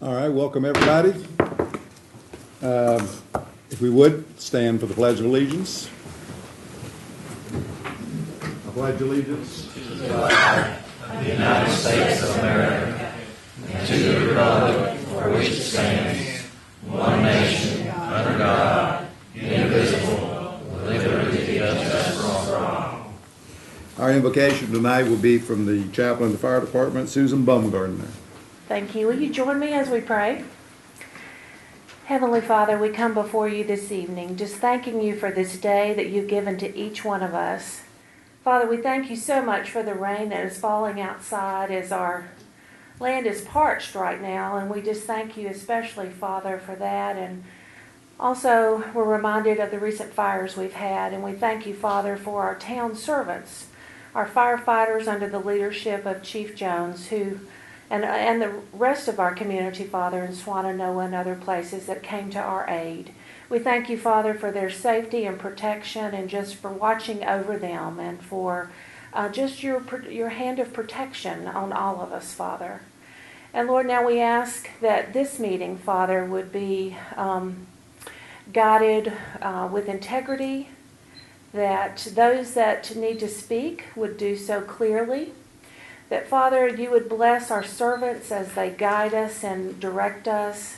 All right, welcome everybody. If we would, stand for the Pledge of Allegiance. I pledge allegiance to the flag of the United States of America and to the republic for which it stands, one nation, under God, indivisible, with liberty and justice for all. Our invocation tonight will be from the chaplain of the fire department, Susan Baumgartner. Thank you. Will you join me as we pray? Heavenly Father, we come before you this evening, just thanking you for this day that you've given to each one of us. Father, we thank you so much for the rain that is falling outside as our land is parched right now, and we just thank you especially, Father, for that. And also, we're reminded of the recent fires we've had, and we thank you, Father, for our town servants, our firefighters under the leadership of Chief Jones, and the rest of our community, Father, in Swannanoa and other places that came to our aid. We thank you, Father, for their safety and protection and just for watching over them and for just your hand of protection on all of us, Father. And Lord, now we ask that this meeting, Father, would be guided with integrity, that those that need to speak would do so clearly, that, Father, you would bless our servants as they guide us and direct us,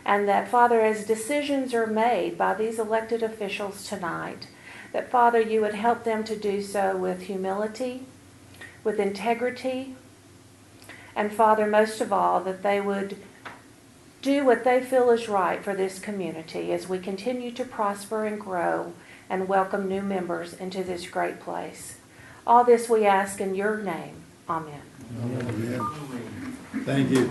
and that, Father, as decisions are made by these elected officials tonight, that, Father, you would help them to do so with humility, with integrity, and, Father, most of all, that they would do what they feel is right for this community as we continue to prosper and grow and welcome new members into this great place. All this we ask in your name. Amen. Amen. Thank you.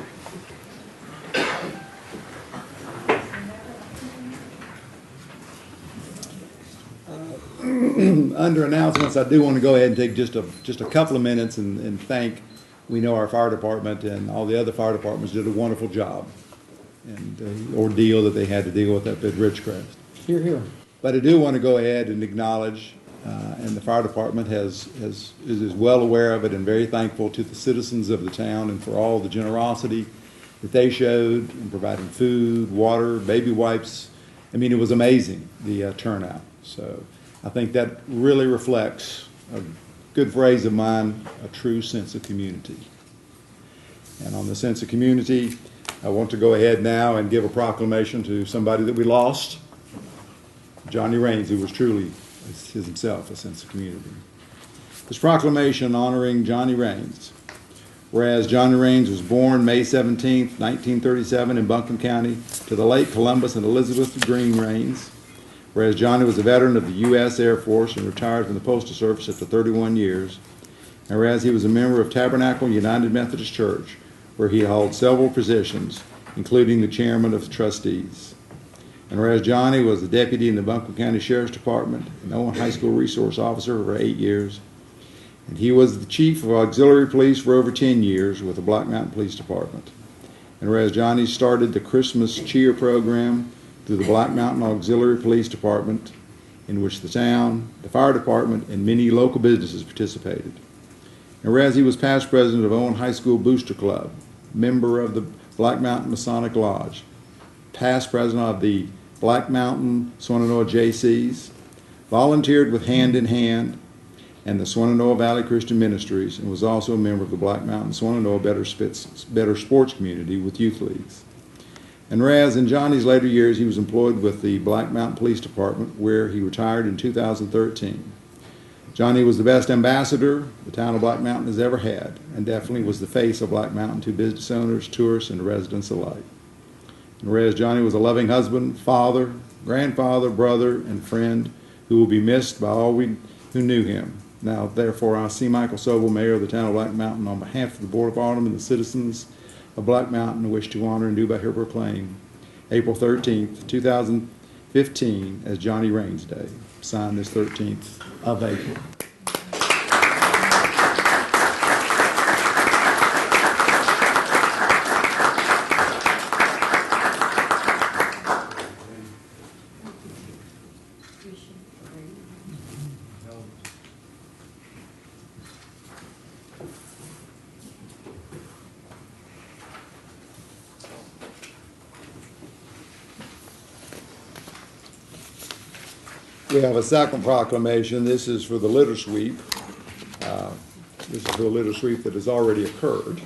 Under announcements, I do want to go ahead and take just a couple of minutes and thank. We know our fire department and all the other fire departments did a wonderful job, and the ordeal that they had to deal with up at Ridgecrest. Hear, hear. But I do want to go ahead and acknowledge. And the fire department is well aware of it and very thankful to the citizens of the town and for all the generosity that they showed in providing food, water, baby wipes. I mean, it was amazing, the turnout. So I think that really reflects, a good phrase of mine, a true sense of community. And on the sense of community, I want to go ahead now and give a proclamation to somebody that we lost, Johnny Raines, who was truly himself a sense of community. This proclamation honoring Johnny Raines. Whereas Johnny Raines was born May 17, 1937 in Buncombe County to the late Columbus and Elizabeth Green Raines. Whereas Johnny was a veteran of the U.S. Air Force and retired from the Postal Service after 31 years. And whereas he was a member of Tabernacle United Methodist Church, where he held several positions, including the chairman of the trustees. And whereas Johnny was a deputy in the Buncombe County Sheriff's Department and Owen High School resource officer for 8 years, and he was the chief of auxiliary police for over 10 years with the Black Mountain Police Department. And whereas Johnny started the Christmas cheer program through the Black Mountain Auxiliary Police Department, in which the town, the fire department, and many local businesses participated. And whereas he was past president of Owen High School Booster Club, member of the Black Mountain Masonic Lodge, past president of the Black Mountain Swannanoa JCs, volunteered with Hand in Hand and the Swannanoa Valley Christian Ministries, and was also a member of the Black Mountain Swannanoa Better Sports Community with youth leagues. And whereas in Johnny's later years he was employed with the Black Mountain Police Department, where he retired in 2013. Johnny was the best ambassador the town of Black Mountain has ever had, and definitely was the face of Black Mountain to business owners, tourists, and residents alike. And whereas Johnny was a loving husband, father, grandfather, brother, and friend who will be missed by all who knew him. Now, therefore, I see Michael Sobel, Mayor of the town of Black Mountain, on behalf of the Board of Alderman and the citizens of Black Mountain, wish to honor and do by here proclaim April 13th, 2015 as Johnny Raines Day. Signed this 13th of April. We have a second proclamation. This is for the litter sweep. This is for the litter sweep that has already occurred.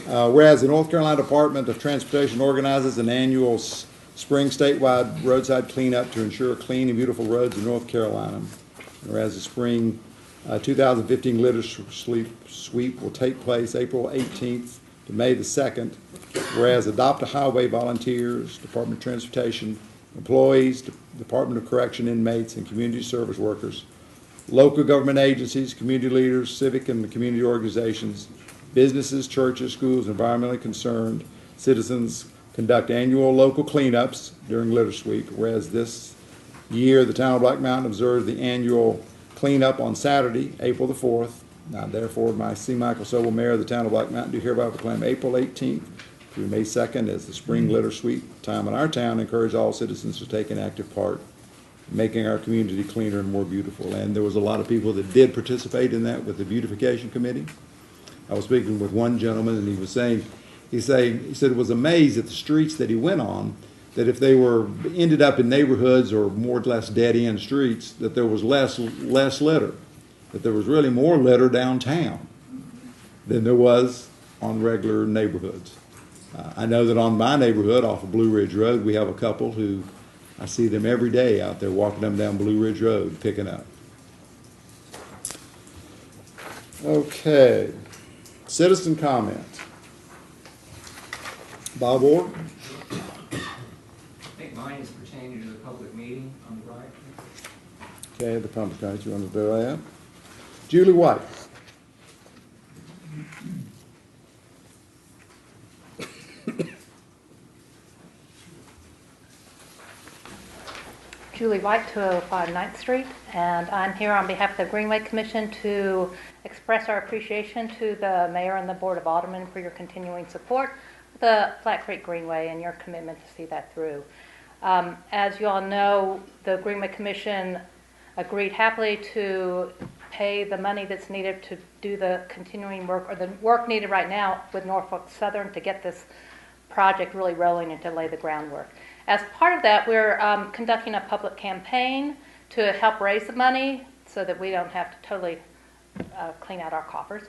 Whereas the North Carolina Department of Transportation organizes an annual spring statewide roadside cleanup to ensure clean and beautiful roads in North Carolina. Whereas the spring 2015 litter sweep will take place April 18th to May the 2nd. Whereas Adopt a Highway volunteers, Department of Transportation employees, Department of Correction inmates, and community service workers, local government agencies, community leaders, civic and community organizations, businesses, churches, schools, environmentally concerned citizens conduct annual local cleanups during litter sweep, whereas this year the town of Black Mountain observes the annual cleanup on Saturday, April the 4th. Now, therefore, my C. Michael Sobel, Mayor of the town of Black Mountain, do hereby proclaim April 18th through May 2nd as the spring litter sweep time in our town. Encourage all citizens to take an active part in making our community cleaner and more beautiful. And there was a lot of people that did participate in that with the beautification committee. I was speaking with one gentleman, and he said he was amazed at the streets that he went on, that if they ended up in neighborhoods or more or less dead-end streets, that there was less litter, that there was really more litter downtown than there was on regular neighborhoods. I know that on my neighborhood off of Blue Ridge Road, we have a couple who, I see them every day out there walking them down Blue Ridge Road picking up. Okay. Citizen comment. Bob Orr? I think mine is pertaining to the public meeting on the right. Okay, the public comment, you want to do that? Julie White? Julie White, 205 9th Street, and I'm here on behalf of the Greenway Commission to express our appreciation to the Mayor and the Board of Aldermen for your continuing support of the Flat Creek Greenway and your commitment to see that through. As you all know, the Greenway Commission agreed happily to pay the money that's needed to do the continuing work, or the work needed right now with Norfolk Southern to get this project really rolling and to lay the groundwork. As part of that, we're conducting a public campaign to help raise the money so that we don't have to totally clean out our coffers.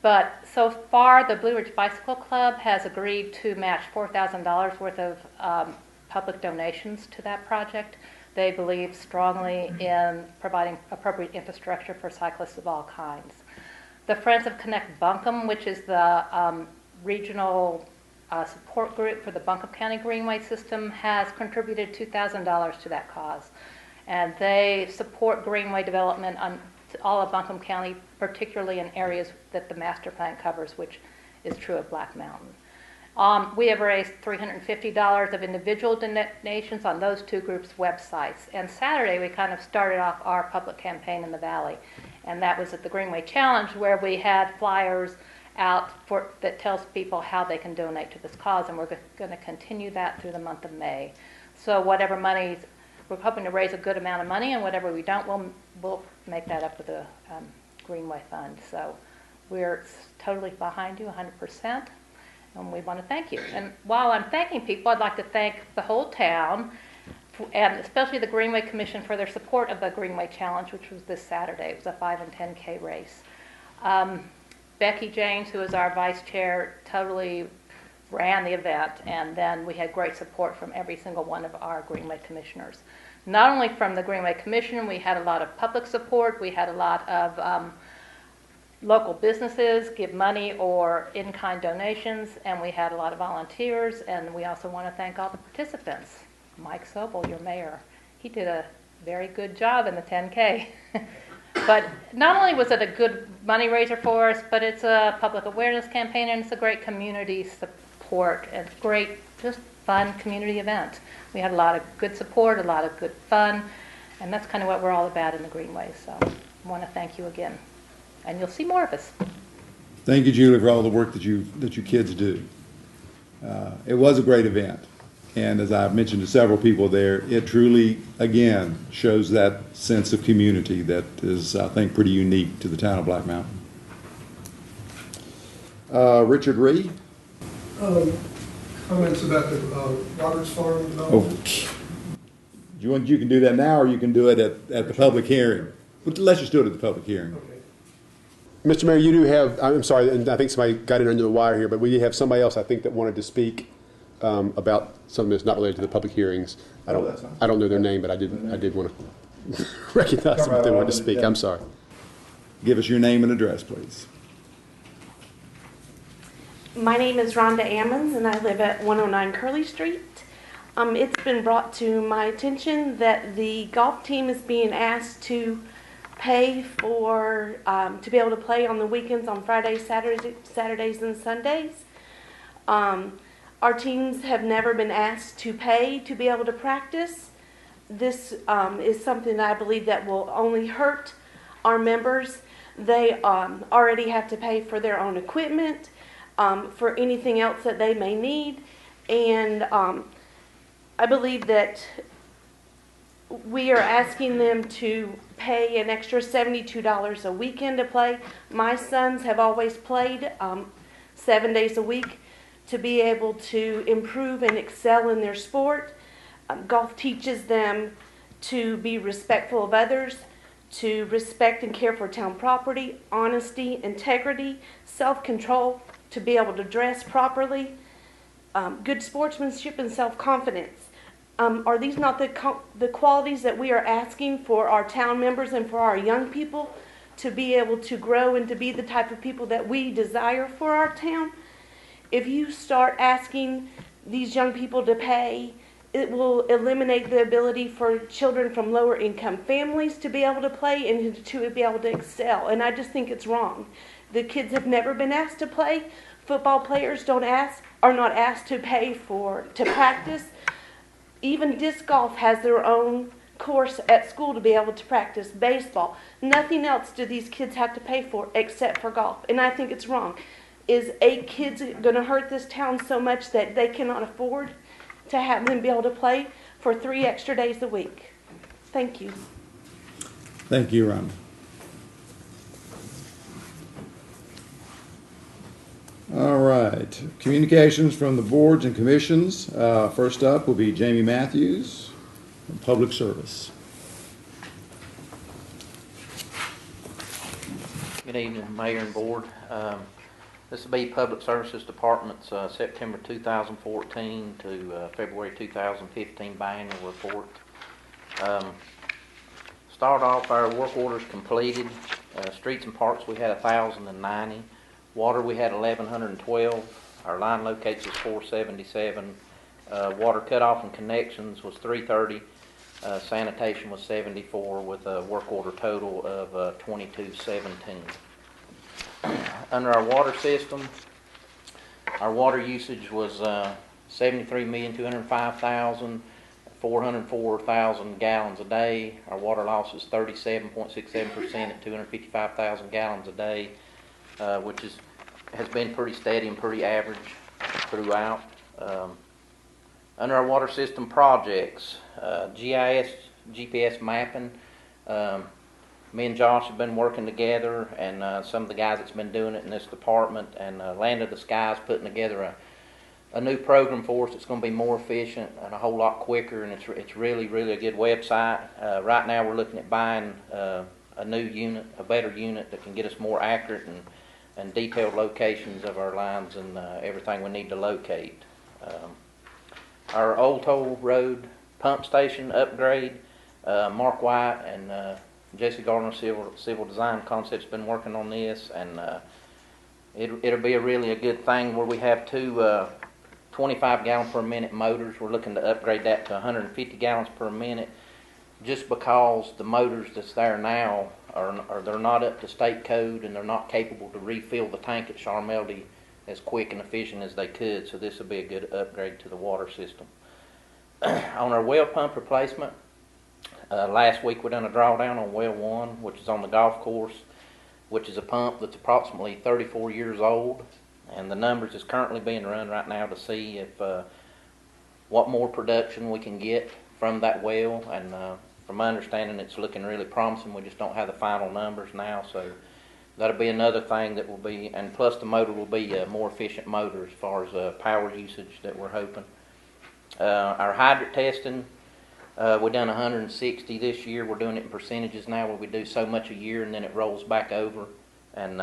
But so far, the Blue Ridge Bicycle Club has agreed to match $4,000 worth of public donations to that project. They believe strongly in providing appropriate infrastructure for cyclists of all kinds. The Friends of Connect Buncombe, which is the regional support group for the Buncombe County Greenway system, has contributed $2,000 to that cause. And they support greenway development on all of Buncombe County, particularly in areas that the master plan covers, which is true of Black Mountain. We have raised $350 of individual donations on those two groups' websites. And Saturday, we kind of started off our public campaign in the Valley. And that was at the Greenway Challenge, where we had flyers out that tells people how they can donate to this cause, and we're going to continue that through the month of May. So whatever money, we're hoping to raise a good amount of money, and whatever we don't, we'll make that up with the Greenway Fund. So we're totally behind you, 100%, and we want to thank you. And while I'm thanking people, I'd like to thank the whole town, and especially the Greenway Commission for their support of the Greenway Challenge, which was this Saturday. It was a 5 and 10K race. Becky James, who is our vice chair, totally ran the event, and then we had great support from every single one of our Greenway commissioners. Not only from the Greenway Commission, we had a lot of public support, we had a lot of local businesses give money or in-kind donations, and we had a lot of volunteers, and we also want to thank all the participants. Mike Sobel, your mayor, he did a very good job in the 10K. But not only was it a good money raiser for us, but it's a public awareness campaign, and it's a great community support and great, just fun community event. We had a lot of good support, a lot of good fun, and that's kind of what we're all about in the Greenway. So I want to thank you again, and you'll see more of us. Thank you, Julie, for all the work that you kids do. It was a great event. And as I've mentioned to several people there, it truly, again, shows that sense of community that is, I think, pretty unique to the town of Black Mountain. Richard Ree? Comments about the Roberts Farm development? Oh, You can do that now, or you can do it at the public hearing. But let's just do it at the public hearing. Mr. Mayor, you do have, I'm sorry, and I think somebody got in under the wire here, but we have somebody else, I think, that wanted to speak about something that's not related to the public hearings. I don't know their name, but I did want to recognize them if they wanted to speak. I'm sorry. Give us your name and address, please. My name is Rhonda Ammons, and I live at 109 Curly Street. It's been brought to my attention that the golf team is being asked to pay for to be able to play on the weekends on Fridays, Saturdays, and Sundays. Our teams have never been asked to pay to be able to practice. This is something that I believe that will only hurt our members. They already have to pay for their own equipment, for anything else that they may need, and I believe that we are asking them to pay an extra $72 a weekend to play. My sons have always played 7 days a week to be able to improve and excel in their sport. Golf teaches them to be respectful of others, to respect and care for town property, honesty, integrity, self-control, to be able to dress properly, good sportsmanship, and self-confidence. Are these not the qualities that we are asking for our town members and for our young people to be able to grow and to be the type of people that we desire for our town? If you start asking these young people to pay, it will eliminate the ability for children from lower income families to be able to play and to be able to excel. And I just think it's wrong. The kids have never been asked to play. Football players are not asked to pay to practice. Even disc golf has their own course at school to be able to practice. Baseball. Nothing else do these kids have to pay for except for golf. And I think it's wrong. Is 8 kids going to hurt this town so much that they cannot afford to have them be able to play for 3 extra days a week? Thank you. Thank you, Rhonda. All right. Communications from the boards and commissions. First up will be Jamie Matthews, Public Service. Good evening, Mayor and Board. This will be Public Services Department's September 2014 to February 2015 biannual report. Start off, our work orders completed. Streets and parks, we had 1,090. Water, we had 1,112. Our line locates was 477. Water cutoff and connections was 330. Sanitation was 74 with a work order total of 2217. Under our water system, our water usage was 73,205,404,000 gallons a day. Our water loss is 37.67% at 255,000 gallons a day, which has been pretty steady and pretty average throughout. Under our water system projects, GIS, GPS mapping, me and Josh have been working together, and some of the guys that's been doing it in this department, and Land of the Sky is putting together a new program for us that's going to be more efficient and a whole lot quicker, and it's really, really a good website. Right now we're looking at buying a new unit, a better unit that can get us more accurate and detailed locations of our lines and everything we need to locate. Our Old Toll Road pump station upgrade, Mark White and Jesse Gardner Civil Design Concepts been working on this, and it'll be really a good thing where we have two 25 gallon per minute motors. We're looking to upgrade that to 150 gallons per minute, just because the motors that's there now they're not up to state code, and they're not capable to refill the tank at Charmeldy as quick and efficient as they could. So this will be a good upgrade to the water system. On our well pump replacement, last week we done a drawdown on well 1, which is on the golf course, which is a pump that's approximately 34 years old, and the numbers is currently being run right now to see if what more production we can get from that well, and from my understanding it's looking really promising. We just don't have the final numbers now, so that'll be another thing that will be, and plus the motor will be a more efficient motor as far as power usage that we're hoping. Our hydrant testing, We done 160 this year. We're doing it in percentages now, where we do so much a year and then it rolls back over. And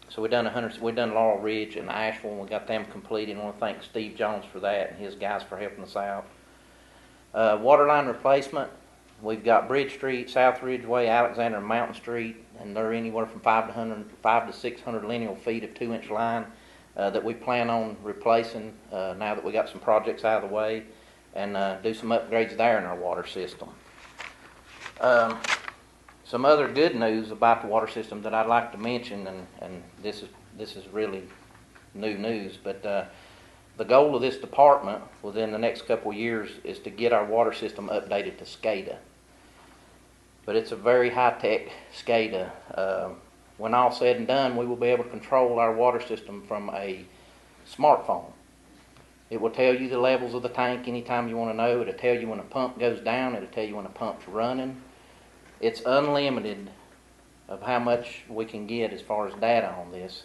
so we done 100. We done Laurel Ridge and Asheville, and we got them completed. I want to thank Steve Jones for that and his guys for helping us out. Water line replacement. We've got Bridge Street, South Ridgeway, Alexander, and Mountain Street, and they're anywhere from 5 to 600 lineal feet of 2-inch line that we plan on replacing now that we got some projects out of the way, and do some upgrades there in our water system. Some other good news about the water system that I'd like to mention, and this is really new news, but the goal of this department within the next couple of years is to get our water system updated to SCADA. But it's a very high-tech SCADA. When all said and done, we will be able to control our water system from a smartphone. It will tell you the levels of the tank anytime you want to know. It'll tell you when a pump goes down. It'll tell you when a pump's running. It's unlimited of how much we can get as far as data on this.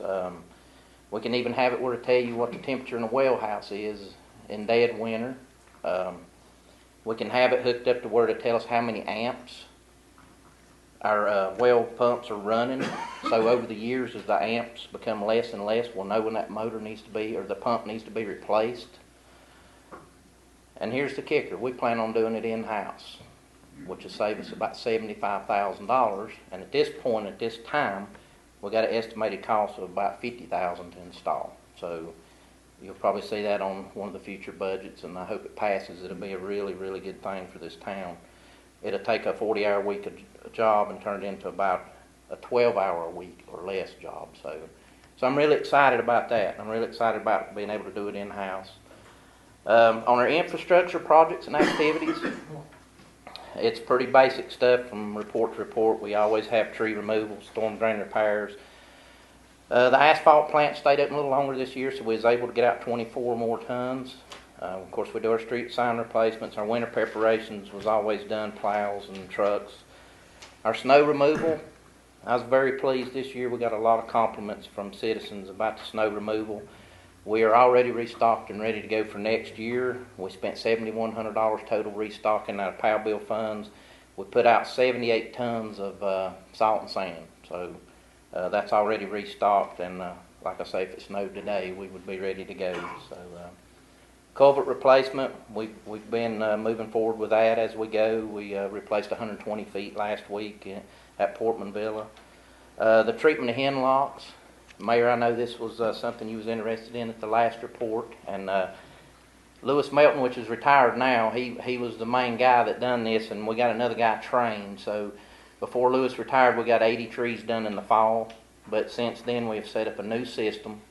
We can even have it where it tell you what the temperature in a well house is in dead winter. We can have it hooked up to where it tell us how many amps our well pumps are running. So over the years, as the amps become less and less, we'll know when that motor needs to be, or the pump needs to be replaced. And here's the kicker. We plan on doing it in-house, which will save us about $75,000. And at this point, at this time, we got an estimated cost of about $50,000 to install. So you'll probably see that on one of the future budgets, and I hope it passes. It'll be a really, really good thing for this town. It'll take a 40-hour week job and turn it into about a 12-hour a week or less job. So I'm really excited about that. I'm really excited about being able to do it in-house. On our infrastructure projects and activities, it's pretty basic stuff from report to report. We always have tree removal, storm drain repairs. The asphalt plant stayed up a little longer this year, so we was able to get out 24 more tons. Of course, we do our street sign replacements. Our winter preparations was always done, plows and trucks. Our snow removal, I was very pleased this year. We got a lot of compliments from citizens about the snow removal. We are already restocked and ready to go for next year. We spent $7,100 total restocking out of POW bill funds. We put out 78 tons of salt and sand. So that's already restocked, and like I say, if it snowed today, we would be ready to go. So culvert replacement, we've been moving forward with that as we go. We replaced 120 feet last week at Portman Villa. The treatment of hen locks. Mayor, I know this was something you was interested in at the last report, and Lewis Melton, which is retired now, he was the main guy that done this, and we got another guy trained. So before Lewis retired, we got 80 trees done in the fall, but since then we have set up a new system.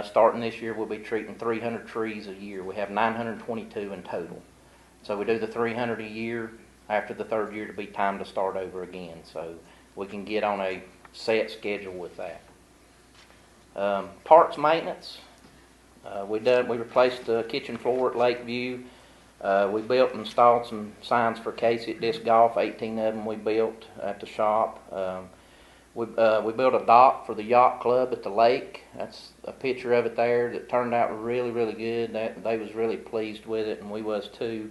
Starting this year, we'll be treating 300 trees a year. We have 922 in total. So we do the 300 a year. After the third year, it'll be time to start over again. So we can get on a set schedule with that. Parks maintenance. We replaced the kitchen floor at Lakeview. We built and installed some signs for Casey at Disc Golf. 18 of them we built at the shop. We built a dock for the yacht club at the lake. That's a picture of it there that turned out really, really good. They was really pleased with it, and we was too.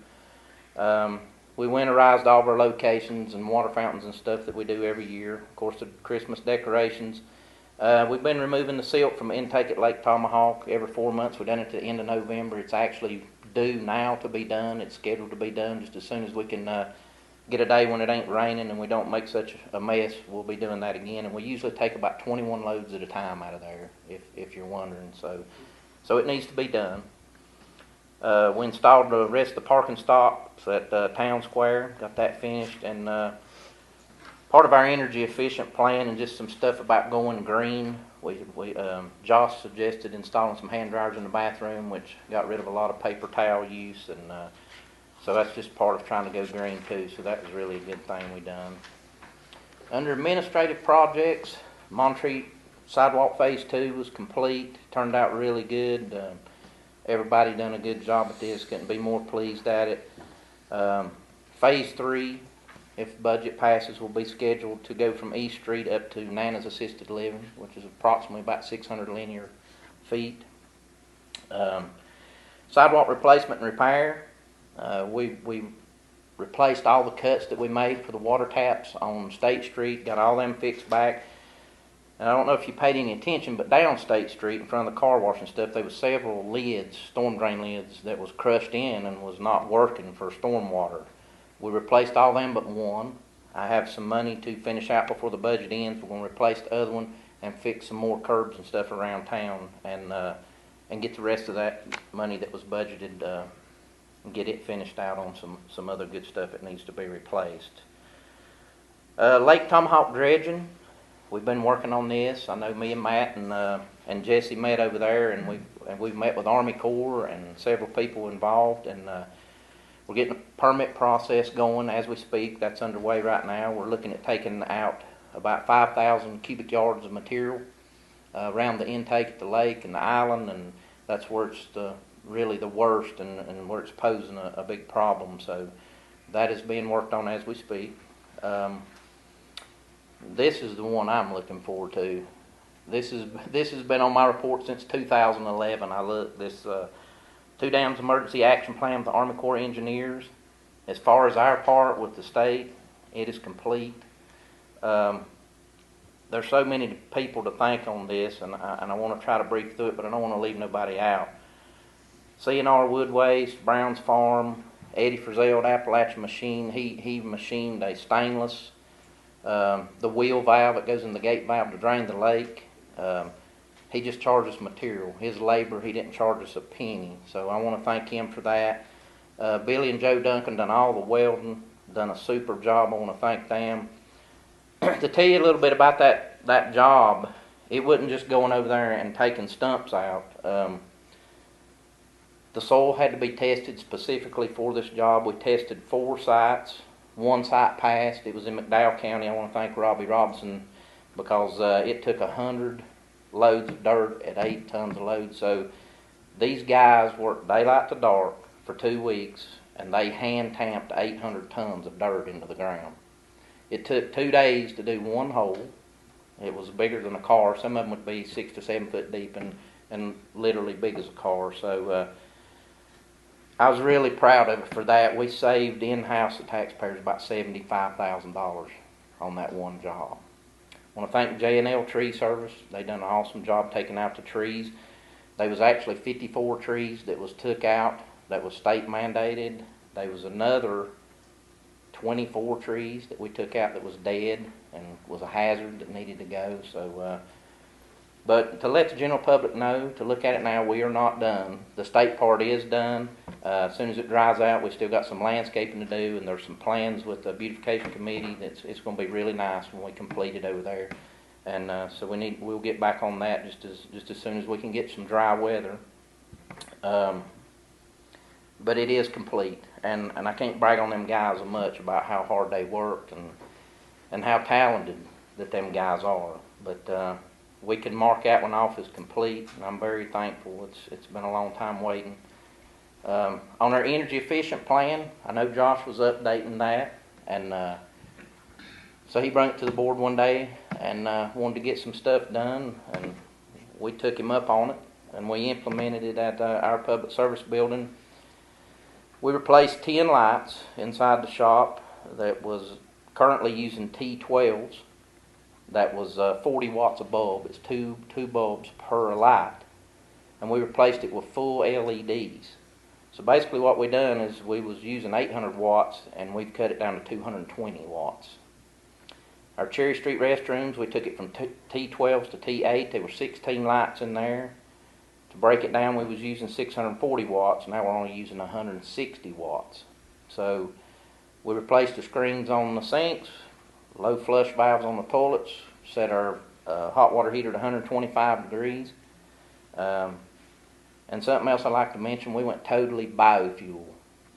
We winterized all of our locations and water fountains and stuff that we do every year. Of course, the Christmas decorations. We've been removing the silt from intake at Lake Tomahawk every 4 months. We've done it to the end of November. It's actually due now to be done. It's scheduled to be done just as soon as we can get a day when it ain't raining and we don't make such a mess. We'll be doing that again, and we usually take about 21 loads at a time out of there, if you're wondering. So it needs to be done. We installed the rest of the parking stops at Town Square, got that finished, and part of our energy efficient plan and just some stuff about going green. Josh suggested installing some hand dryers in the bathroom, which got rid of a lot of paper towel use, and so that's just part of trying to go green too. So that was really a good thing we done. Under administrative projects, Montreat Sidewalk Phase 2 was complete. Turned out really good. Everybody done a good job at this. Couldn't be more pleased at it. Phase 3, if the budget passes, will be scheduled to go from East Street up to Nana's Assisted Living, which is approximately about 600 linear feet. Sidewalk replacement and repair. We replaced all the cuts that we made for the water taps on State Street, got all them fixed back. And I don't know if you paid any attention, but down State Street in front of the car wash and stuff, there was several lids, storm drain lids, that was crushed in and was not working for storm water. We replaced all them but one. I have some money to finish out before the budget ends. We're going to replace the other one and fix some more curbs and stuff around town, and get the rest of that money that was budgeted and get it finished out on some other good stuff that needs to be replaced. Lake Tomahawk dredging. We've been working on this. I know me and Matt and Jesse met over there, and we've met with Army Corps and several people involved, and we're getting a permit process going as we speak. That's underway right now. We're looking at taking out about 5,000 cubic yards of material around the intake at the lake and the island, and that's where it's really the worst and where it's posing a big problem. So that is being worked on as we speak. This is the one I'm looking forward to. This has been on my report since 2011. I looked this Two Dams Emergency Action Plan with the Army Corps of Engineers. As far as our part with the state, it is complete. There's so many people to thank on this, and I want to try to brief through it, but I don't want to leave nobody out. C&R Wood Waste, Brown's Farm, Eddie Frizzell at Appalachian Machine, he machined a stainless, the wheel valve that goes in the gate valve to drain the lake. He just charged us material. His labor, he didn't charge us a penny. So I want to thank him for that. Billy and Joe Duncan done all the welding, done a super job. I want to thank them. To tell you a little bit about that job, it wasn't just going over there and taking stumps out. The soil had to be tested specifically for this job. We tested 4 sites. One site passed. It was in McDowell County. I want to thank Robbie Robinson because it took 100 loads of dirt at 8 tons of load. So these guys worked daylight to dark for 2 weeks, and they hand tamped 800 tons of dirt into the ground. It took 2 days to do one hole. It was bigger than a car. Some of them would be 6 to 7 foot deep and literally big as a car. So I was really proud of it for that. We saved in-house the taxpayers about $75,000 on that one job. I want to thank J&L Tree Service. They done an awesome job taking out the trees. There was actually 54 trees that was took out that was state mandated. There was another 24 trees that we took out that was dead and was a hazard that needed to go. So, but to let the general public know, to look at it now, we are not done. The state part is done. As soon as it dries out, we still got some landscaping to do, and there's some plans with the beautification committee. It's going to be really nice when we complete it over there. And so we'll get back on that just as soon as we can get some dry weather. But it is complete, and I can't brag on them guys much about how hard they worked and how talented that them guys are. But we can mark that one off as complete, and I'm very thankful. It's been a long time waiting. On our energy efficient plan, I know Josh was updating that, and so he brought it to the board one day and wanted to get some stuff done, and we took him up on it, and we implemented it at our public service building. We replaced 10 lights inside the shop that was currently using T12s. That was 40 watts a bulb. It's two bulbs per light. And we replaced it with full LEDs. So basically what we done is we was using 800 watts and we've cut it down to 220 watts. Our Cherry Street restrooms, we took it from T12s to T8. There were 16 lights in there. To break it down, we was using 640 watts. Now we're only using 160 watts. So we replaced the screens on the sinks, low flush valves on the toilets, set our hot water heater to 125 degrees. And something else I'd like to mention, we went totally biofuel.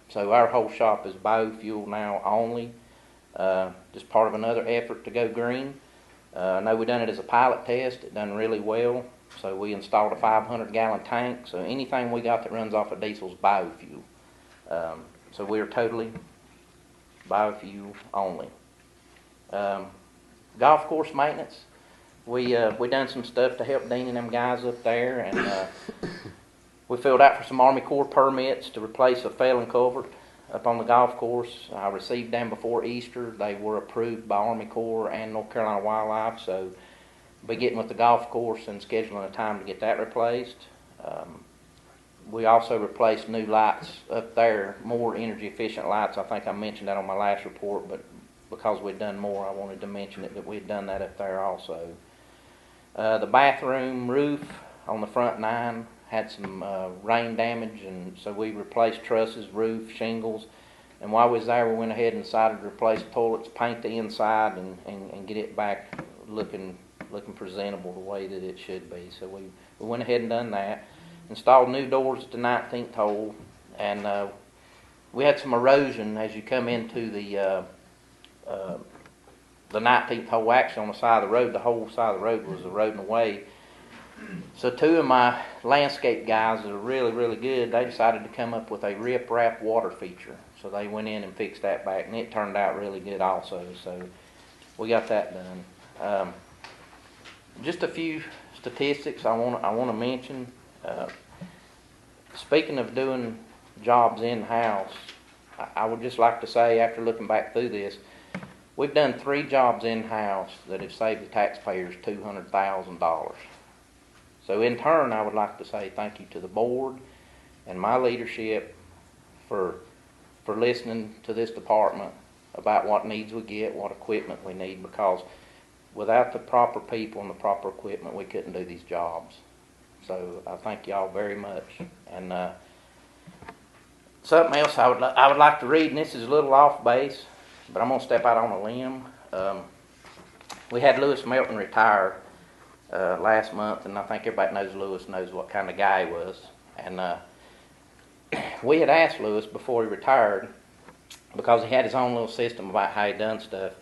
So our whole shop is biofuel now only, just part of another effort to go green. I know we done it as a pilot test. It done really well. So we installed a 500-gallon tank. So anything we got that runs off of diesel is biofuel. So we are totally biofuel only. Golf course maintenance. We done some stuff to help Dean and them guys up there, and we filled out for some Army Corps permits to replace a failing culvert up on the golf course. I received them before Easter. They were approved by Army Corps and North Carolina Wildlife, so be getting with the golf course and scheduling a time to get that replaced. We also replaced new lights up there, more energy efficient lights. I think I mentioned that on my last report, but because we'd done more, I wanted to mention it, that we'd done that up there also. The bathroom roof on the front 9 had some rain damage, and so we replaced trusses, roof, shingles. And while we was there, we went ahead and decided to replace toilets, paint the inside, and get it back looking presentable the way that it should be. So we went ahead and done that. Installed new doors at the 19th hole, and we had some erosion as you come into the 19th hole. Actually, on the side of the road, the whole side of the road was eroding away. So 2 of my landscape guys that are really, really good, they decided to come up with a rip-wrap water feature. So they went in and fixed that back, and it turned out really good also. So we got that done. Just a few statistics I want to mention. Speaking of doing jobs in-house, I would just like to say, after looking back through this, we've done 3 jobs in-house that have saved the taxpayers $200,000. So in turn, I would like to say thank you to the board and my leadership for listening to this department about what needs we get, what equipment we need, because without the proper people and the proper equipment, we couldn't do these jobs. So I thank y'all very much. And something else I would like to read, and this is a little off base, but I'm going to step out on a limb. We had Lewis Melton retire last month, and I think everybody knows Lewis knows what kind of guy he was. And we had asked Lewis before he retired, because he had his own little system about how he done stuff,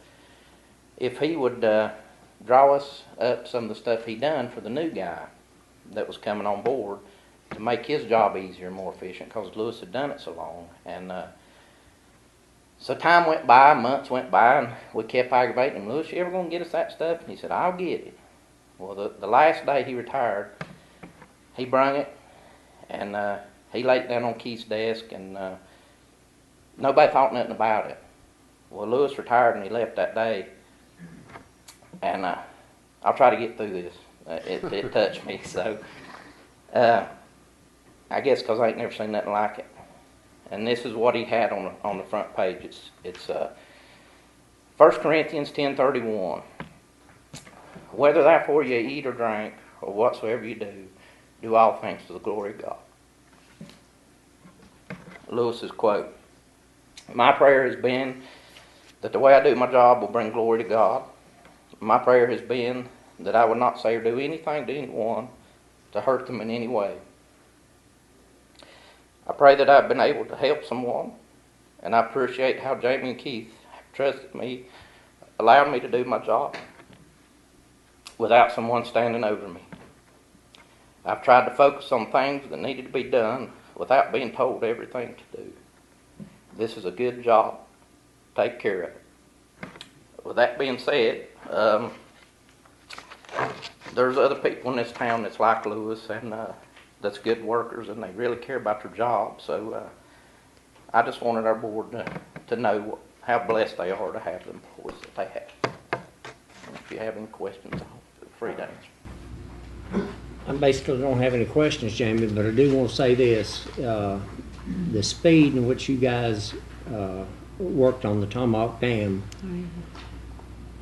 if he would draw us up some of the stuff he done for the new guy that was coming on board to make his job easier and more efficient, because Lewis had done it so long. And so time went by, months went by, and we kept aggravating him. Lewis, you ever going to get us that stuff? And he said, I'll get it. Well, the last day he retired, he brung it, and he laid it down on Keith's desk, and nobody thought nothing about it. Well, Lewis retired, and he left that day. And I'll try to get through this. It touched me, so I guess because I ain't never seen nothing like it. And this is what he had on the front page. It's 1 Corinthians 10:31. Whether therefore you eat or drink, or whatsoever you do all things to the glory of God. Lewis's quote. My prayer has been that the way I do my job will bring glory to God. My prayer has been that I would not say or do anything to anyone to hurt them in any way. I pray that I've been able to help someone, and I appreciate how Jamie and Keith have trusted me, allowed me to do my job without someone standing over me. I've tried to focus on things that needed to be done without being told everything to do. This is a good job. Take care of it. With that being said, there's other people in this town that's like Lewis, and that's good workers, and they really care about their job. So I just wanted our board to know how blessed they are to have the employees that they have. And if you have any questions, I'll feel free to answer. I basically don't have any questions, Jamie, but I do want to say this. The speed in which you guys worked on the Tomahawk Dam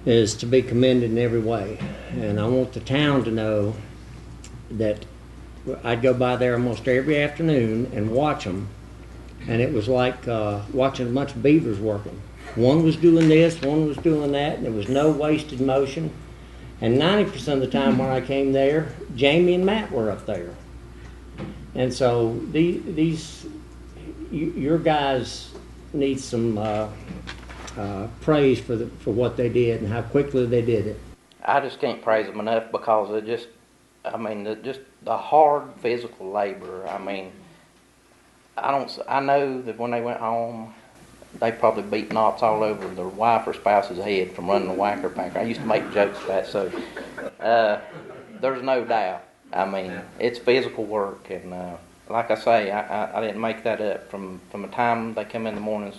is to be commended in every way. And I want the town to know that I'd go by there almost every afternoon and watch them, and it was like watching a bunch of beavers working. One was doing this, one was doing that, and there was no wasted motion. And 90% of the time when I came there, Jamie and Matt were up there. And so your guys need some praise for what they did and how quickly they did it. I just can't praise them enough, because of just the hard physical labor. I mean, I know that when they went home, they probably beat knots all over their wife or spouse's head from running the whacker packer. I used to make jokes of that, so there's no doubt. I mean, it's physical work, and like I say, I didn't make that up. From the time they come in the mornings,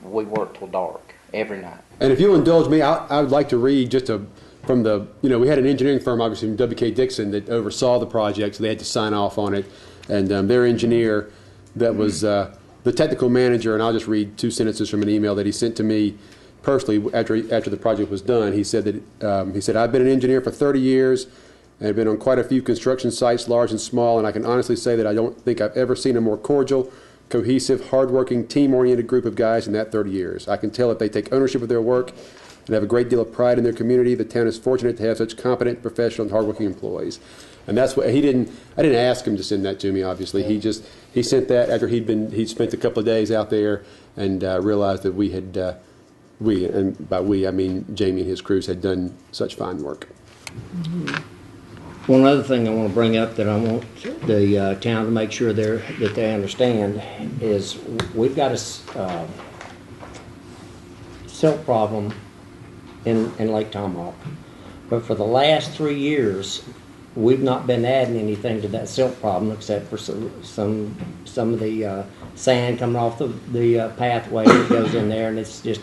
we work till dark every night. And if you'll indulge me, I would like to read from the, we had an engineering firm, obviously, from W.K. Dixon, that oversaw the project, so they had to sign off on it. And their engineer that was the technical manager, and I'll just read 2 sentences from an email that he sent to me personally after the project was done. He said that, I've been an engineer for 30 years, and I've been on quite a few construction sites, large and small, and I can honestly say that I don't think I've ever seen a more cordial, cohesive, hardworking, team-oriented group of guys in that 30 years. I can tell that they take ownership of their work and have a great deal of pride in their community. The town is fortunate to have such competent, professional, and hardworking employees. And that's what I didn't ask him to send that to me, obviously. He sent that after he'd spent a couple of days out there and realized that and by we, I mean Jamie and his crews, had done such fine work. One other thing I want to bring up that I want the town to make sure that they understand is we've got a silt problem in Lake Tomahawk. But for the last 3 years, we've not been adding anything to that silt problem except for some of the sand coming off the pathway that goes in there, and it's just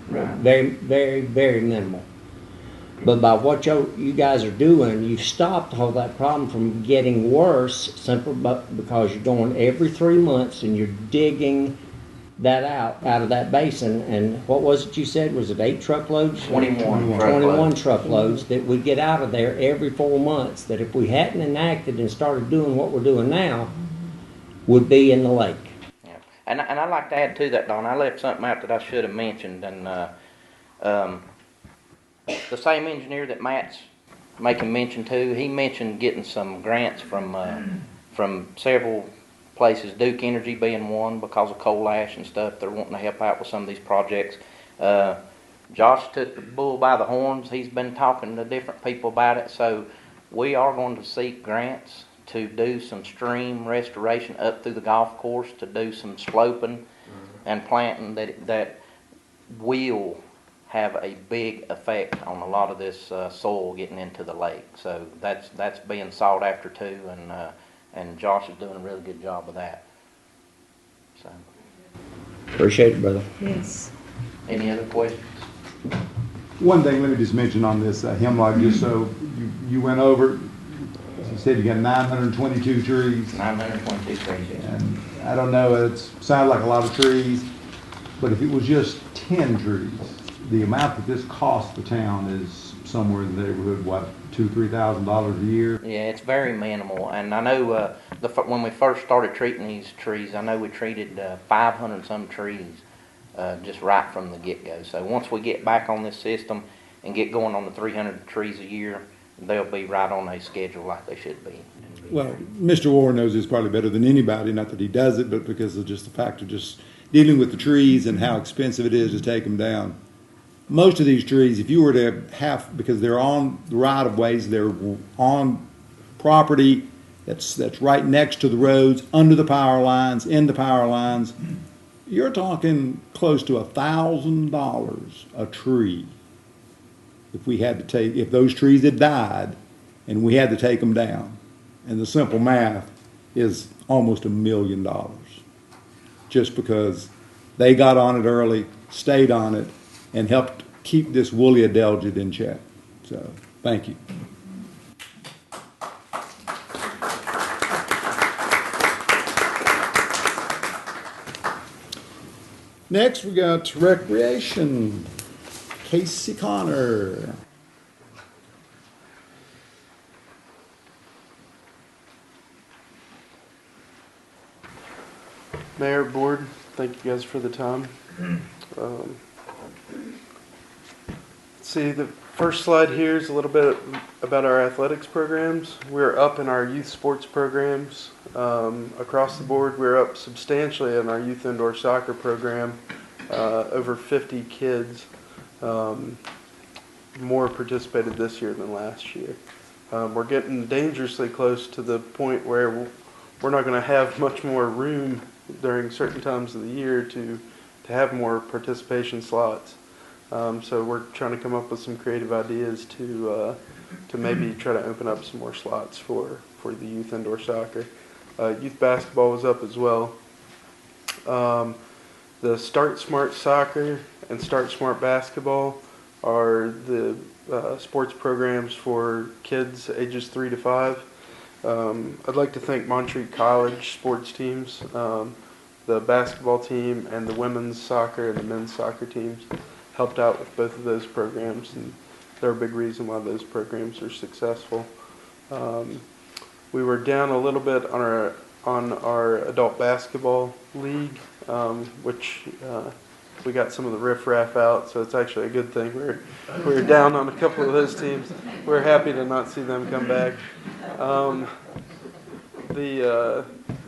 very, very, very minimal. But by what you guys are doing, you've stopped all that problem from getting worse simply because you're going every 3 months and you're digging that out of that basin. And what was it you said? Was it 8 truckloads? 21 truckloads that we get out of there every 4 months, that if we hadn't enacted and started doing what we're doing now, would be in the lake. Yeah. And I'd like to add to that, Don. I left something out that I should have mentioned. And the same engineer that Matt's making mention to, he mentioned getting some grants from several places, Duke Energy being one, because of coal ash and stuff. They're wanting to help out with some of these projects. Josh took the bull by the horns. He's been talking to different people about it. So we are going to seek grants to do some stream restoration up through the golf course, to do some sloping and planting that will have a big effect on a lot of this soil getting into the lake. So that's being sought after too, and Josh is doing a really good job of that. So Appreciate it, brother. Yes. any other questions? One thing, let me just mention on this hemlock, just so you went over, you said you got 922 trees. 922 trees, yes. And I don't know, it sounds like a lot of trees, but if it was just 10 trees, the amount that this costs the town is somewhere in the neighborhood, what, $2,000-3,000 a year? Yeah, it's very minimal. And I know when we first started treating these trees, I know we treated 500 some trees just right from the get-go. So once we get back on this system and get going on the 300 trees a year, they'll be right on a schedule like they should be. Well, Mr. Warren knows this probably better than anybody, not that he does it, but because of just the fact of just dealing with the trees and how expensive it is to take them down. Most of these trees, if you were to have, because they're on the right-of-ways, they're on property that's right next to the roads, under the power lines, in the power lines, you're talking close to $1,000 a tree. If those trees had died and we had to take them down. And the simple math is almost $1 million. Just because they got on it early, stayed on it, and helped keep this woolly adelgid in check. So, thank you. Next, we got recreation. Casey Connor. Mayor, Board, thank you guys for the time. See, the first slide here is a little bit about our athletics programs. We're up in our youth sports programs. Across the board, we're up substantially in our youth indoor soccer program. Over 50 kids more participated this year than last year. We're getting dangerously close to the point where we're not going to have much more room during certain times of the year to have more participation slots. So we're trying to come up with some creative ideas to maybe try to open up some more slots for the youth indoor soccer. Youth basketball was up as well. The Start Smart Soccer and Start Smart Basketball are the sports programs for kids ages 3 to 5. I'd like to thank Montreat College sports teams, the basketball team and the women's soccer and the men's soccer teams helped out with both of those programs, and they're a big reason why those programs are successful. We were down a little bit on our adult basketball league, which we got some of the riffraff out, so it's actually a good thing. We're down on a couple of those teams. We're happy to not see them come back. The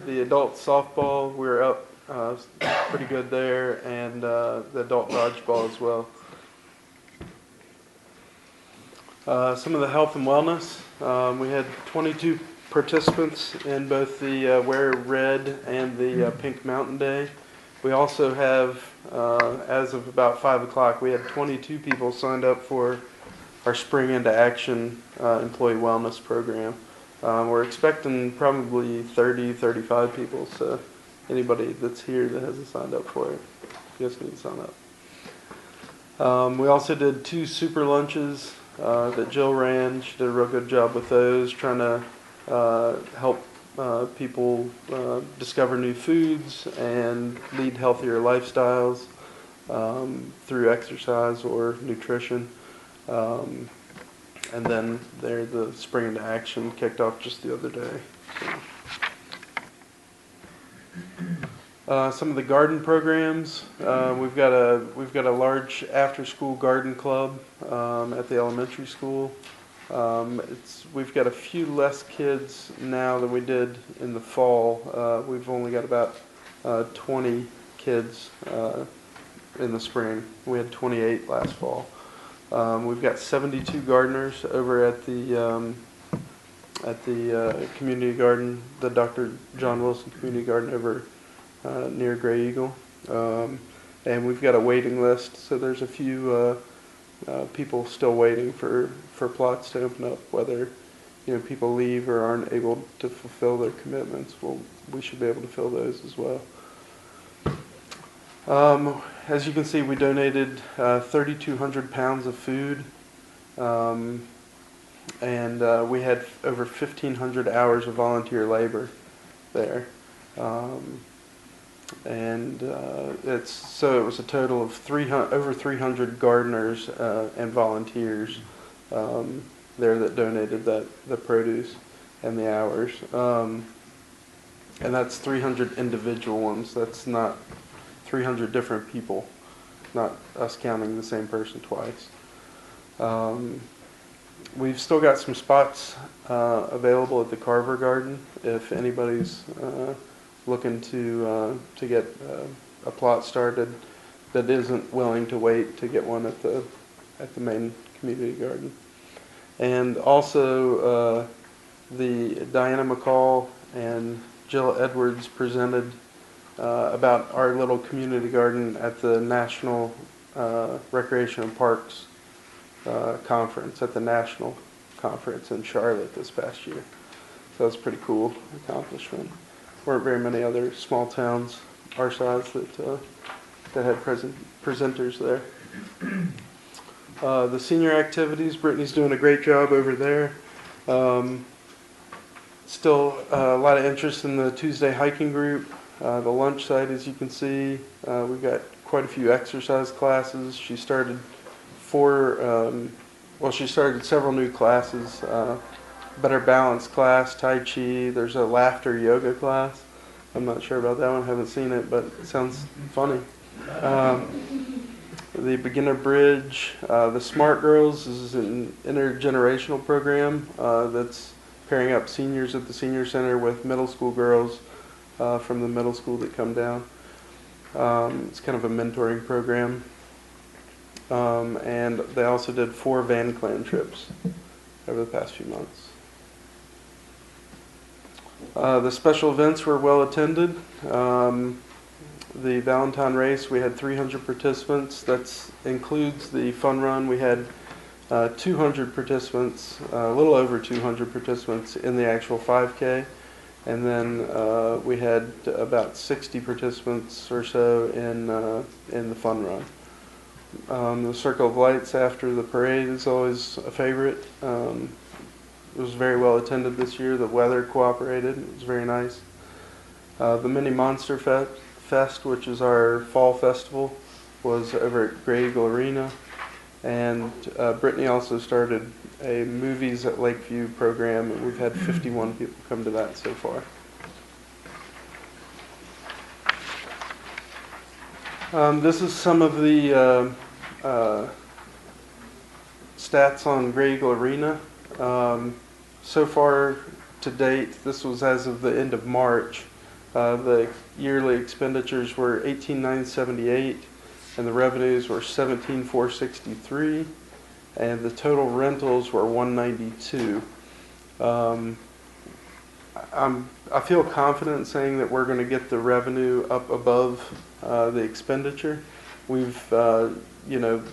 adult softball, we're up pretty good there, and the adult dodgeball as well. Some of the health and wellness, we had 22 participants in both the Wear Red and the Pink Mountain Day. We also have, as of about 5 o'clock, we had 22 people signed up for our Spring Into Action employee wellness program. We're expecting probably 30, 35 people, so anybody that's here that hasn't signed up for it, you guys need to sign up. We also did 2 super lunches that Jill ran. She did a real good job with those, trying to help people discover new foods and lead healthier lifestyles through exercise or nutrition. And then the Spring Into Action kicked off just the other day. Some of the garden programs, we've got a large after-school garden club at the elementary school. We've got a few less kids now than we did in the fall. We've only got about 20 kids in the spring. We had 28 last fall. We've got 72 gardeners over at the community garden, the Dr. John Wilson Community Garden over near Gray Eagle. And we've got a waiting list, so there's a few people still waiting for plots to open up, whether people leave or aren't able to fulfill their commitments. Well, we should be able to fill those as well. As you can see, we donated 3,200 pounds of food, and we had over 1,500 hours of volunteer labor there. And it was a total of over 300 gardeners and volunteers there that donated the produce and the hours. And that's 300 individual ones. That's not 300 different people, not us counting the same person twice. We've still got some spots available at the Carver Garden if anybody's looking to get a plot started that isn't willing to wait to get one at the main community garden. And also the Diana McCall and Jill Edwards presented about our little community garden at the National Recreation and Parks Conference, at the National Conference in Charlotte this past year. So that's a pretty cool accomplishment. Weren't very many other small towns our size that had presenters there. The senior activities, Brittany's doing a great job over there. Still a lot of interest in the Tuesday hiking group. The lunch site, as you can see, we've got quite a few exercise classes. She started she started several new classes. Better balance class, Tai Chi, there's a laughter yoga class. I'm not sure about that one, haven't seen it, but it sounds funny. The beginner bridge, the Smart Girls is an intergenerational program that's pairing up seniors at the senior center with middle school girls from the middle school that come down. It's kind of a mentoring program. And they also did 4 Van Clan trips over the past few months. The special events were well attended. The Valentine race, we had 300 participants. That includes the fun run. We had 200 participants, a little over 200 participants in the actual 5K. And then we had about 60 participants or so in the fun run. The Circle of Lights after the parade is always a favorite. It was very well attended this year. The weather cooperated. It was very nice. The Mini Monster Fest, which is our fall festival, was over at Grey Eagle Arena. And Brittany also started a Movies at Lakeview program, and we've had 51 people come to that so far. This is some of the stats on Grey Eagle Arena. So far to date, this was as of the end of March, the yearly expenditures were $18,978, and the revenues were $17,463, and the total rentals were $192. I feel confident in saying that we're going to get the revenue up above the expenditure. We've,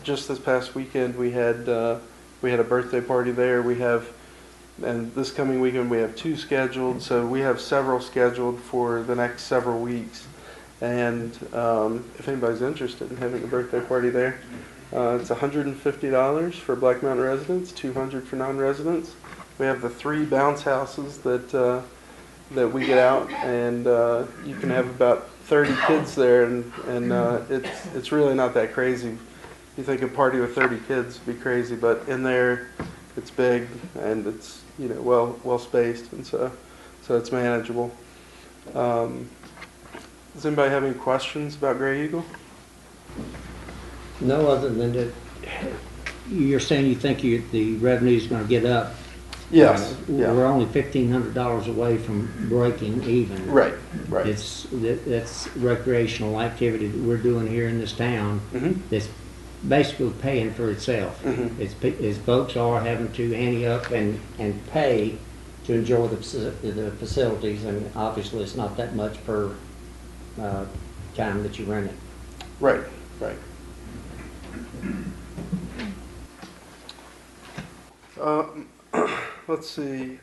just this past weekend we had a birthday party there. And this coming weekend we have 2 scheduled, so we have several scheduled for the next several weeks. And if anybody's interested in having a birthday party there, it's $150 for Black Mountain residents, $200 for non-residents. We have the 3 bounce houses that we get out, and you can have about 30 kids there, and it's really not that crazy. You think a party with 30 kids would be crazy, but in there it's big and it's well spaced, and so it's manageable. Does anybody have any questions about Grey Eagle? No, other than that, you're saying you think the revenue's going to get up. Yes. Yeah. We're only $1,500 away from breaking even. Right. That's recreational activity that we're doing here in this town. Mm-hmm. That's basically paying for itself. Mm-hmm. It's folks are having to ante up and pay to enjoy the facilities, and obviously it's not that much per time that you rent it. Right. Let's see.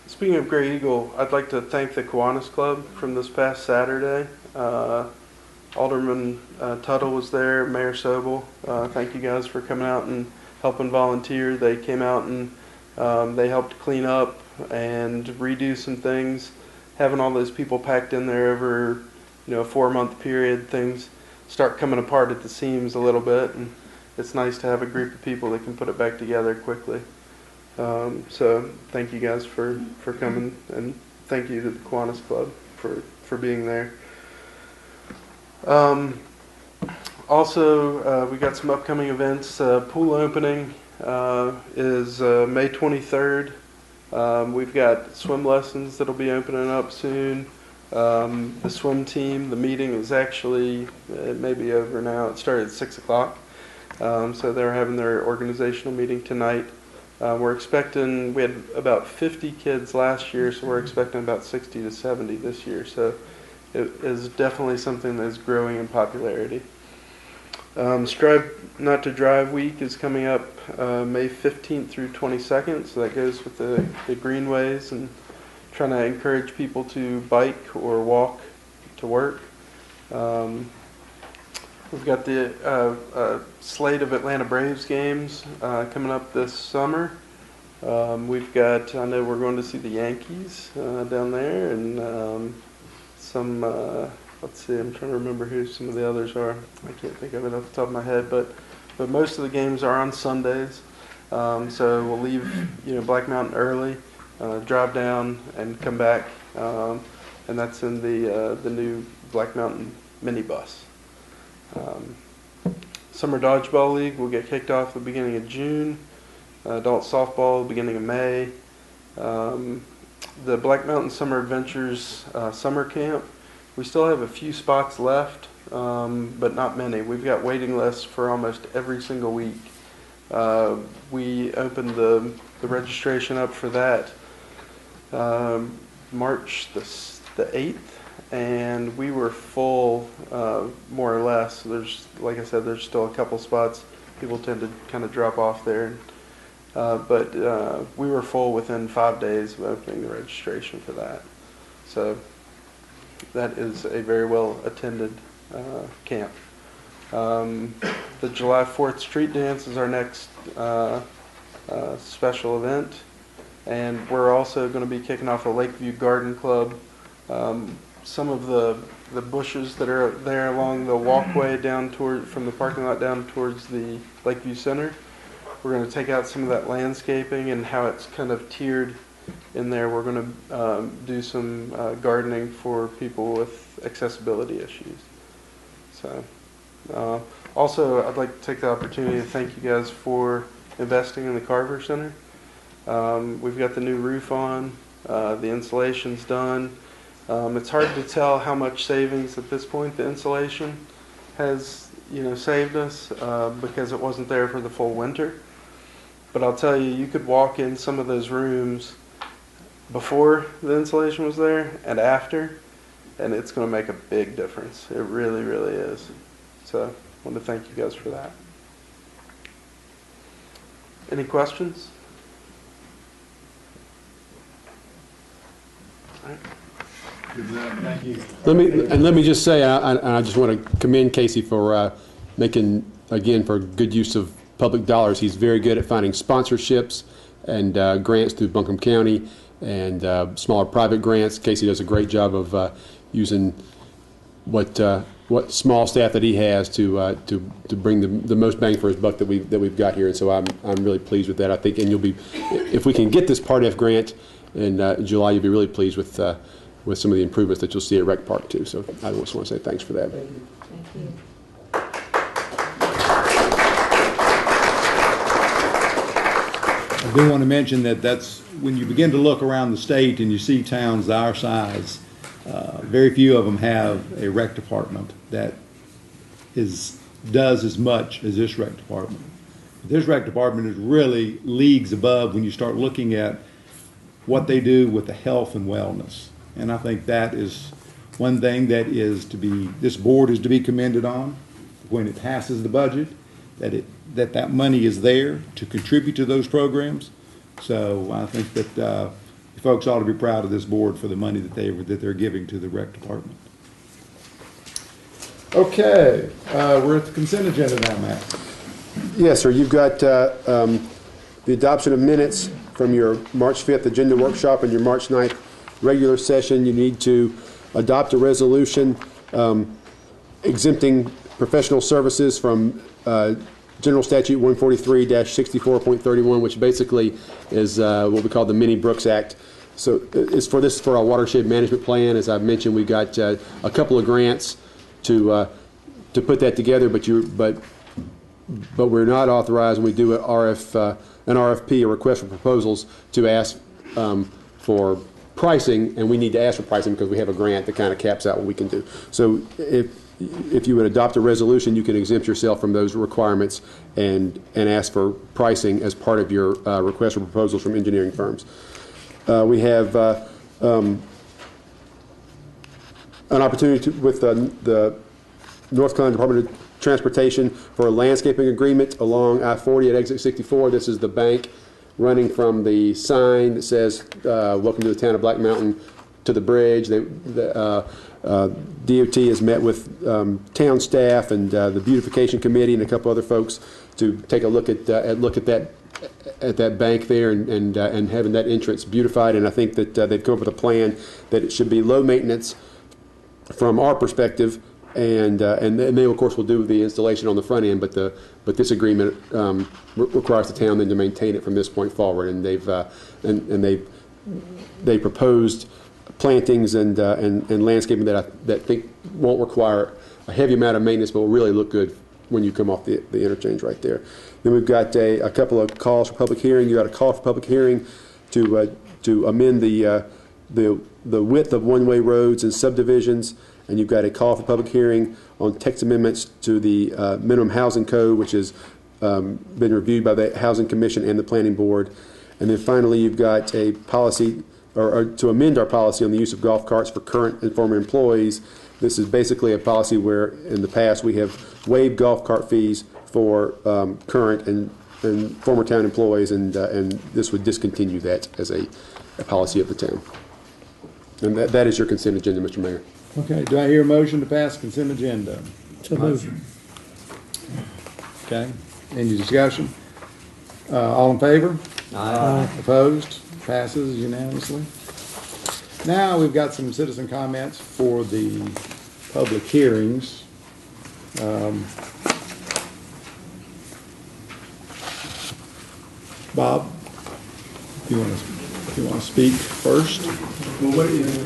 Speaking of Grey Eagle, I'd like to thank the Kiwanis Club from this past Saturday. Alderman Tuttle was there, Mayor Sobel. Thank you guys for coming out and helping volunteer. They came out and they helped clean up and redo some things. Having all those people packed in there over a 4-month period, things start coming apart at the seams a little bit, and it's nice to have a group of people that can put it back together quickly. So thank you guys for coming, and thank you to the Kiwanis Club for being there. Also, we got some upcoming events. Pool opening is May 23rd. We've got swim lessons that'll be opening up soon. The swim team, the meeting is actually, it may be over now. It started at 6 o'clock. So they're having their organizational meeting tonight. We're expecting, we had about 50 kids last year, so we're expecting about 60 to 70 this year. So it is definitely something that's growing in popularity. Strive Not to Drive Week is coming up May 15th through 22nd, so that goes with the greenways and trying to encourage people to bike or walk to work. We've got the slate of Atlanta Braves games coming up this summer. We've got, I know we're going to see the Yankees down there, and some, let's see, I'm trying to remember who some of the others are. I can't think of it off the top of my head, but most of the games are on Sundays. So we'll leave, Black Mountain early, drive down and come back, and that's in the new Black Mountain minibus. Summer Dodgeball League will get kicked off at the beginning of June. Adult Softball, beginning of May. The Black Mountain Summer Adventures Summer Camp. We still have a few spots left, but not many. We've got waiting lists for almost every single week. We opened the registration up for that March the 8th, and we were full more or less. There's, like I said, there's still a couple spots. People tend to kind of drop off there. but we were full within 5 days of opening the registration for that. So that is a very well attended camp. The July 4th street dance is our next special event, and we're also going to be kicking off a Lakeview Garden Club. Some of the bushes that are there along the walkway down from the parking lot down towards the Lakeview Center, we're going to take out some of that landscaping and how it's kind of tiered in there. We're going to do some gardening for people with accessibility issues. So, also, I'd like to take the opportunity to thank you guys for investing in the Carver Center. We've got the new roof on, the insulation's done. It's hard to tell how much savings at this point the insulation has, saved us because it wasn't there for the full winter. But I'll tell you, you could walk in some of those rooms before the insulation was there and after, and it's going to make a big difference. It really, really is. So I want to thank you guys for that. Any questions? All right. Thank you. Let me just say, I just want to commend Casey for making, again, for good use of public dollars. He's very good at finding sponsorships and grants through Buncombe County and smaller private grants. Casey does a great job of using what small staff that he has to bring the most bang for his buck that we've got here. And so I'm really pleased with that. I think, and you'll be, if we can get this Part F grant in July, you'll be really pleased with some of the improvements that you'll see at Rec Park too. So I just want to say thanks for that. Thank you. I do want to mention that's when you begin to look around the state and you see towns our size, very few of them have a rec department that does as much as this rec department. This rec department is really leagues above when you start looking at what they do with the health and wellness. And I think that is one thing that this board is to be commended on when it passes the budget, that money is there to contribute to those programs. So I think that folks ought to be proud of this board for the money that they're giving to the rec department. Okay, we're at the consent agenda now, Matt. Yes, sir. You've got the adoption of minutes from your March 5th agenda workshop and your March 9th regular session. You need to adopt a resolution exempting professional services from General Statute 143-64.31, which basically is what we call the Mini Brooks Act. So it's for our watershed management plan. As I've mentioned, we've got a couple of grants to put that together, but we're not authorized when we do an RFP, a request for proposals, to ask for pricing, and we need to ask for pricing because we have a grant that kind of caps out what we can do. So if you would adopt a resolution, you can exempt yourself from those requirements and ask for pricing as part of your request for proposals from engineering firms. We have an opportunity with the North Carolina Department of Transportation for a landscaping agreement along I-40 at exit 64. This is the bank running from the sign that says welcome to the town of Black Mountain to the bridge. DOT has met with town staff and the beautification committee and a couple other folks to take a look at that bank there and having that entrance beautified. And I think that they've come up with a plan that it should be low maintenance from our perspective, and they of course will do the installation on the front end. But this agreement requires the town then to maintain it from this point forward. And they've proposed plantings and landscaping that I think won't require a heavy amount of maintenance, but will really look good when you come off the interchange right there. Then we've got a couple of calls for public hearing. You got a call for public hearing to amend the width of one-way roads and subdivisions, and you've got a call for public hearing on text amendments to the minimum housing code, which has been reviewed by the Housing Commission and the Planning Board. And then finally, you've got a policy or to amend our policy on the use of golf carts for current and former employees. This is basically a policy where in the past we have waived golf cart fees for current and and former town employees, and this would discontinue that as a policy of the town. And that is your consent agenda, Mr. Mayor. Okay, do I hear a motion to pass consent agenda? So moved. Okay, any discussion? All in favor? Aye. Opposed? Passes unanimously. Now we've got some citizen comments for the public hearings. Bob, you want to speak first?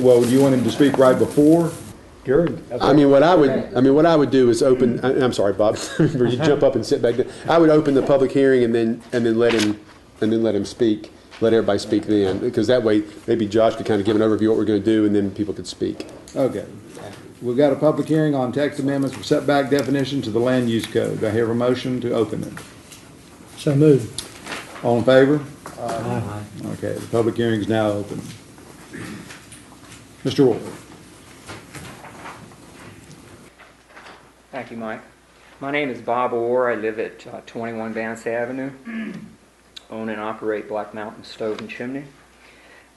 Well, do you want him to speak right before? I mean, what I would do is open. I'm sorry, Bob. You jump up and sit back down. I would open the public hearing and then let him speak. Let everybody speak then, because that way maybe Josh could kind of give an overview of what we're going to do, and then people could speak. Okay. We've got a public hearing on text amendments for setback definition to the land use code. Do I hear a motion to open it? So moved. All in favor? Aye. Okay, the public hearing is now open. Mr. Ward. Thank you, Mike. My name is Bob Orr. I live at 21 Vance Avenue. Own and operate Black Mountain Stove and Chimney.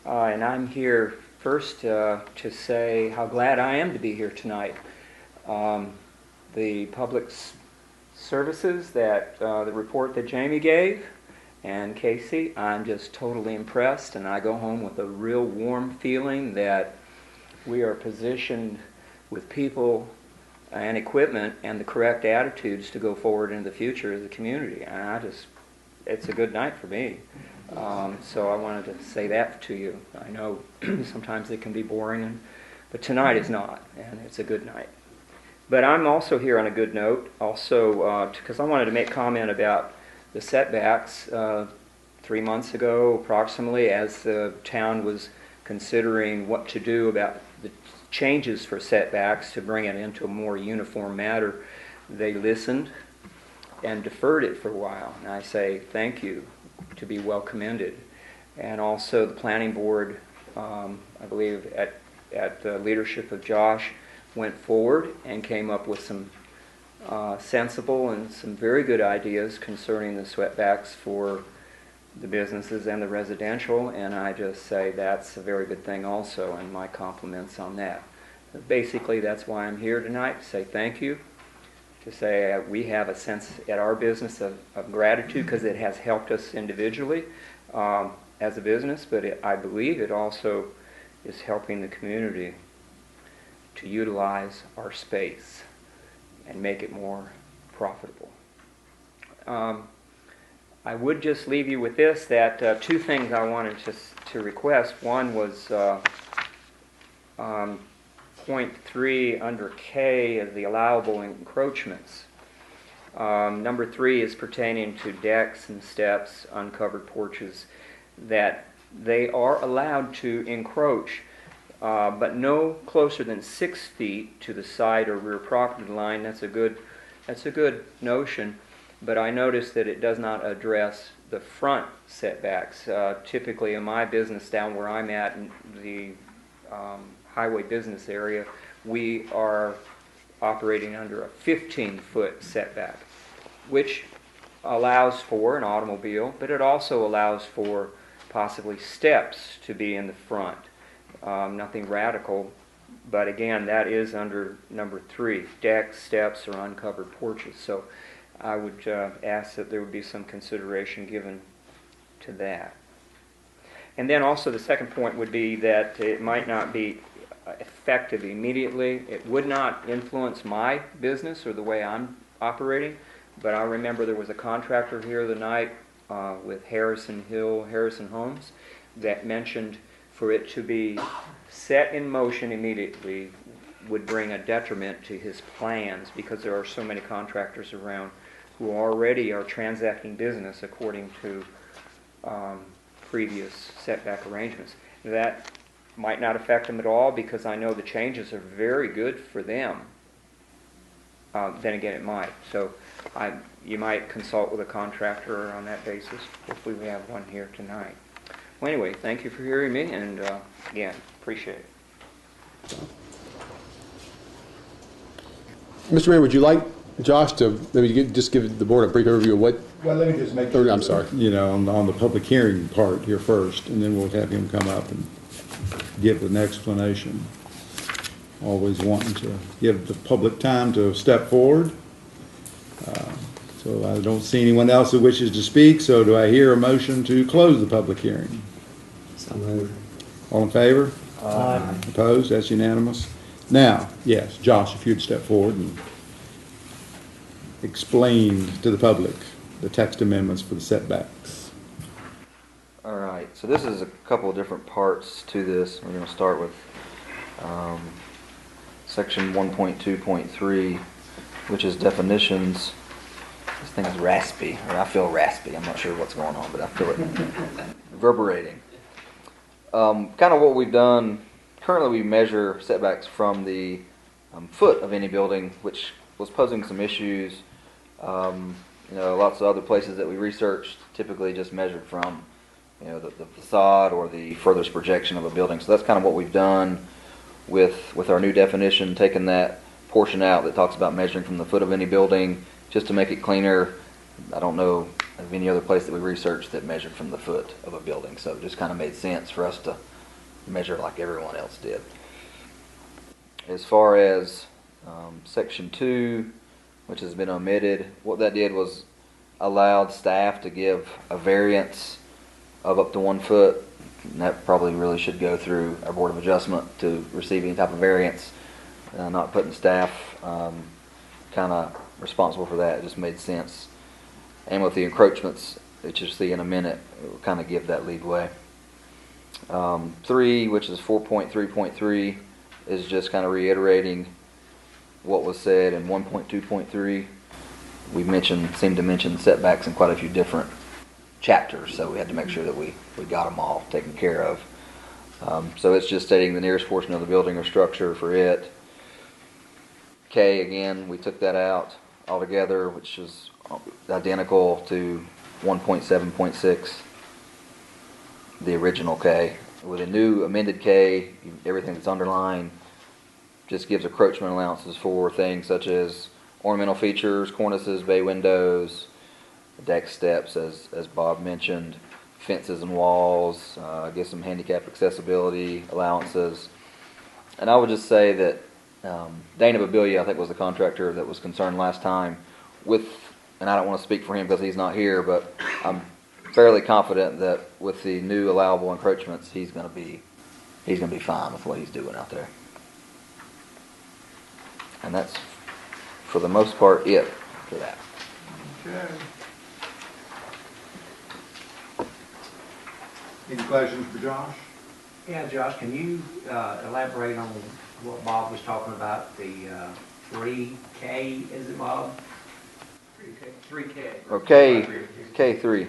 And I'm here first to say how glad I am to be here tonight. The public services that the report that Jamie gave and Casey, I'm just totally impressed, and I go home with a real warm feeling that we are positioned with people and equipment and the correct attitudes to go forward into the future as a community. And it's a good night for me. So I wanted to say that to you. I know sometimes it can be boring, but tonight is not, and it's a good night. But I'm also here on a good note, also because I wanted to make comment about the setbacks. 3 months ago, approximately, as the town was considering what to do about the changes for setbacks to bring it into a more uniform manner, they listened and deferred it for a while. And I say thank you, to be well commended. And also the planning board, I believe at the leadership of Josh, went forward and came up with some sensible and some very good ideas concerning the setbacks for the businesses and the residential, and I just say that's a very good thing also, and my compliments on that. Basically, that's why I'm here tonight, to say thank you, to say we have a sense at our business of gratitude because it has helped us individually as a business, but I believe it also is helping the community to utilize our space and make it more profitable. I would just leave you with this, that two things I wanted to request. One was point 3 under K of the allowable encroachments. Number 3 is pertaining to decks and steps, uncovered porches, that they are allowed to encroach, but no closer than 6 feet to the side or rear property line. That's a good notion, but I noticed that it does not address the front setbacks. Typically in my business down where I'm at in the highway business area, we are operating under a 15-foot setback, which allows for an automobile, but it also allows for possibly steps to be in the front. Nothing radical, but again, that is under number 3, decks, steps, or uncovered porches. So I would ask that there would be some consideration given to that. And then also the second point would be that it might not be effective immediately. It would not influence my business or the way I'm operating, but I remember there was a contractor here the night with Harrison Homes, that mentioned for it to be set in motion immediately would bring a detriment to his plans, because there are so many contractors around who already are transacting business according to previous setback arrangements. That might not affect them at all, because I know the changes are very good for them. Then again, it might. So you might consult with a contractor on that basis. Hopefully we have one here tonight. Well, anyway, thank you for hearing me, and again, appreciate it. Mr. Mayor, would you like Josh, to maybe just give the board a brief overview of what, Well, let me just make I'm sorry. You know, on the public hearing part here first, and then we'll have him come up and give an explanation. Always wanting to give the public time to step forward. So I don't see anyone else who wishes to speak, so do I hear a motion to close the public hearing? So moved. All in favor? Aye. Opposed? That's unanimous. Now, yes, Josh, if you'd step forward and explain to the public the text amendments for the setbacks. All right, so this is a couple of different parts to this. We're going to start with section 1.2.3, which is definitions. This thing is raspy, or I feel raspy. I'm not sure what's going on, but I feel it reverberating. Kind of what we've done, currently we measure setbacks from the foot of any building, which was posing some issues. Lots of other places that we researched typically just measured from, the facade or the furthest projection of a building. So that's kind of what we've done with our new definition, taking that portion out that talks about measuring from the foot of any building, just to make it cleaner. I don't know of any other place that we researched that measured from the foot of a building, so it just kind of made sense for us to measure like everyone else did. As far as section 2, which has been omitted, what that did was allowed staff to give a variance of up to 1 foot, and that probably really should go through our Board of Adjustment to receive any type of variance, not putting staff kind of responsible for that. It just made sense. And with the encroachments that you'll see in a minute, it will kind of give that leadway. 3, which is 4.3.3, is just kind of reiterating what was said in 1.2.3. We seemed to mention setbacks in quite a few different chapters, so we had to make sure that we got them all taken care of. So it's just stating the nearest portion of the building or structure for it. K, again, we took that out altogether, which is identical to 1.7.6, the original K. With a new amended K, everything that's underlined just gives encroachment allowances for things such as ornamental features, cornices, bay windows, deck steps, as Bob mentioned, fences and walls, gives some handicap accessibility allowances. And I would just say that Dana Babilia, I think, was the contractor that was concerned last time with, and I don't want to speak for him because he's not here, but I'm fairly confident that with the new allowable encroachments, he's going to be fine with what he's doing out there. And that's, for the most part, it for that. Okay. Any questions for Josh? Yeah, Josh, can you elaborate on what Bob was talking about, the 3K, is it, Bob? 3K. Or K3.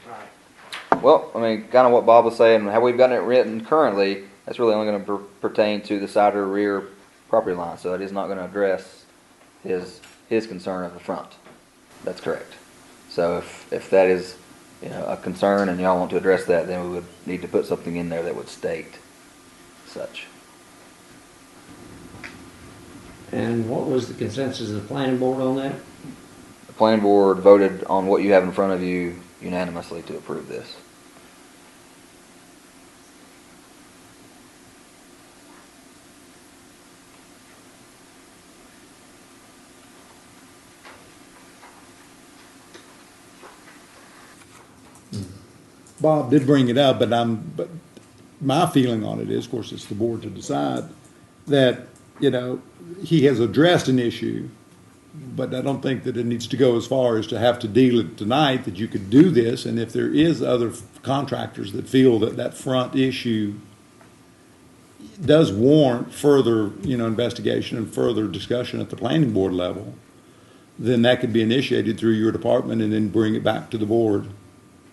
Right. Well, I mean, kind of what Bob was saying, how we've gotten it written currently, that's really only going to pertain to the side or rear property line, so it is not going to address his concern of the front. That's correct. So if that is a concern and y'all want to address that, then we would need to put something in there that would state such. And what was the consensus of the planning board on that? The planning board voted on what you have in front of you unanimously to approve this. Bob did bring it up, but my feeling on it is, of course, it's the board to decide, that, he has addressed an issue, but I don't think that it needs to go as far as to have to deal it tonight, that you could do this, and if there is other contractors that feel that that front issue does warrant further, investigation and further discussion at the planning board level, then that could be initiated through your department and then bring it back to the board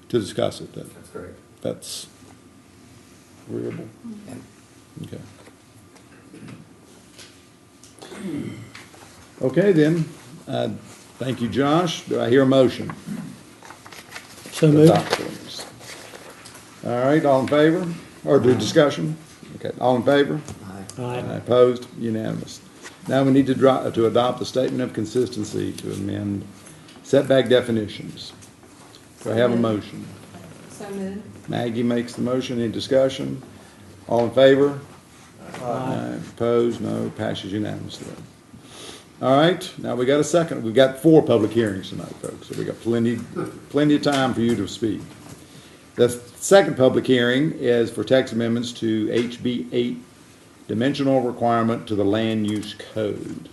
to discuss it. That's correct. That's agreeable. Okay. Okay, then. Thank you, Josh. Do I hear a motion? So moved. All right, all in favor? Or the discussion? Okay, all in favor? Aye. Opposed? Unanimous. Now we need to adopt a statement of consistency to amend setback definitions. Do I have a motion? So moved. Maggie makes the motion. Any discussion? All in favor? Aye. Opposed? No. Passes unanimously. All right, now we got a second. We've got 4 public hearings tonight, folks, so we got plenty of time for you to speak. The second public hearing is for text amendments to HB 8 dimensional requirement to the land use code.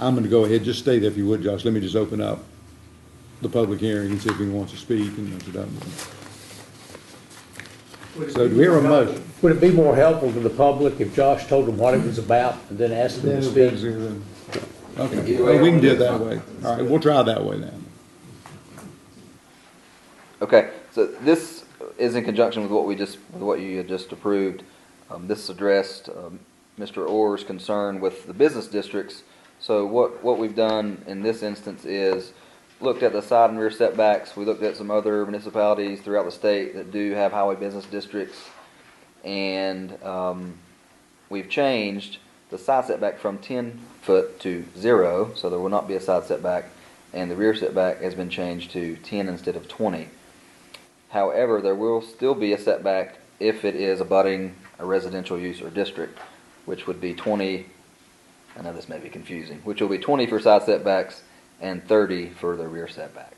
I'm going to go ahead, just stay there if you would, Josh. Let me just open up the public hearing and see if anyone wants to speak. And if it doesn't. So do we hear a motion? Would it be more helpful to the public if Josh told them what it was about and then asked them to speak? Okay, well, we can do it that way. All right, we'll try that way then. Okay, so this is in conjunction with what you had just approved. This addressed Mr. Orr's concern with the business districts. So what we've done in this instance is looked at the side and rear setbacks. We looked at some other municipalities throughout the state that do have highway business districts, and we've changed the side setback from 10 foot to 0, so there will not be a side setback, and the rear setback has been changed to 10 instead of 20. However, there will still be a setback if it is abutting a residential use or district, which would be 20. I know this may be confusing, which will be 20 for side setbacks and 30 for the rear setback.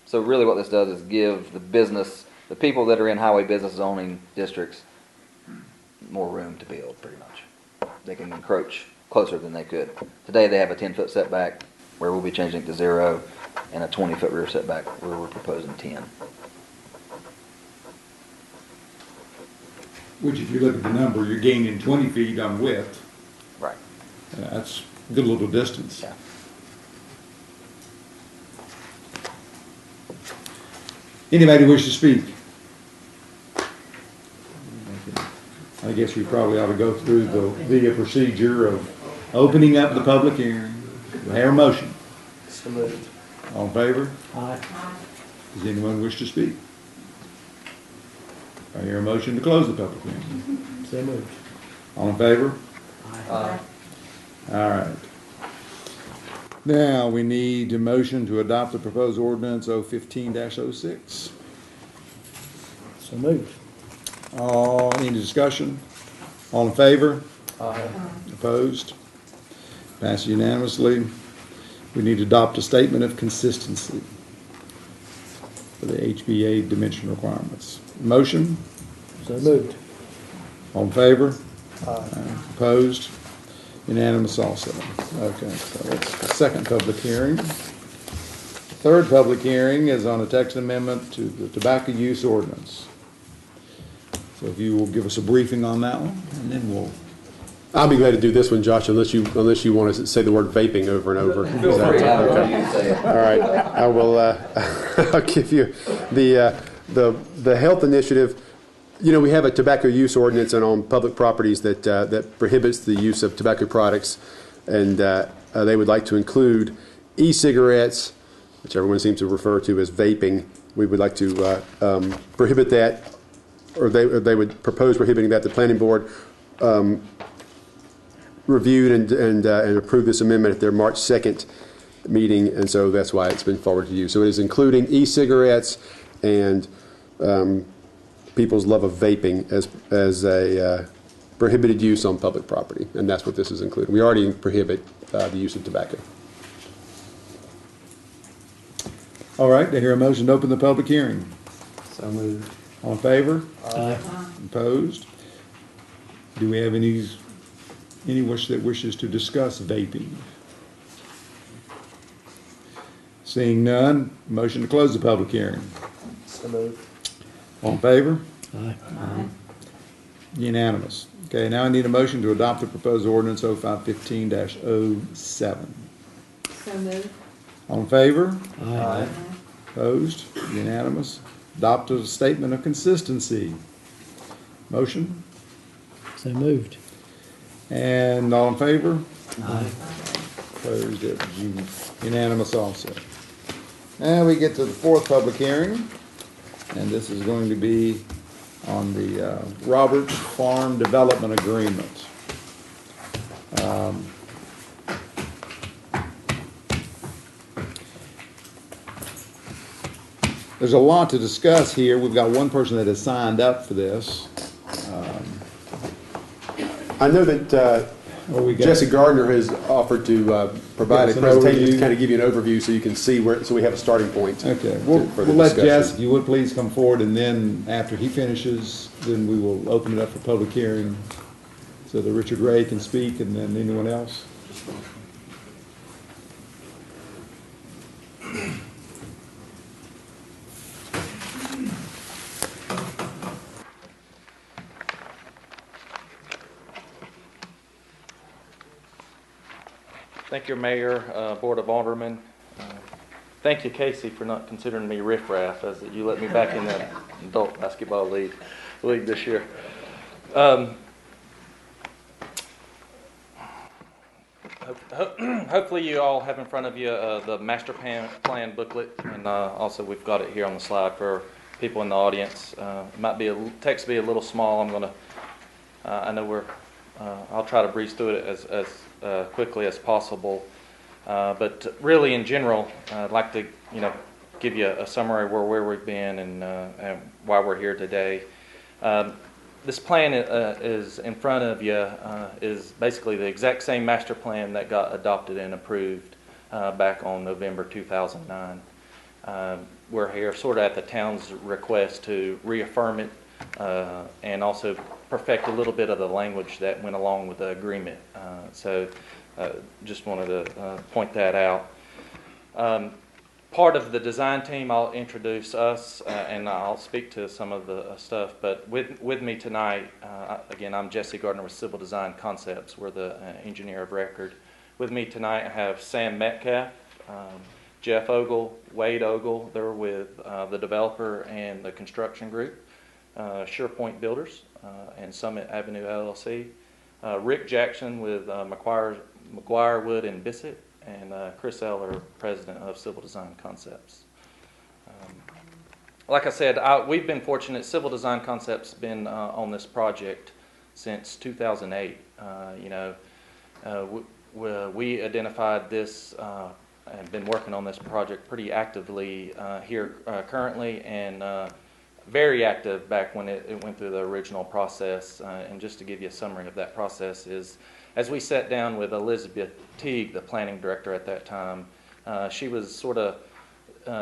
So really what this does is give the people that are in highway business zoning districts more room to build, pretty much. They can encroach closer than they could. Today they have a 10-foot setback where we'll be changing it to 0, and a 20-foot rear setback where we're proposing 10. Which, if you look at the number, you're gaining 20 feet on width. Right. That's a good little distance. Yeah. Anybody wish to speak? I guess we probably ought to go through the procedure of opening up the public hearing. Do I hear a motion? So moved. All in favor? Aye. Does anyone wish to speak? I hear a motion to close the public hearing. So moved. All in favor? Aye. All right. Now, we need a motion to adopt the proposed ordinance 015-06. So moved. Any discussion? All in favor? Aye. Opposed? Passed unanimously. We need to adopt a statement of consistency for the HBA dimension requirements. Motion? So moved. All in favor? Aye. Opposed? Unanimous also. Okay, so that's the second public hearing. The third public hearing is on a text amendment to the tobacco use ordinance. So if you will give us a briefing on that one, and then we'll... I'll be glad to do this one, Josh, unless you want to say the word vaping over and over. Feel free. Okay. All right, I will. I'll give you the health initiative. You know, we have a tobacco use ordinance and on public properties that prohibits the use of tobacco products, and they would like to include e-cigarettes, which everyone seems to refer to as vaping. We would like to prohibit that, or they would propose prohibiting that. The planning board reviewed and approved this amendment at their March 2nd meeting, and so that's why it's been forwarded to you. So it is including e-cigarettes and people's love of vaping as a prohibited use on public property, and that's what this is including. We already prohibit the use of tobacco. All right, I hear a motion to open the public hearing. So moved. All in favor? Aye. Opposed? Do we have any wish that wishes to discuss vaping? Seeing none, motion to close the public hearing. So moved. All in favor? Aye. Unanimous. Okay, now I need a motion to adopt the proposed ordinance 0515-07. So moved. All in favor? Aye. Opposed? Unanimous. Adopt a statement of consistency. Motion? So moved. And all in favor? Aye. Opposed? It was unanimous also. Now we get to the fourth public hearing, and this is going to be on the Roberts Farm Development Agreement. There's a lot to discuss here. We've got one person that has signed up for this. I know that Jesse Gardner has offered to provide a presentation to kind of give you an overview so you can see where, so we have a starting point. Okay, we'll let Jess, if you would please come forward, and then after he finishes, then we will open it up for public hearing so that Richard Ray can speak, and then anyone else. Thank you, Mayor, Board of Aldermen. Thank you, Casey, for not considering me riffraff, as you let me back in the adult basketball league this year. Hopefully you all have in front of you the master plan booklet, and also we've got it here on the slide for people in the audience. It might be text be a little small. I'm gonna. I know I'll try to breeze through it as quickly as possible. But really, in general, I'd like to give you a summary of where we've been and why we're here today. This plan is in front of you is basically the exact same master plan that got adopted and approved back on November 2009. We're here sort of at the town's request to reaffirm it and also perfect a little bit of the language that went along with the agreement. So just wanted to point that out. Part of the design team, I'll introduce us and I'll speak to some of the stuff, but with me tonight, again, I'm Jesse Gardner with Civil Design Concepts. We're the engineer of record. With me tonight, I have Sam Metcalf, Jeff Ogle, Wade Ogle. They're with the developer and the construction group, SurePoint Builders and Summit Avenue LLC. Rick Jackson with McGuire Wood and Bissett, and Chris Eller, president of Civil Design Concepts. Like I said, we've been fortunate. Civil Design Concepts been on this project since 2008. We identified this and been working on this project pretty actively here currently, and very active back when it went through the original process. And just to give you a summary of that process is, as we sat down with Elizabeth Teague, the planning director at that time, she was sort of,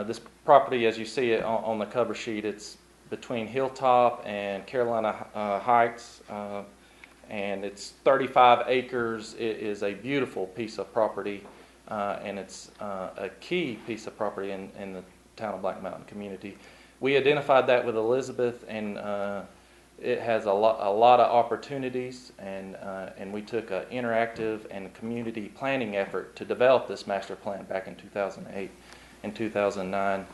this property, as you see it on the cover sheet, it's between Hilltop and Carolina Heights, and it's 35 acres. It is a beautiful piece of property, and it's a key piece of property in the town of Black Mountain community. We identified that with Elizabeth, and it has a lot of opportunities, and we took an interactive and community planning effort to develop this master plan back in 2008 and 2009.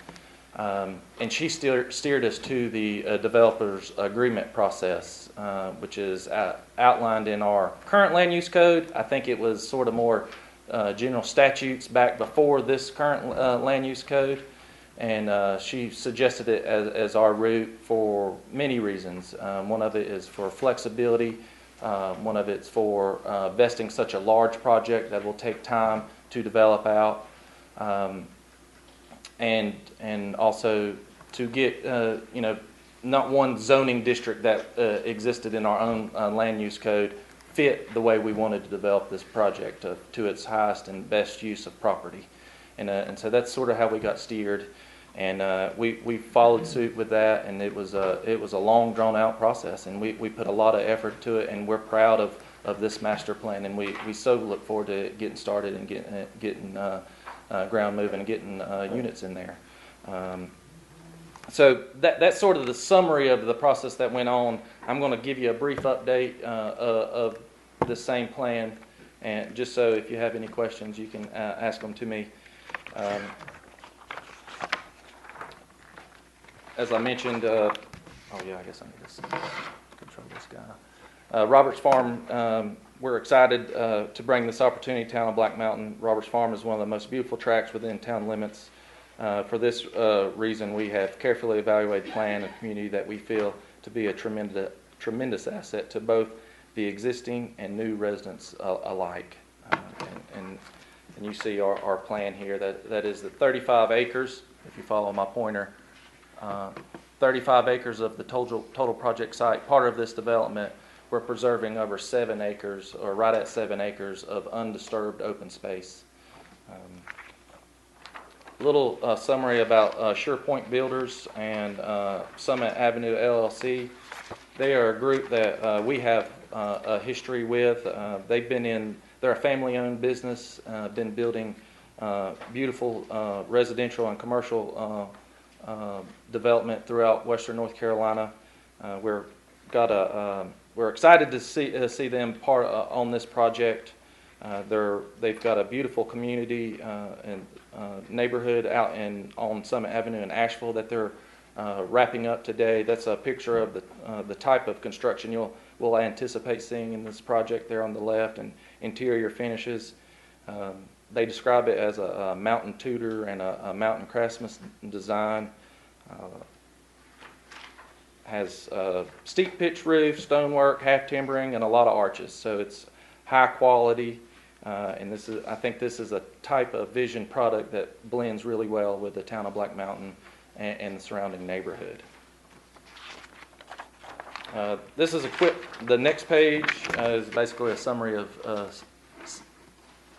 And she steered us to the developer's agreement process, which is outlined in our current land use code. I think it was sort of more general statutes back before this current land use code. And she suggested it as our route for many reasons. One of it is for flexibility. One of it's for vesting such a large project that will take time to develop out. And also to get, not one zoning district that existed in our own land use code fit the way we wanted to develop this project to its highest and best use of property. And so that's sort of how we got steered. And we followed suit with that, and it was a long, drawn-out process, and we put a lot of effort to it, and we're proud of this master plan, and we so look forward to getting started and getting ground moving and getting units in there. So that's sort of the summary of the process that went on. I'm going to give you a brief update of the same plan, and just so if you have any questions, you can ask them to me. As I mentioned, I guess I need to control this guy. Roberts Farm, we're excited to bring this opportunity to town of Black Mountain. Roberts Farm is one of the most beautiful tracts within town limits. For this reason, we have carefully evaluated the plan and community that we feel to be a tremendous asset to both the existing and new residents alike. And you see our plan here. That is the 35 acres, if you follow my pointer, 35 acres of the total project site. Part of this development, we're preserving over 7 acres, or right at 7 acres of undisturbed open space. Little summary about SurePoint Builders and Summit Avenue LLC. They are a group that we have a history with. They're a family-owned business, been building beautiful residential and commercial development throughout Western North Carolina. We're excited to see them part on this project. They've got a beautiful community and neighborhood out on Summit Avenue in Asheville that they're wrapping up today. That's a picture of the type of construction we'll anticipate seeing in this project there on the left, and interior finishes. They describe it as a mountain Tudor and a mountain craftsman design. Has steep pitch roof, stonework, half timbering, and a lot of arches. So it's high quality, and I think this is a type of vision product that blends really well with the town of Black Mountain and the surrounding neighborhood. This is the next page is basically a summary of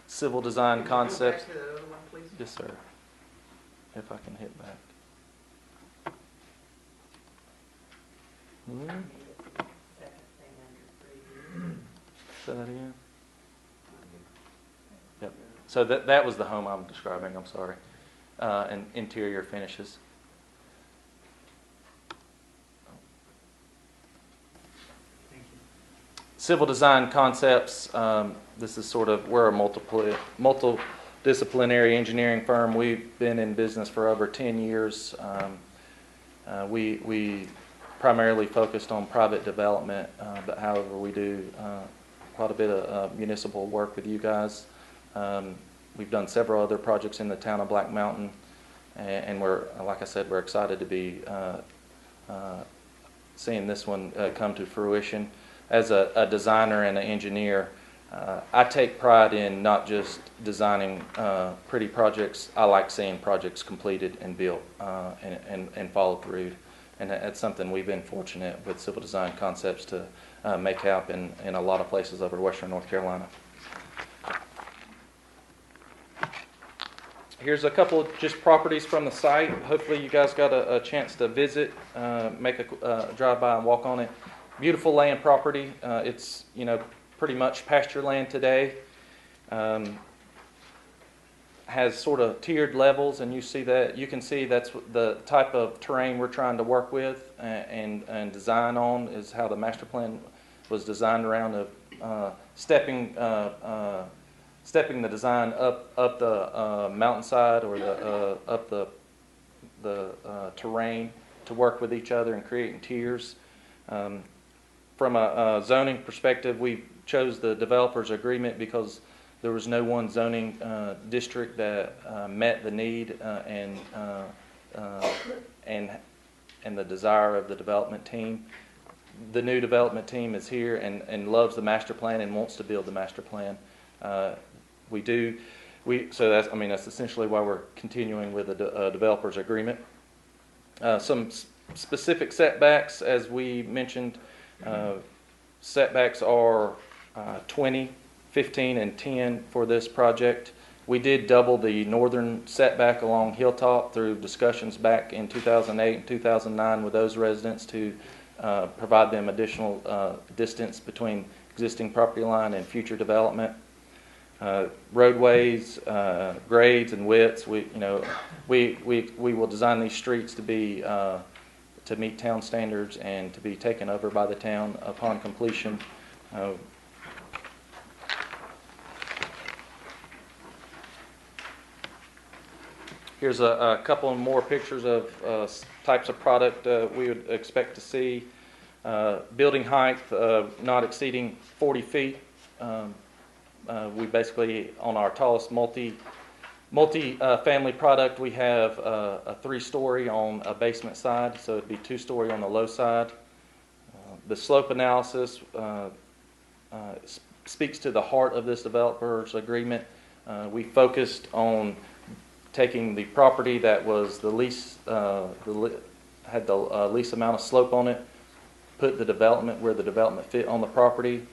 civil design concepts. Can you go back to that other one, please? Yes, sir. If I can hit back. Say that again. Yep. So that was the home I'm describing. I'm sorry. And interior finishes. Civil design concepts. This is we're a multidisciplinary engineering firm. We've been in business for over 10 years. We primarily focused on private development, but however we do quite a bit of municipal work with you guys. We've done several other projects in the town of Black Mountain, and like I said, we're excited to be seeing this one come to fruition. As a designer and an engineer, I take pride in not just designing pretty projects. I like seeing projects completed and built and followed through. And that's something we've been fortunate with Civil Design Concepts to make happen in a lot of places over Western North Carolina. Here's a couple of just properties from the site. Hopefully you guys got a chance to visit, make a drive by and walk on it. Beautiful land property. It's pretty much pasture land today. Has sort of tiered levels, and you can see that's the type of terrain we're trying to work with and design on, is how the master plan was designed around stepping the design up the mountainside or up the terrain to work with each other and creating tiers. From a zoning perspective, we chose the developer's agreement because there was no one zoning district that met the need and the desire of the development team. The new development team is here and loves the master plan and wants to build the master plan. So that's essentially why we're continuing with the developer's agreement. Some specific setbacks, as we mentioned, setbacks are 20, 15, and 10 for this project. We did double the northern setback along Hilltop through discussions back in 2008 and 2009 with those residents to provide them additional distance between existing property line and future development. Roadways, grades, and widths. We will design these streets to be to meet town standards and to be taken over by the town upon completion. Here's a couple more pictures of types of product we would expect to see. Building height not exceeding 40 feet. We basically, on our tallest Multi-family product, we have a 3-story on a basement side, so it'd be 2-story on the low side. The slope analysis speaks to the heart of this developer's agreement. We focused on taking the property that was the least, had the least amount of slope on it, put the development where the development fit on the property,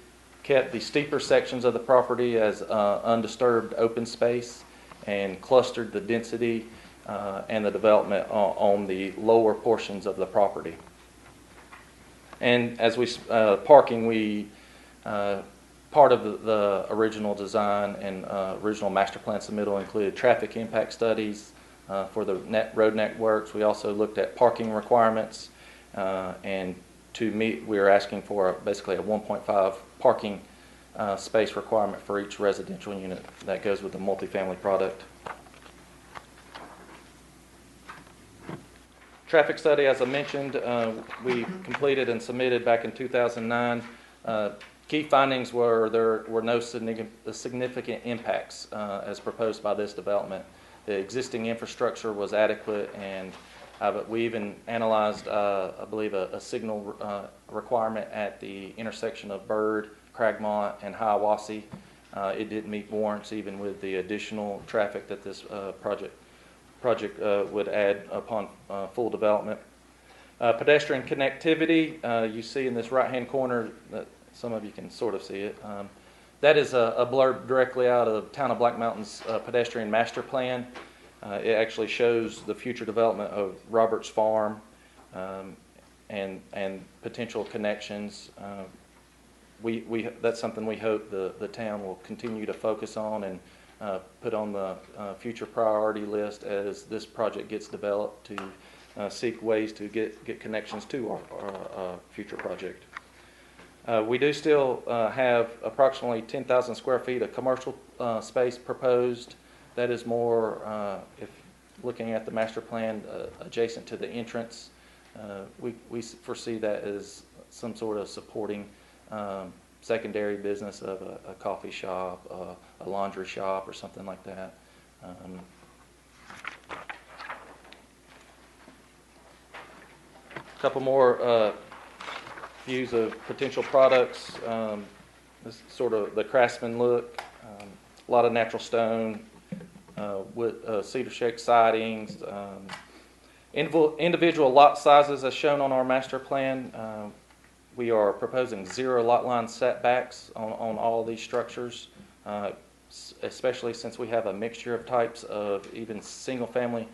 kept the steeper sections of the property as undisturbed open space, and clustered the density and the development on the lower portions of the property. And as we parking, we part of the original design and original master plan submittal included traffic impact studies for the road networks. We also looked at parking requirements, and to meet, we are asking for basically a 1.5 parking space requirement for each residential unit that goes with the multifamily product. Traffic study, as I mentioned, we completed and submitted back in 2009. Key findings were there were no significant impacts as proposed by this development. The existing infrastructure was adequate, and we even analyzed, I believe, a signal requirement at the intersection of Bird, Cragmont, and Hiawassee. It didn't meet warrants even with the additional traffic that this project would add upon full development. Pedestrian connectivity, you see in this right-hand corner, that some of you can sort of see it. That is a blurb directly out of Town of Black Mountain's pedestrian master plan. It actually shows the future development of Roberts Farm and potential connections. That's something we hope the town will continue to focus on and put on the future priority list as this project gets developed to seek ways to get connections to our future project. We do still have approximately 10,000 square feet of commercial space proposed. That is more, if looking at the master plan, adjacent to the entrance. We foresee that as some sort of supporting secondary business of a coffee shop, a laundry shop, or something like that. A couple more views of potential products. This is sort of the Craftsman look. A lot of natural stone, with cedar shake sidings. Individual lot sizes as shown on our master plan. We are proposing 0 lot line setbacks on all of these structures, especially since we have a mixture of types of even single-family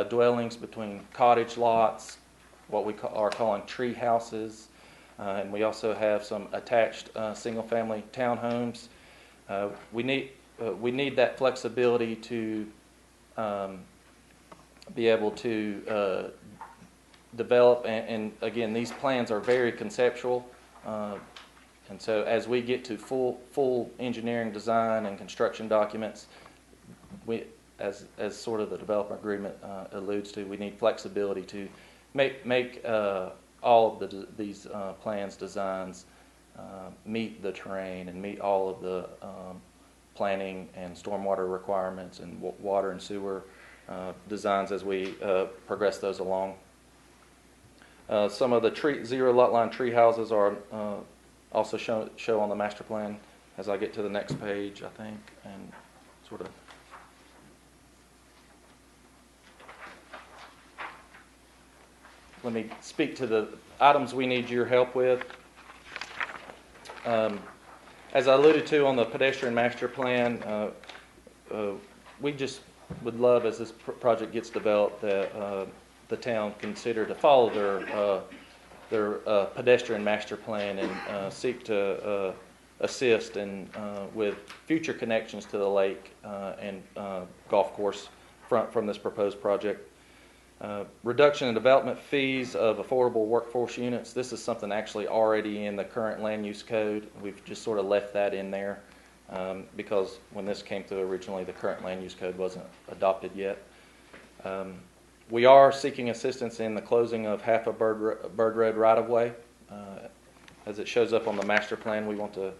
dwellings between cottage lots, what we are calling tree houses, and we also have some attached single-family townhomes. We need that flexibility to be able to develop, and again, these plans are very conceptual, and so as we get to full engineering design and construction documents, as sort of the developer agreement alludes to, we need flexibility to make all of these plans, designs meet the terrain and meet all of the planning and stormwater requirements and water and sewer designs as we progress those along. Some of the 0 lot line tree houses are also show on the master plan as I get to the next page, I think, and sort of. Let me speak to the items we need your help with. As I alluded to on the pedestrian master plan, we just would love, as this project gets developed, that the town consider to follow their pedestrian master plan and seek to assist in with future connections to the lake and golf course from this proposed project. Reduction in development fees of affordable workforce units. This is something actually already in the current land use code. We've just sort of left that in there because when this came through originally, the current land use code wasn't adopted yet. We are seeking assistance in the closing of half a Bird Road right-of-way. As it shows up on the master plan, we want to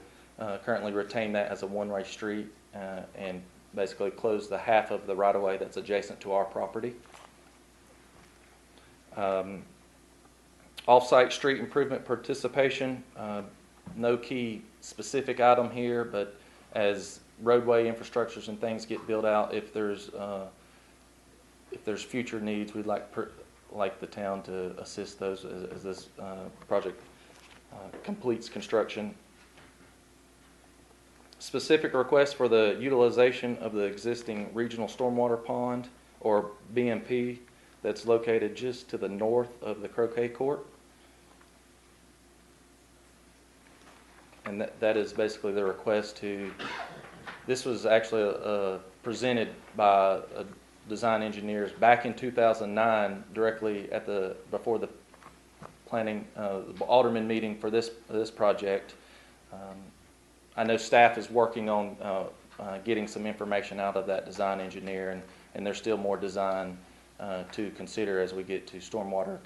currently retain that as a one-way street and basically close the half of the right-of-way that's adjacent to our property. Off-site street improvement participation, no key specific item here, but as roadway infrastructures and things get built out, if there's future needs, we'd like the town to assist those as this project completes construction. Specific requests for the utilization of the existing regional stormwater pond, or BMP, that's located just to the north of the croquet court. And that is basically the request to, this was actually presented by design engineers back in 2009, directly at before the planning, the Alderman meeting for this project. I know staff is working on getting some information out of that design engineer, and there's still more design to consider as we get to stormwater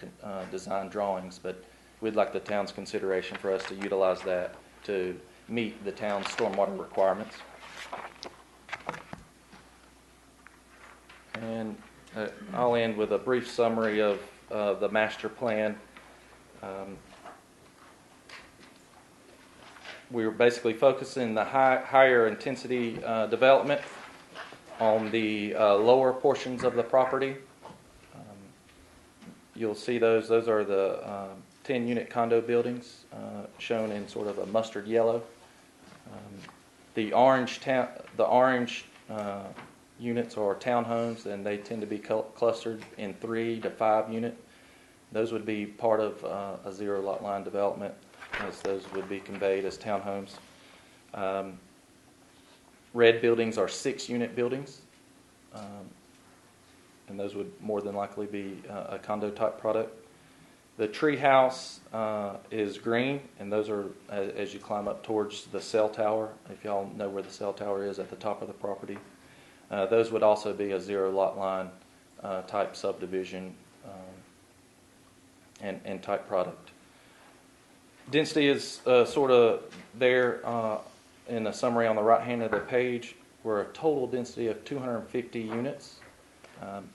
design drawings, but we'd like the town's consideration for us to utilize that to meet the town's stormwater requirements. And I'll end with a brief summary of the master plan. We're basically focusing the higher intensity development on the lower portions of the property. You'll see those are the 10-unit condo buildings shown in sort of a mustard yellow. The orange units are townhomes, and they tend to be clustered in 3 to 5 unit. Those would be part of a zero lot line development, as those would be conveyed as townhomes. Red buildings are 6-unit buildings, and those would more than likely be a condo type product. The tree house is green, and those are as you climb up towards the cell tower. If y'all know where the cell tower is, at the top of the property. Those would also be a zero lot line type subdivision and type product. Density is sort of there in the summary on the right hand of the page. We're a total density of 250 units.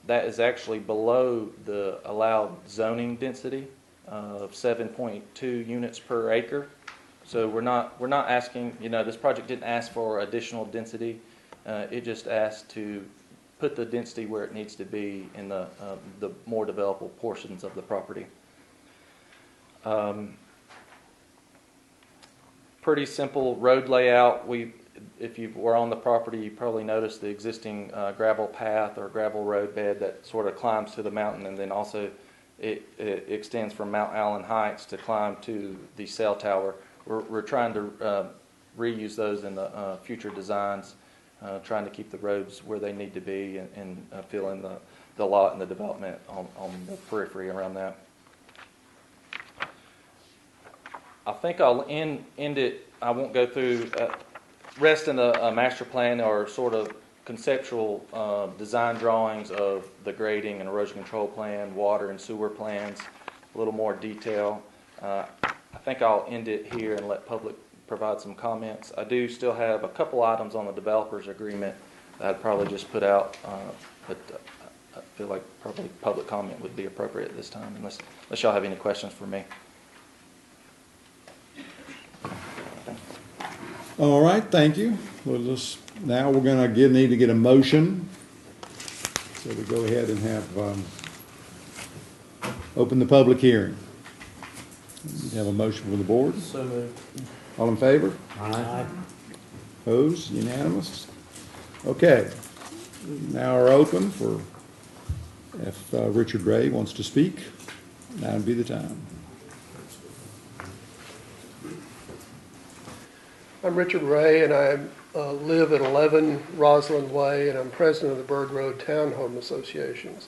That is actually below the allowed zoning density of 7.2 units per acre. So we're not asking, this project didn't ask for additional density. It just asked to put the density where it needs to be in the more developable portions of the property. Pretty simple road layout. If you were on the property, you probably noticed the existing gravel path or gravel road bed that sort of climbs to the mountain, and then also it extends from Mount Allen Heights to climb to the cell tower. We're trying to reuse those in the future designs, trying to keep the roads where they need to be and fill in the lot and the development on the periphery around that. I think I'll end it. I won't go through rest in the master plan or sort of conceptual design drawings of the grading and erosion control plan, water and sewer plans, a little more detail. I think I'll end it here and let public provide some comments. I do still have a couple items on the developer's agreement that I'd probably just put out, but I feel like probably public comment would be appropriate at this time, unless y'all have any questions for me. All right, thank you. Now we're going to need to get a motion. So we go ahead and have open the public hearing. We have a motion from the board. So moved. All in favor? Aye. Opposed? Unanimous? Okay. Now we're open for if Richard Ray wants to speak. Now would be the time. I'm Richard Ray, and I live at 11 Roslyn Way, and I'm president of the Bird Road Townhome Associations.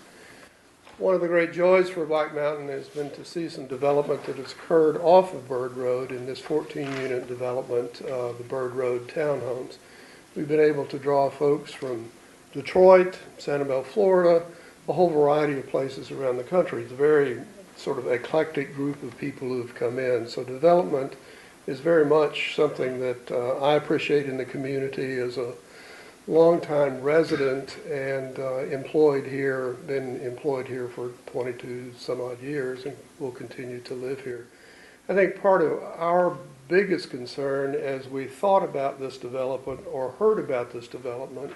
One of the great joys for Black Mountain has been to see some development that has occurred off of Bird Road in this 14-unit development, the Bird Road Townhomes. We've been able to draw folks from Detroit, Sanibel, Florida, a whole variety of places around the country. It's a very sort of eclectic group of people who have come in. So development is very much something that I appreciate in the community as a longtime resident and been employed here for 22 some odd years and will continue to live here. I think part of our biggest concern as we thought about this development or heard about this development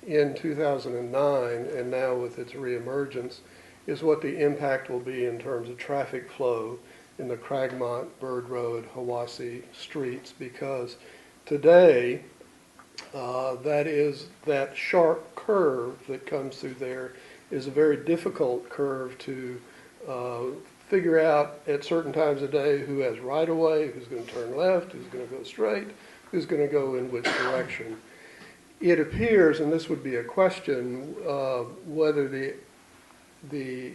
in 2009 and now with its reemergence is what the impact will be in terms of traffic flow in the Cragmont, Bird Road, Hiwassee streets, because today that sharp curve that comes through there is a very difficult curve to figure out at certain times of day who has right of way, who's going to turn left, who's going to go straight, who's going to go in which direction. It appears, and this would be a question, whether the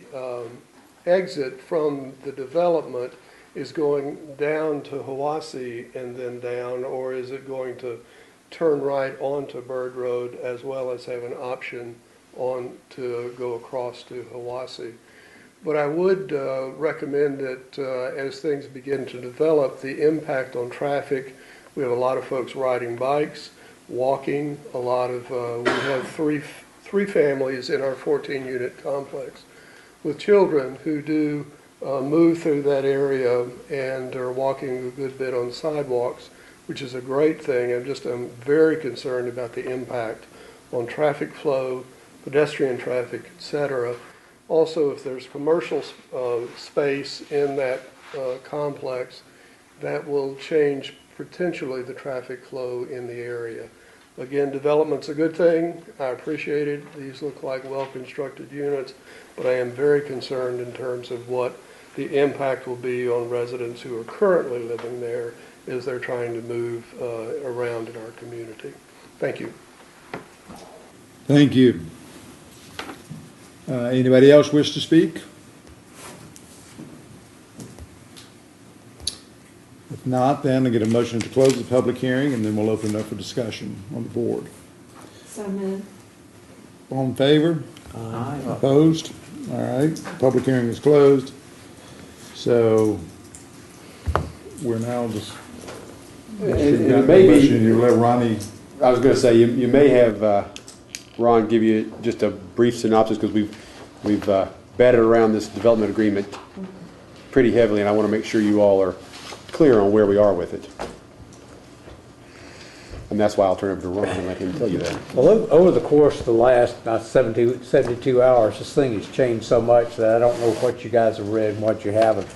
exit from the development is going down to Hiwassee and then down, or is it going to turn right onto Bird Road as well as have an option on to go across to Hiwassee. But I would recommend that as things begin to develop, the impact on traffic, we have a lot of folks riding bikes, walking, we have three families in our 14-unit complex with children who do move through that area and are walking a good bit on sidewalks, which is a great thing. I'm very concerned about the impact on traffic flow, pedestrian traffic, etc. Also, if there's commercial space in that complex, that will change potentially the traffic flow in the area. Again, development's a good thing. I appreciate it. These look like well-constructed units, but I am very concerned in terms of what the impact will be on residents who are currently living there as they're trying to move around in our community. Thank you. Thank you. Anybody else wish to speak? If not, then I get a motion to close the public hearing, and then we'll open it up for discussion on the board. So moved. All in favor? Aye. Opposed? All right, public hearing is closed. So we're now just. And maybe you let Ronnie. I was going to say you may have Ron give you just a brief synopsis, because we've batted around this development agreement pretty heavily, and I want to make sure you all are clear on where we are with it. And that's why I'll turn it over to Ron and let him tell you that. Well, over the course of the last 72 hours, this thing has changed so much that I don't know what you guys have read and what you haven't.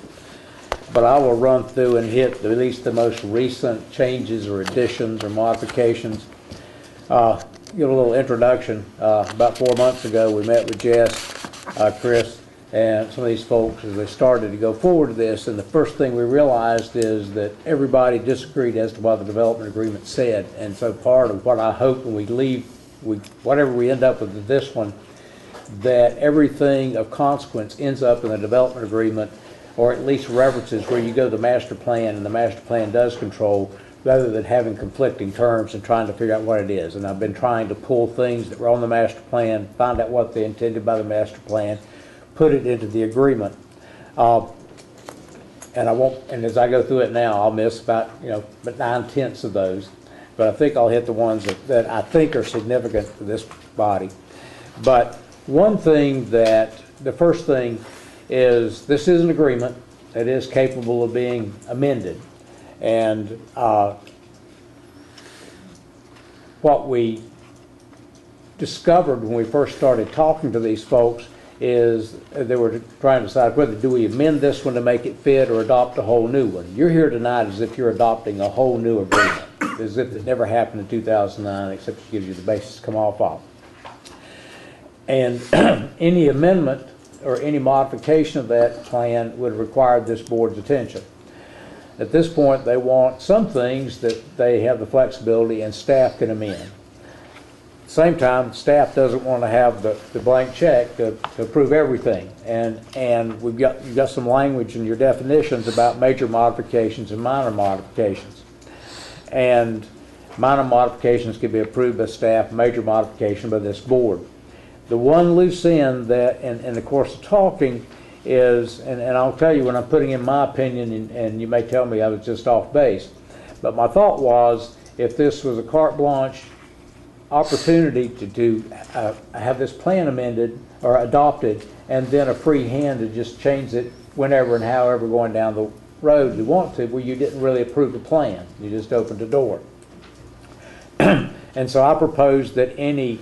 But I will run through and hit at least the most recent changes or additions or modifications. Give a little introduction. About 4 months ago, we met with Jess, Chris, and some of these folks as they started to go forward to this. And the first thing we realized is that everybody disagreed as to what the development agreement said. And so part of what I hope when we leave, whatever we end up with this one, that everything of consequence ends up in the development agreement, or at least references where you go to the master plan and the master plan does control, rather than having conflicting terms and trying to figure out what it is. And I've been trying to pull things that were on the master plan, find out what they intended by the master plan, put it into the agreement. And I won't, and as I go through it now, I'll miss about 9/10 of those. But I think I'll hit the ones that I think are significant for this body. But one thing the first thing is, this is an agreement that is capable of being amended. And what we discovered when we first started talking to these folks is they were trying to decide whether do we amend this one to make it fit or adopt a whole new one. You're here tonight as if you're adopting a whole new agreement, as if it never happened in 2009, except it gives you the basis to come off of. And any amendment or any modification of that plan would require this board's attention. At this point, they want some things that they have the flexibility and staff can amend. At the same time, staff doesn't want to have the blank check to approve everything. And you've got some language in your definitions about major modifications and minor modifications. And minor modifications can be approved by staff, major modification by this board. The one loose end that, in the course of talking, is, and I'll tell you when I'm putting in my opinion, and you may tell me I was just off base, but my thought was, if this was a carte blanche opportunity to have this plan amended or adopted, and then a free hand to just change it whenever and however going down the road you want to, where you didn't really approve the plan. You just opened the door. And so I propose that any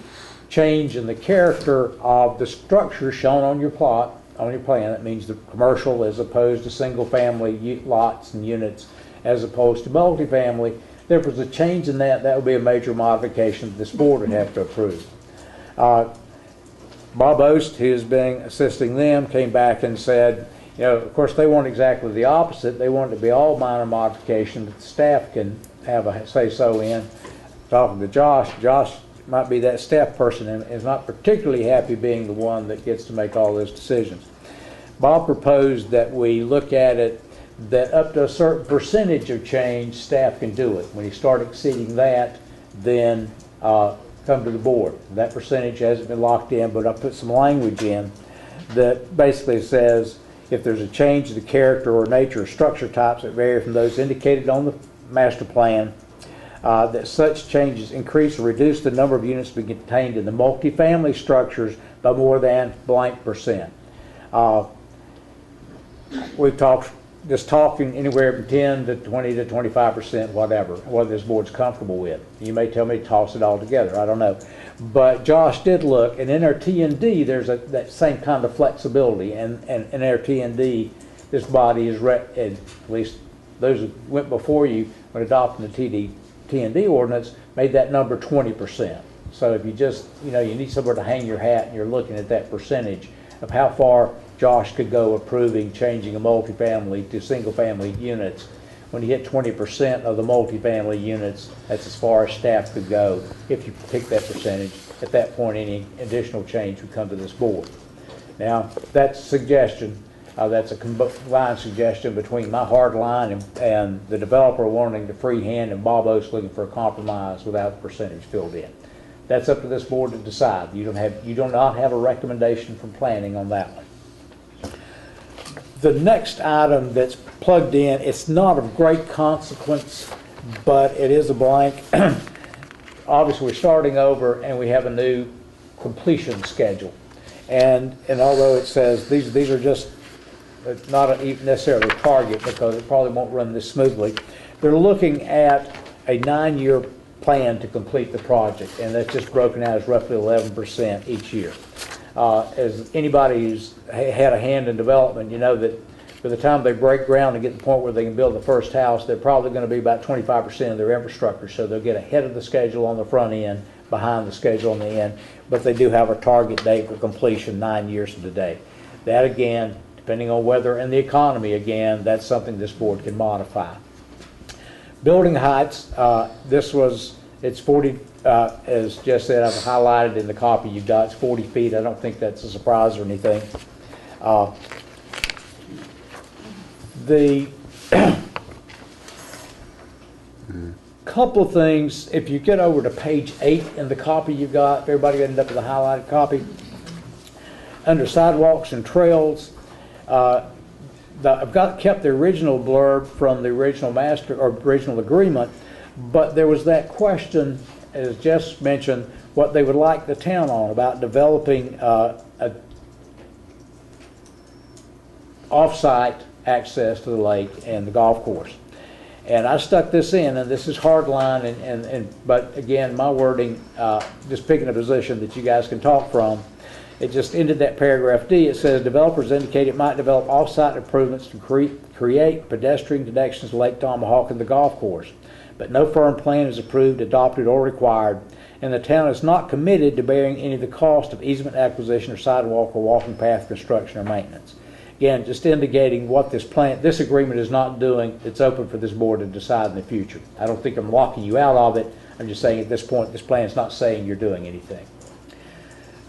change in the character of the structure shown on your plot, on your plan, that means the commercial as opposed to single-family lots and units as opposed to multifamily, if there was a change in that, that would be a major modification that this board would have to approve. Bob Ost, who has been assisting them, came back and said, you know, of course they want exactly the opposite. They want it to be all minor modification that the staff can have a say-so in. Talking to Josh, Josh might be that staff person and is not particularly happy being the one that gets to make all those decisions. Bob proposed that we look at it that up to a certain percentage of change, staff can do it. When you start exceeding that, then come to the board. That percentage hasn't been locked in, but I put some language in that basically says if there's a change in the character or nature or structure types that vary from those indicated on the master plan, that such changes increase or reduce the number of units to be contained in the multifamily structures by more than blank percent. We've talked, just talking anywhere from 10 to 20 to 25%, whatever, what this board's comfortable with. You may tell me to toss it all together, I don't know. But Josh did look, and in our T&D, there's that same kind of flexibility. And in our T&D, this body is, at least those who went before you when adopting the T&D ordinance, made that number 20%. So if you just, you know, you need somewhere to hang your hat and you're looking at that percentage of how far Josh could go approving changing a multifamily to single-family units. When you hit 20% of the multifamily units, that's as far as staff could go. If you pick that percentage, at that point, any additional change would come to this board. Now, that's a suggestion. That's a combined suggestion between my hard line and the developer wanting the free hand and Bob Oaks looking for a compromise without the percentage filled in. That's up to this board to decide. You do not have a recommendation from planning on that one. The next item that's plugged in, it's not of great consequence, but it is a blank. Obviously, we're starting over and we have a new completion schedule. And although it says these are just not necessarily a target because it probably won't run this smoothly, they're looking at a 9-year plan to complete the project, and that's just broken out as roughly 11% each year. As anybody who's had a hand in development, you know that by the time they break ground and get to the point where they can build the first house, they're probably going to be about 25% of their infrastructure. So they'll get ahead of the schedule on the front end, behind the schedule on the end, but they do have a target date for completion 9 years from today. That again, depending on weather and the economy, again, that's something this board can modify. Building heights, it's 40, as Jess said, I've highlighted in the copy you've got, it's 40 feet. I don't think that's a surprise or anything. The couple of things, if you get over to page 8 in the copy you've got, if everybody ended up with a highlighted copy, under sidewalks and trails, I've kept the original blurb from the original master or original agreement, but there was that question, as Jess mentioned, what they would like the town on about developing off-site access to the lake and the golf course. And I stuck this in, and this is hard line, but again, my wording, just picking a position that you guys can talk from, it just ended that paragraph D. It says developers indicate it might develop off-site improvements to create pedestrian connections to Lake Tomahawk and the golf course. But no firm plan is approved, adopted, or required, and the town is not committed to bearing any of the cost of easement acquisition or sidewalk or walking path construction or maintenance. Again, just indicating what this agreement is not doing. It's open for this board to decide in the future. I don't think I'm locking you out of it. I'm just saying at this point, this plan is not saying you're doing anything.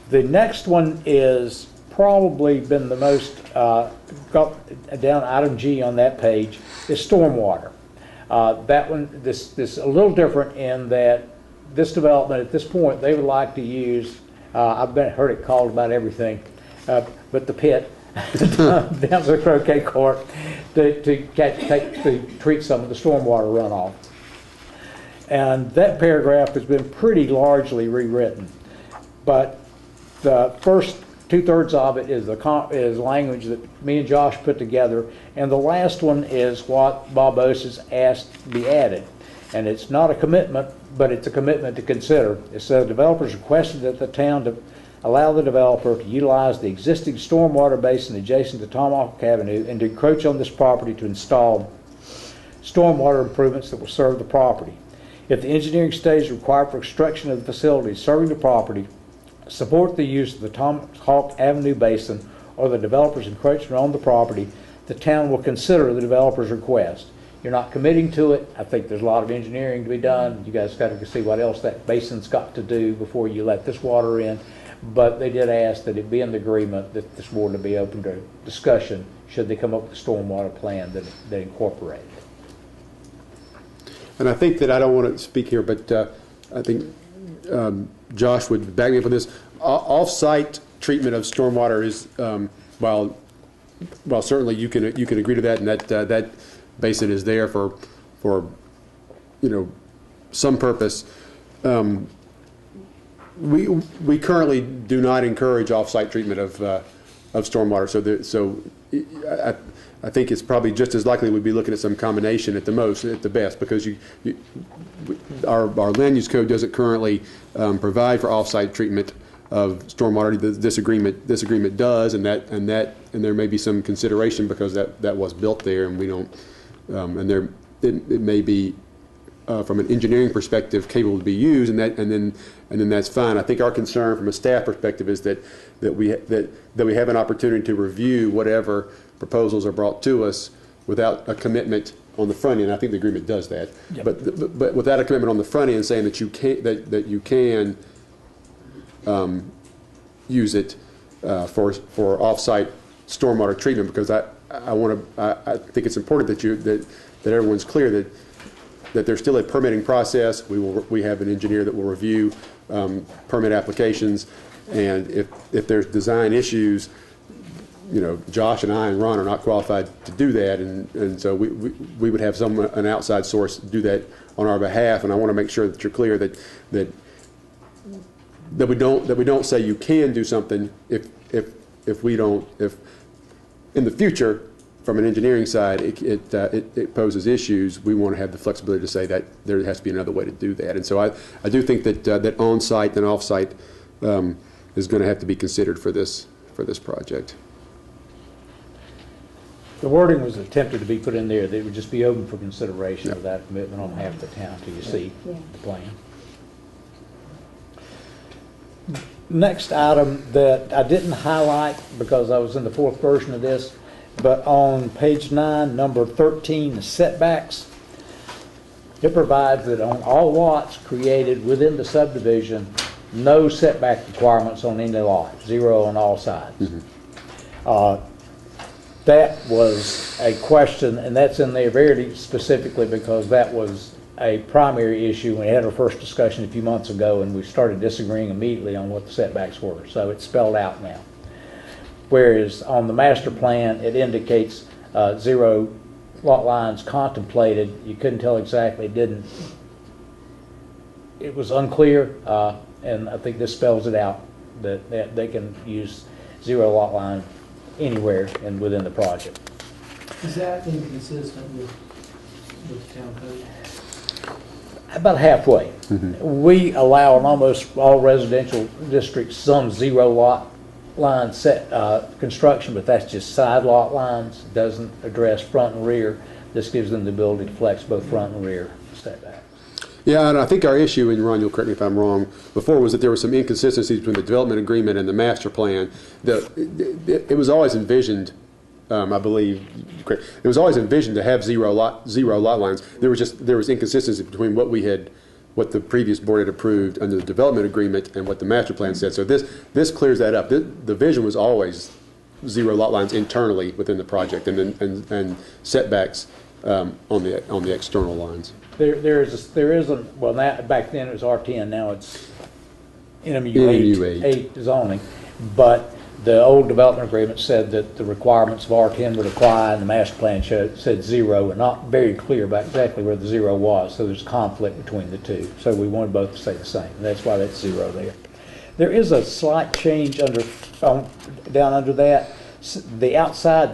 The next one is probably been the most, got down item G on that page, is stormwater. That one, this a little different in that this development at this point, they would like to use, I've heard it called about everything, but the pit down to the croquet court to treat some of the stormwater runoff. And that paragraph has been pretty largely rewritten. But the first 2/3 of it is language that me and Josh put together. And the last one is what Bob Oates has asked to be added. And it's not a commitment, but it's a commitment to consider. It says developers requested that the town to allow the developer to utilize the existing stormwater basin adjacent to Tomahawk Avenue and to encroach on this property to install stormwater improvements that will serve the property. If the engineering studies required for construction of the facilities serving the property support the use of the Tomahawk Avenue basin or the developer's encroachment on the property, the town will consider the developer's request. You're not committing to it. I think there's a lot of engineering to be done. You guys got to see what else that basin's got to do before you let this water in. But they did ask that it be in the agreement that this board would be open to discussion should they come up with a stormwater plan that incorporated it. And I think that I don't want to speak here, but I think Josh would back me up on this. Off-site treatment of stormwater is, while certainly you can agree to that, and that basin is there for some purpose. We currently do not encourage off-site treatment of stormwater. So I think it's probably just as likely we'd be looking at some combination at the best, because our land use code doesn't currently provide for off-site treatment of stormwater. This agreement does, and there may be some consideration because that was built there, and we don't, it may be. From an engineering perspective, capable to be used, and then that's fine. I think our concern from a staff perspective is that we have an opportunity to review whatever proposals are brought to us without a commitment on the front end. I think the agreement does that, yep. But without a commitment on the front end, saying that you can use it for off-site stormwater treatment, because I think it's important that everyone's clear that there's still a permitting process. We have an engineer that will review permit applications, and if there's design issues, Josh and I and Ron are not qualified to do that, and so we would have an outside source do that on our behalf. And I want to make sure that you're clear that we don't say you can do something if in the future, from an engineering side, it poses issues. We want to have the flexibility to say that there has to be another way to do that. And so I do think that on-site and off-site is going to have to be considered for this project. The wording was attempted to be put in there that it would just be open for consideration of that commitment on behalf of the town till you see the plan. Next item that I didn't highlight because I was in the fourth version of this, but on page 9, number 13, the setbacks, it provides that on all lots created within the subdivision, no setback requirements on any lot, 0 on all sides. Mm-hmm. That was a question, and that's in there very specifically because that was a primary issue. We had our first discussion a few months ago, and we started disagreeing immediately on what the setbacks were. So it's spelled out now. Whereas on the master plan, it indicates 0 lot lines contemplated. You couldn't tell exactly. It was unclear, and I think this spells it out that they can use 0 lot line anywhere and within the project. Is that inconsistent with town code? About halfway. Mm-hmm. We allow in almost all residential districts some 0 lot line set construction, but that's just side lot lines. It doesn't address front and rear. This gives them the ability to flex both front and rear setbacks. Yeah, and I think our issue, and Ron, you'll correct me if I'm wrong, before was that there were some inconsistencies between the development agreement and the master plan. It was always envisioned, I believe, it was always envisioned to have 0 lot lines. There was inconsistency between what the previous board had approved under the development agreement and what the master plan said. So this clears that up. The vision was always 0 lot lines internally within the project, and setbacks on the external lines. There isn't, well, back then it was R10, now it's NMU 8 zoning, but The old development agreement said that the requirements of R10 would apply, and the master plan said 0, and not very clear about exactly where the 0 was, so there's conflict between the two. So we wanted both to stay the same, and that's why that's 0 there. There is a slight change down under that. The outside,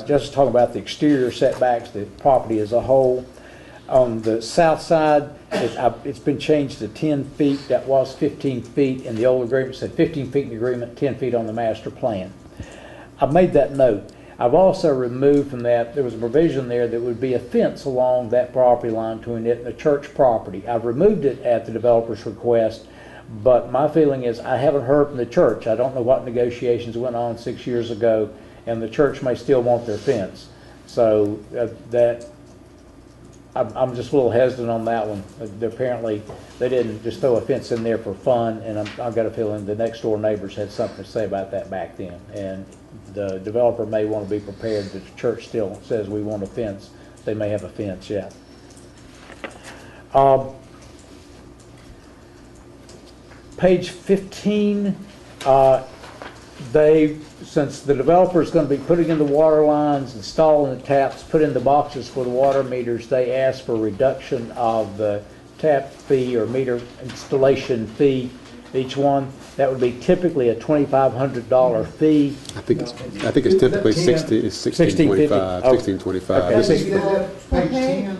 just talking about the exterior setbacks, the property as a whole, on the south side, it's been changed to 10 feet. That was 15 feet in the old agreement. It said 15 feet in the agreement, 10 feet on the master plan. I've made that note. I've also removed from that, there was a provision there that would be a fence along that property line between it and the church property. I've removed it at the developer's request, but my feeling is I haven't heard from the church. I don't know what negotiations went on 6 years ago, and the church may still want their fence. So I'm just a little hesitant on that one. Apparently, they didn't just throw a fence in there for fun, and I've got a feeling the next door neighbors had something to say about that back then. And the developer may want to be prepared that the church still says we want a fence. They may have a fence, yeah. Page 15, since the developer is going to be putting in the water lines, installing the taps, putting the boxes for the water meters, they asked for a reduction of the tap fee or meter installation fee, each one. That would be typically a $2,500 fee. I think it's typically 1625. Okay. 1625. Page 10.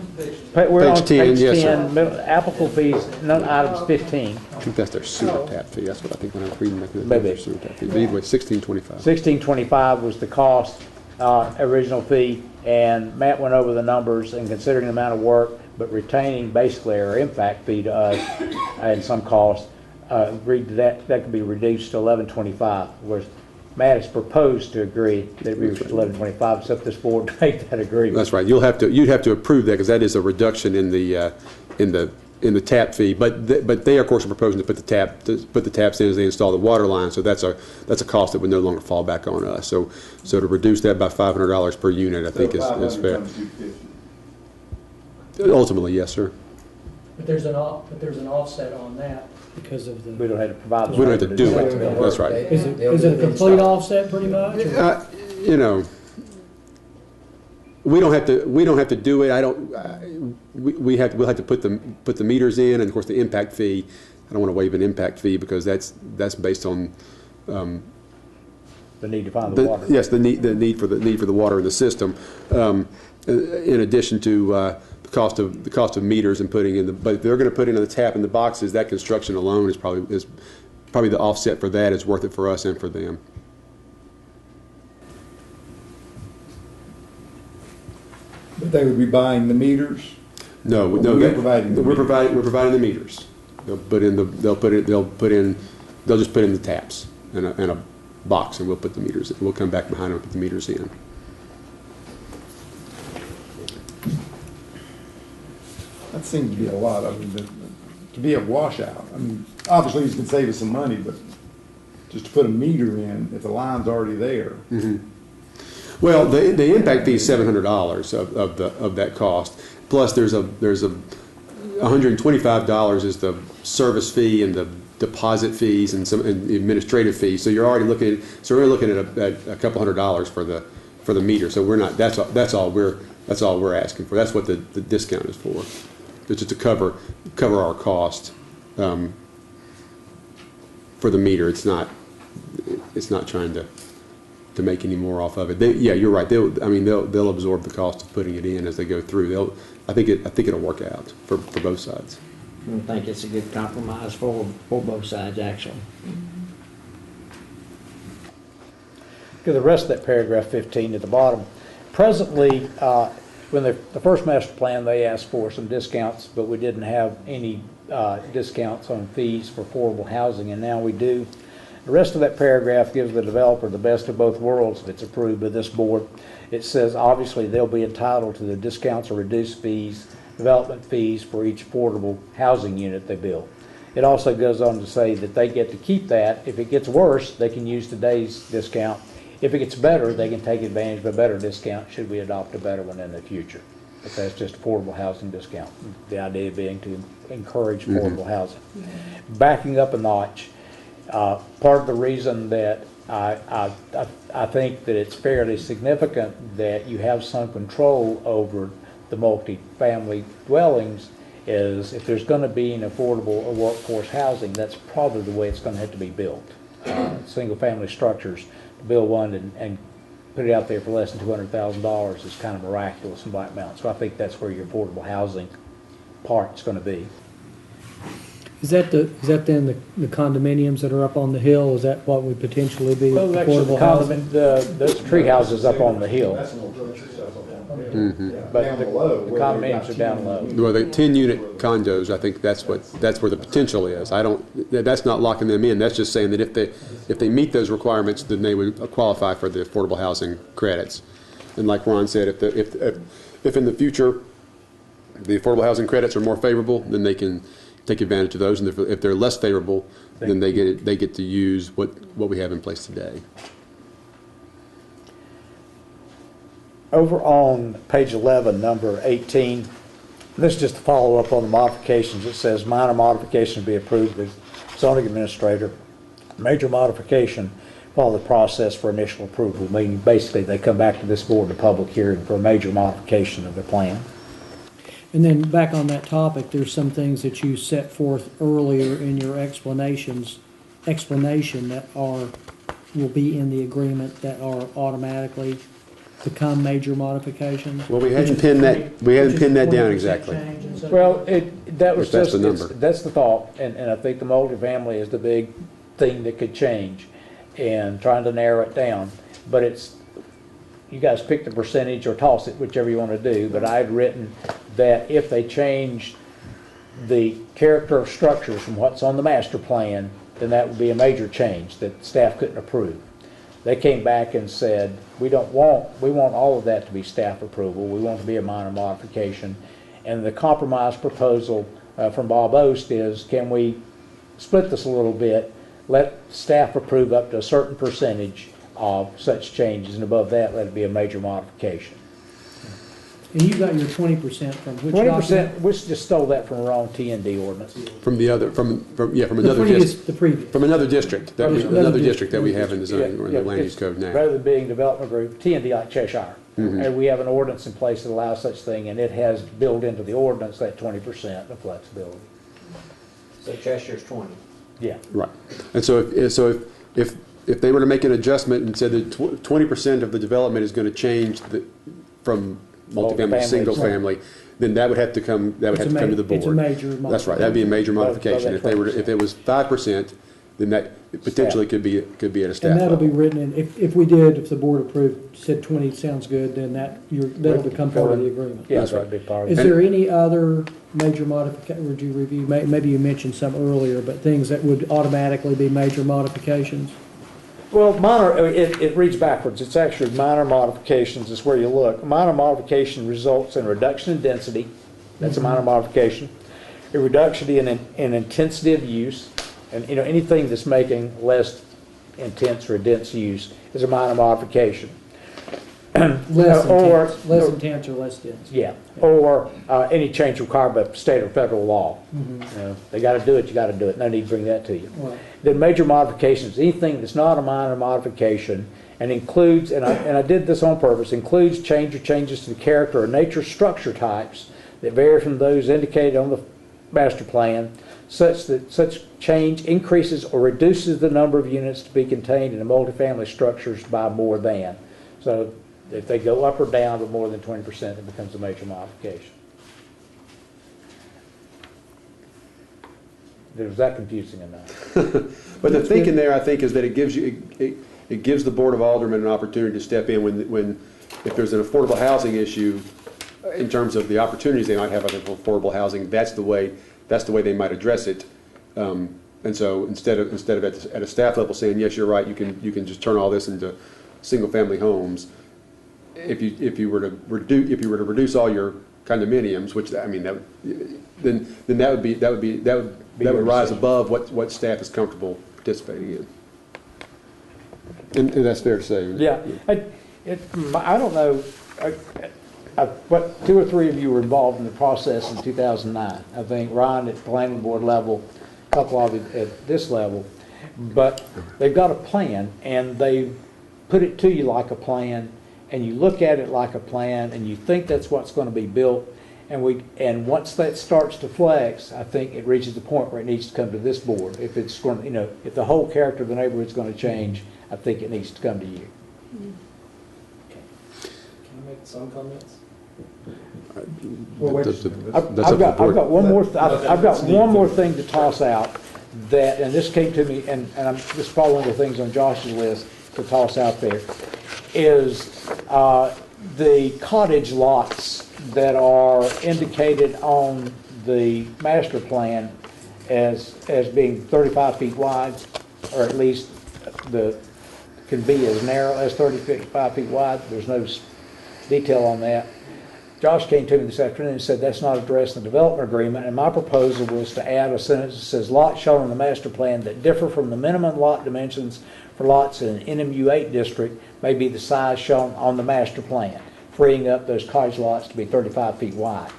We're on page 10. Applicable fees, none items 15. I think that's their sewer tap fee. That's what I think when I was reading that. Maybe. Sewer tap fee. But either way, 1625. 1625 was the cost, original fee, and Matt went over the numbers and considering the amount of work, but retaining basically our impact fee to us and some cost, agreed that could be reduced to $11.25. Whereas Matt has proposed to agree that it be $11.25, except this board to make that agreement. That's right. You'd have to approve that because that is a reduction in the tap fee. But they of course are proposing to put the taps in as they install the water line. So that's a cost that would no longer fall back on us. So to reduce that by $500 per unit, I think is fair. Ultimately, yes, sir. But there's an offset on that because of the. We don't have to provide. We don't have to do it. That's right. Is it a complete offset, pretty much? We don't have to do it. We'll have to put the meters in, and of course the impact fee. I don't want to waive an impact fee because that's based on the need to find the water. Yes, the need for the water in the system. In addition to the cost of meters and putting in but if they're going to put in the tap and the boxes, that construction alone is probably the offset for that is worth it for us and for them. But they would be buying the meters? No, we're providing the meters. They'll just put in the taps and a box, and we'll put the meters in. We'll come back behind them and put the meters in. That seems to be a lot. I mean, to be a washout. I mean, obviously you can save us some money, but just to put a meter in if the line's already there. Mm-hmm. Well, the impact fee is $700 of that cost. Plus, there's $125 is the service fee and the deposit fees and some administrative fees. So we're looking at a couple $100 for the meter. So we're not. That's all we're asking for. That's what the discount is for. It's just to cover our cost for the meter. It's not trying to make any more off of it. You're right. They'll absorb the cost of putting it in as they go through. I think it'll work out for both sides. I think it's a good compromise for both sides, actually. Okay, the rest of that paragraph 15 at the bottom. Presently, when the first master plan, they asked for some discounts, but we didn't have any discounts on fees for affordable housing, and now we do. The rest of that paragraph gives the developer the best of both worlds if it's approved by this board. It says obviously they'll be entitled to the discounts or reduced fees, development fees for each affordable housing unit they build. It also goes on to say that they get to keep that. If it gets worse, they can use today's discount. If it gets better, they can take advantage of a better discount should we adopt a better one in the future. If that's just affordable housing discount. The idea being to encourage affordable housing. Backing up a notch, Part of the reason that I think that it's fairly significant that you have some control over the multifamily dwellings is if there's going to be an affordable or workforce housing, that's probably the way it's going to have to be built. Single-family structures, to build one and put it out there for less than $200,000 is kind of miraculous in Black Mountain. So I think that's where your affordable housing part's going to be. Is that then the condominiums that are up on the hill? Is that what would potentially be Well, actually, affordable housing? those tree houses up on the hill. That's a little country stuff up there. But Down the below, where they've condominiums got are down low. Well, the 10-unit condos, I think that's where the potential is. That's not locking them in. That's just saying that if they meet those requirements, then they would qualify for the affordable housing credits. And like Ron said, if in the future the affordable housing credits are more favorable, then they can take advantage of those. And if they're less favorable, then they get to use what we have in place today. Over on page 11, number 18, this is just a follow-up on the modifications. It says minor modification be approved by zoning administrator. Major modification follow the process for initial approval, meaning basically they come back to this board in a public hearing for a major modification of the plan. And then back on that topic, there's some things that you set forth earlier in your explanation that will be in the agreement that are automatically become major modifications. Well, we hadn't pinned that down exactly. Well, that's the number. That's the thought, and I think the multifamily is the big thing that could change, and trying to narrow it down. But you guys pick the percentage or toss it, whichever you want to do. But I'd written that if they change the character of structures from what's on the master plan, then that would be a major change that staff couldn't approve. They came back and said, we want all of that to be staff approval. We want it to be a minor modification. And the compromise proposal from Bob Oast is, can we split this a little bit, let staff approve up to a certain percentage of such changes, and above that, let it be a major modification. And you got your 20% from which 20%, we just stole that from the wrong T&D ordinance. From another From another district. That was another district that we have in the zoning or in the land use code now. Rather than being development group, T&D like Cheshire. Mm-hmm. And we have an ordinance in place that allows such thing, and it has built into the ordinance that 20% of flexibility. So Cheshire's 20. Yeah. Right. And so if they were to make an adjustment and said that 20% of the development is going to change from multifamily to single family, then that would have to come to the board. It's a major modification. That's right. That'd be a major modification. If it was 5%, then that potentially could be at a staff And that'll level. be written in. If the board approved, said 20 sounds good, then that'll become part of the agreement. Yeah, that's right. Big part of Is it. there any other major modification? Would you review? Maybe you mentioned some earlier, but things that would automatically be major modifications. Well, minor, it reads backwards. It's actually minor modifications is where you look. Minor modification results in reduction in density. That's a minor modification. A reduction in intensity of use. And anything that's making less intense or dense use is a minor modification. Less intense or less dense. Yeah. Or any change required by state or federal law. Mm-hmm. They got to do it, you got to do it. No need to bring that to you. Right. Then major modifications, anything that's not a minor modification and includes, and I did this on purpose, includes changes to the character or nature structure types that vary from those indicated on the master plan, such that such change increases or reduces the number of units to be contained in the multifamily structures by more than. So if they go up or down to more than 20%, it becomes a major modification. Was that confusing enough? But the thinking there, I think, is that it gives the Board of Aldermen an opportunity to step in when if there's an affordable housing issue, in terms of the opportunities they might have with affordable housing, that's the way they might address it. And so instead of at a staff level saying, yes, you're right, you can just turn all this into single family homes. If you were to reduce all your condominiums, which then that would rise above what staff is comfortable participating in. And that's fair to say. Yeah. I don't know. What 2 or 3 of you were involved in the process in 2009. I think Ron at the planning board level, a couple of you at this level. But they've got a plan, and they put it to you like a plan, and you look at it like a plan, and you think that's what's going to be built. And once that starts to flex, I think it reaches the point where it needs to come to this board. If it's going, if the whole character of the neighborhood's going to change, I think it needs to come to you. Can I make some comments? I've got one more. I've got one more thing to toss out. That, and this came to me, and I'm just following the things on Josh's list to toss out there, is the cottage lots that are indicated on the master plan as being 35 feet wide, or at least can be as narrow as 35 feet wide. There's no detail on that. Josh came to me this afternoon and said that's not addressed in the development agreement, and my proposal was to add a sentence that says lots shown in the master plan that differ from the minimum lot dimensions for lots in an NMU8 district may be the size shown on the master plan, freeing up those cottage lots to be 35 feet wide.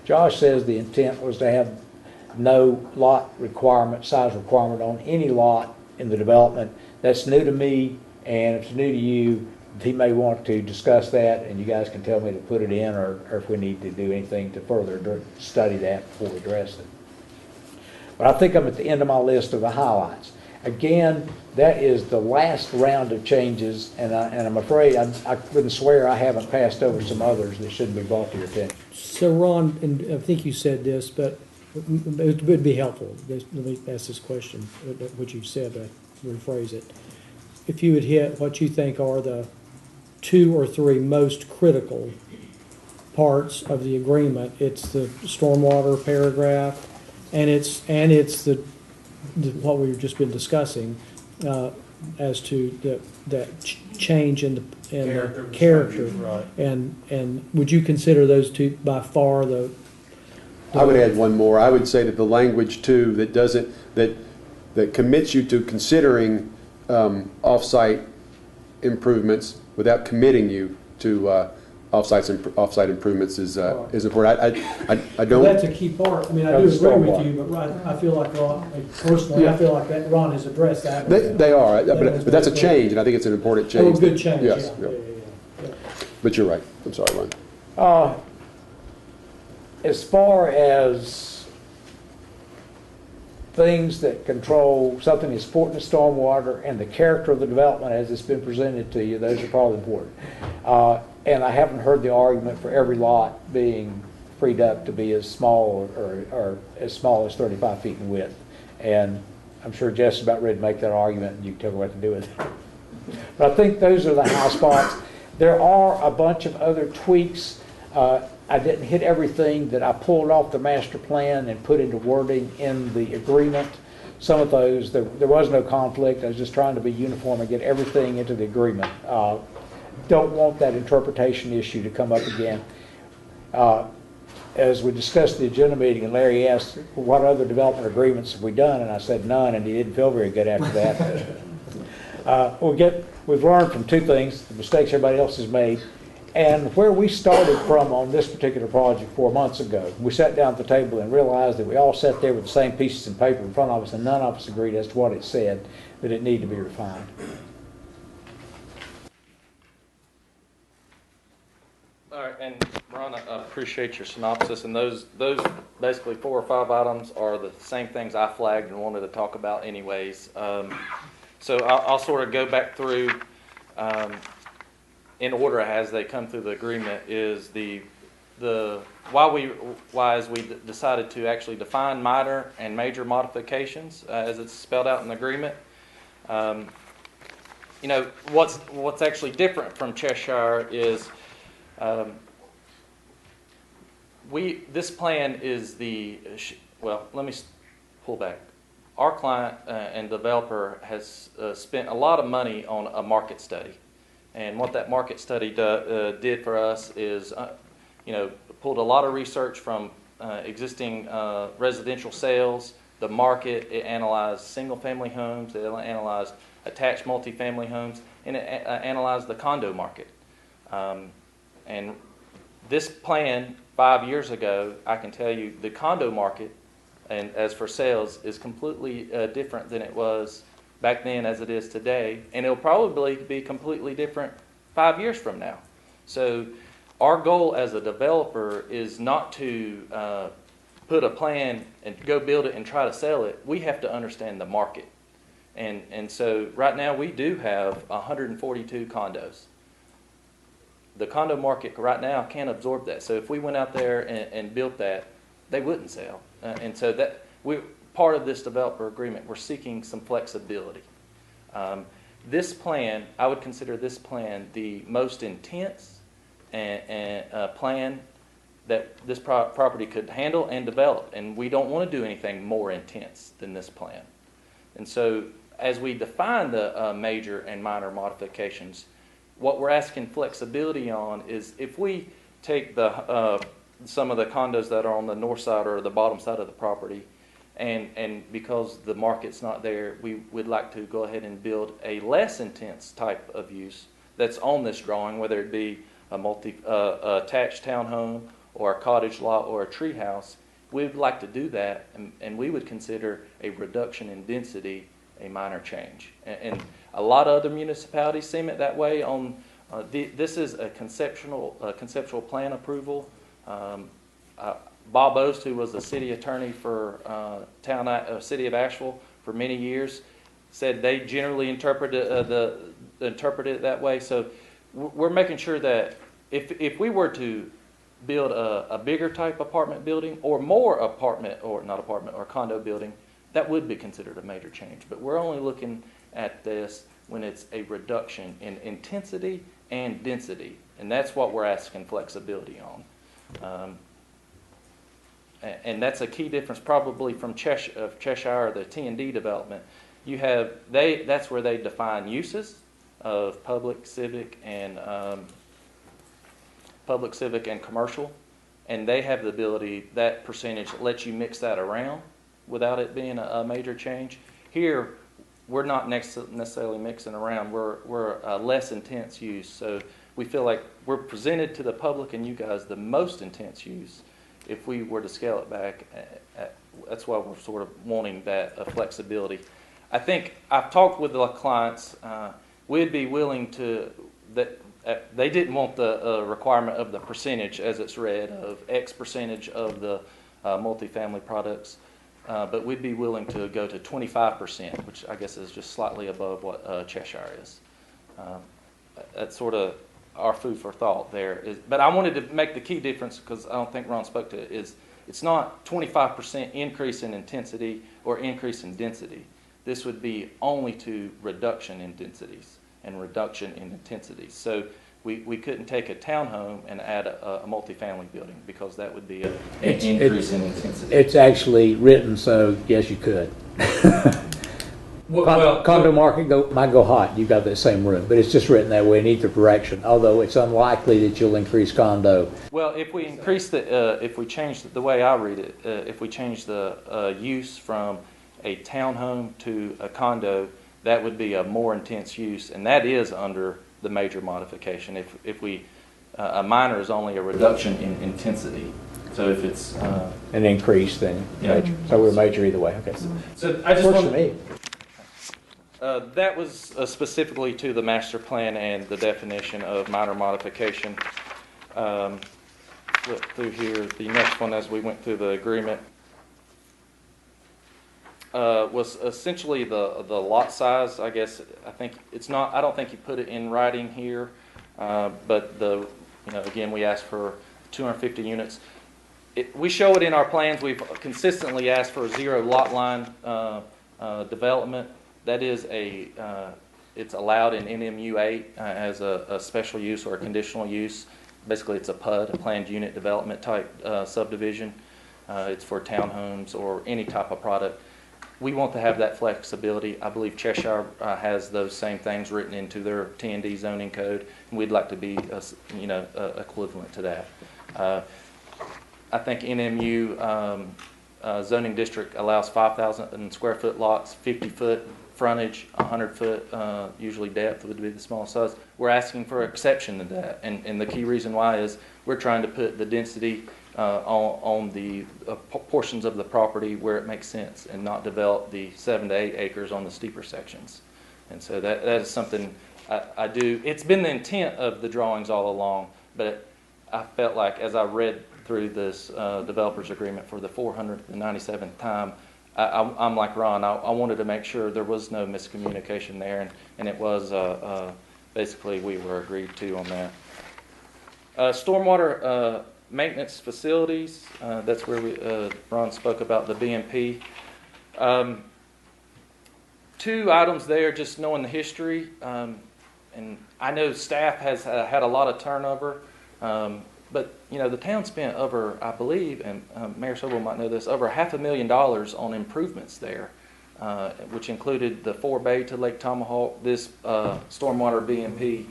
Josh says the intent was to have no lot requirement, size requirement on any lot in the development. That's new to me, and if it's new to you, he may want to discuss that, and you guys can tell me to put it in, or if we need to do anything to further study that before we address it. But I think I'm at the end of my list of the highlights. Again, that is the last round of changes, and I'm afraid I couldn't swear I haven't passed over some others that shouldn't be brought to your attention. So Ron, and I think you said this, but it would be helpful. Let me ask this question, what you've said, but rephrase it. If you would hit what you think are the 2 or 3 most critical parts of the agreement, it's the stormwater paragraph, and it's the what we've just been discussing as to that change in the character. Right. And would you consider those two by far the I would add one more. I would say that the language too that commits you to considering off-site improvements without committing you to off-site improvements is important. I don't. Well, that's a key part. I mean, I do agree with you, but I feel like Ron, personally, yeah. I feel like that Ron has addressed that. They are, but that's a change, and I think it's an important change. Oh, a good change. Yes. Yeah. But you're right. I'm sorry, Ron. As far as things that control something that's important to stormwater and the character of the development as it's been presented to you, those are probably important. And I haven't heard the argument for every lot being freed up to be as small or as small as 35 feet in width. And I'm sure Jess is about ready to make that argument, and you can tell her what to do with it. But I think those are the high spots. There are a bunch of other tweaks. I didn't hit everything that I pulled off the master plan and put into wording in the agreement. Some of those, there was no conflict. I was just trying to be uniform and get everything into the agreement. Don't want that interpretation issue to come up again. As we discussed the agenda meeting, and Larry asked, what other development agreements have we done? And I said none, and he didn't feel very good after that. We've learned from 2 things, the mistakes everybody else has made, and where we started from on this particular project 4 months ago. We sat down at the table and realized that we all sat there with the same pieces of paper in front of us, and none of us agreed as to what it said, that it needed to be refined. All right, and Ron, I appreciate your synopsis, and those basically 4 or 5 items are the same things I flagged and wanted to talk about anyways. So I'll sort of go back through in order as they come through the agreement. Is why as we decided to actually define minor and major modifications as it's spelled out in the agreement. What's actually different from Cheshire is this plan is let me pull back. Our client and developer has spent a lot of money on a market study, and what that market study did for us is, pulled a lot of research from existing residential sales, the market. It analyzed single-family homes, it analyzed attached multifamily homes, and it analyzed the condo market. And this plan 5 years ago, I can tell you, the condo market, and as for sales, is completely different than it was back then as it is today, and it'll probably be completely different 5 years from now. So our goal as a developer is not to put a plan and go build it and try to sell it. We have to understand the market. And so right now we do have 142 condos. The condo market right now can't absorb that. So if we went out there and built that, they wouldn't sell. And so that part of this developer agreement, we're seeking some flexibility. This plan, I would consider this plan the most intense plan that this property could handle and develop. And we don't want to do anything more intense than this plan. And so as we define the major and minor modifications, what we're asking flexibility on is if we take some of the condos that are on the north side or the bottom side of the property, and because the market's not there, we would like to go ahead and build a less intense type of use that's on this drawing, whether it be a attached townhome or a cottage lot or a tree house. We would like to do that, and we would consider a reduction in density a minor change. And a lot of other municipalities seem it that way. This is a conceptual plan approval. Bob Ost, who was the city attorney for City of Asheville for many years, said they generally interpret it that way. So we're making sure that if we were to build a bigger type apartment building or more condo building, that would be considered a major change. But we're only looking at this when it's a reduction in intensity and density, and that's what we're asking flexibility on. And that's a key difference probably from Cheshire, the T&D development. That's where they define uses of public, civic, and commercial, and they have the ability, that percentage lets you mix that around without it being a major change. Here, we're not necessarily mixing around. We're a less intense use, so we feel like we're presented to the public and you guys the most intense use. If we were to scale it back, that's why we're sort of wanting that flexibility. I think I've talked with the clients. We'd be willing to they didn't want the requirement of the percentage as it's read of X percentage of the multifamily products, but we'd be willing to go to 25%, which I guess is just slightly above what Cheshire is. That's sort of our food for thought there. But I wanted to make the key difference, because I don't think Ron spoke to it, is it's not 25% increase in intensity or increase in density. This would be only to reduction in densities and reduction in intensities. So we couldn't take a townhome and add a multifamily building, because that would be an increase in intensity. It's actually written so, yes, you could. Condo market might go hot. You've got that same room, but it's just written that way in either direction. Although it's unlikely that you'll increase condo. Well, if we increase if we change the way I read it, if we change the use from a townhome to a condo, that would be a more intense use, and that is under the major modification. If we a minor is only a reduction in intensity. So if it's an increase, then major. So we're major either way. Okay. So I just want to. That was specifically to the master plan and the definition of minor modification. Flip through here. The next one, as we went through the agreement, was essentially the lot size. I guess I don't think you put it in writing here, but again, we asked for 250 units. We show it in our plans. We've consistently asked for a zero lot line development. That is it's allowed in NMU 8 as a special use or a conditional use. Basically, it's a PUD, a planned unit development type subdivision. It's for townhomes or any type of product. We want to have that flexibility. I believe Cheshire has those same things written into their T&D zoning code, and we'd like to be equivalent to that. I think NMU zoning district allows 5,000 square foot lots, 50-foot frontage, 100-foot usually depth would be the smallest size. We're asking for exception to that, and the key reason why is we're trying to put the density on the portions of the property where it makes sense, and not develop the 7 to 8 acres on the steeper sections. And so that is something I do. It's been the intent of the drawings all along, but I felt like as I read through this developer's agreement for the 497th time, I'm like Ron. I wanted to make sure there was no miscommunication there, and it was basically we were agreed to on that. Stormwater maintenance facilities. That's where Ron spoke about the BMP. 2 items there, just knowing the history, and I know staff has had a lot of turnover. But, you know, the town spent over, I believe, and Mayor Sobel might know this, over $500,000 on improvements there, which included the 4-bay to Lake Tomahawk, this stormwater BMP.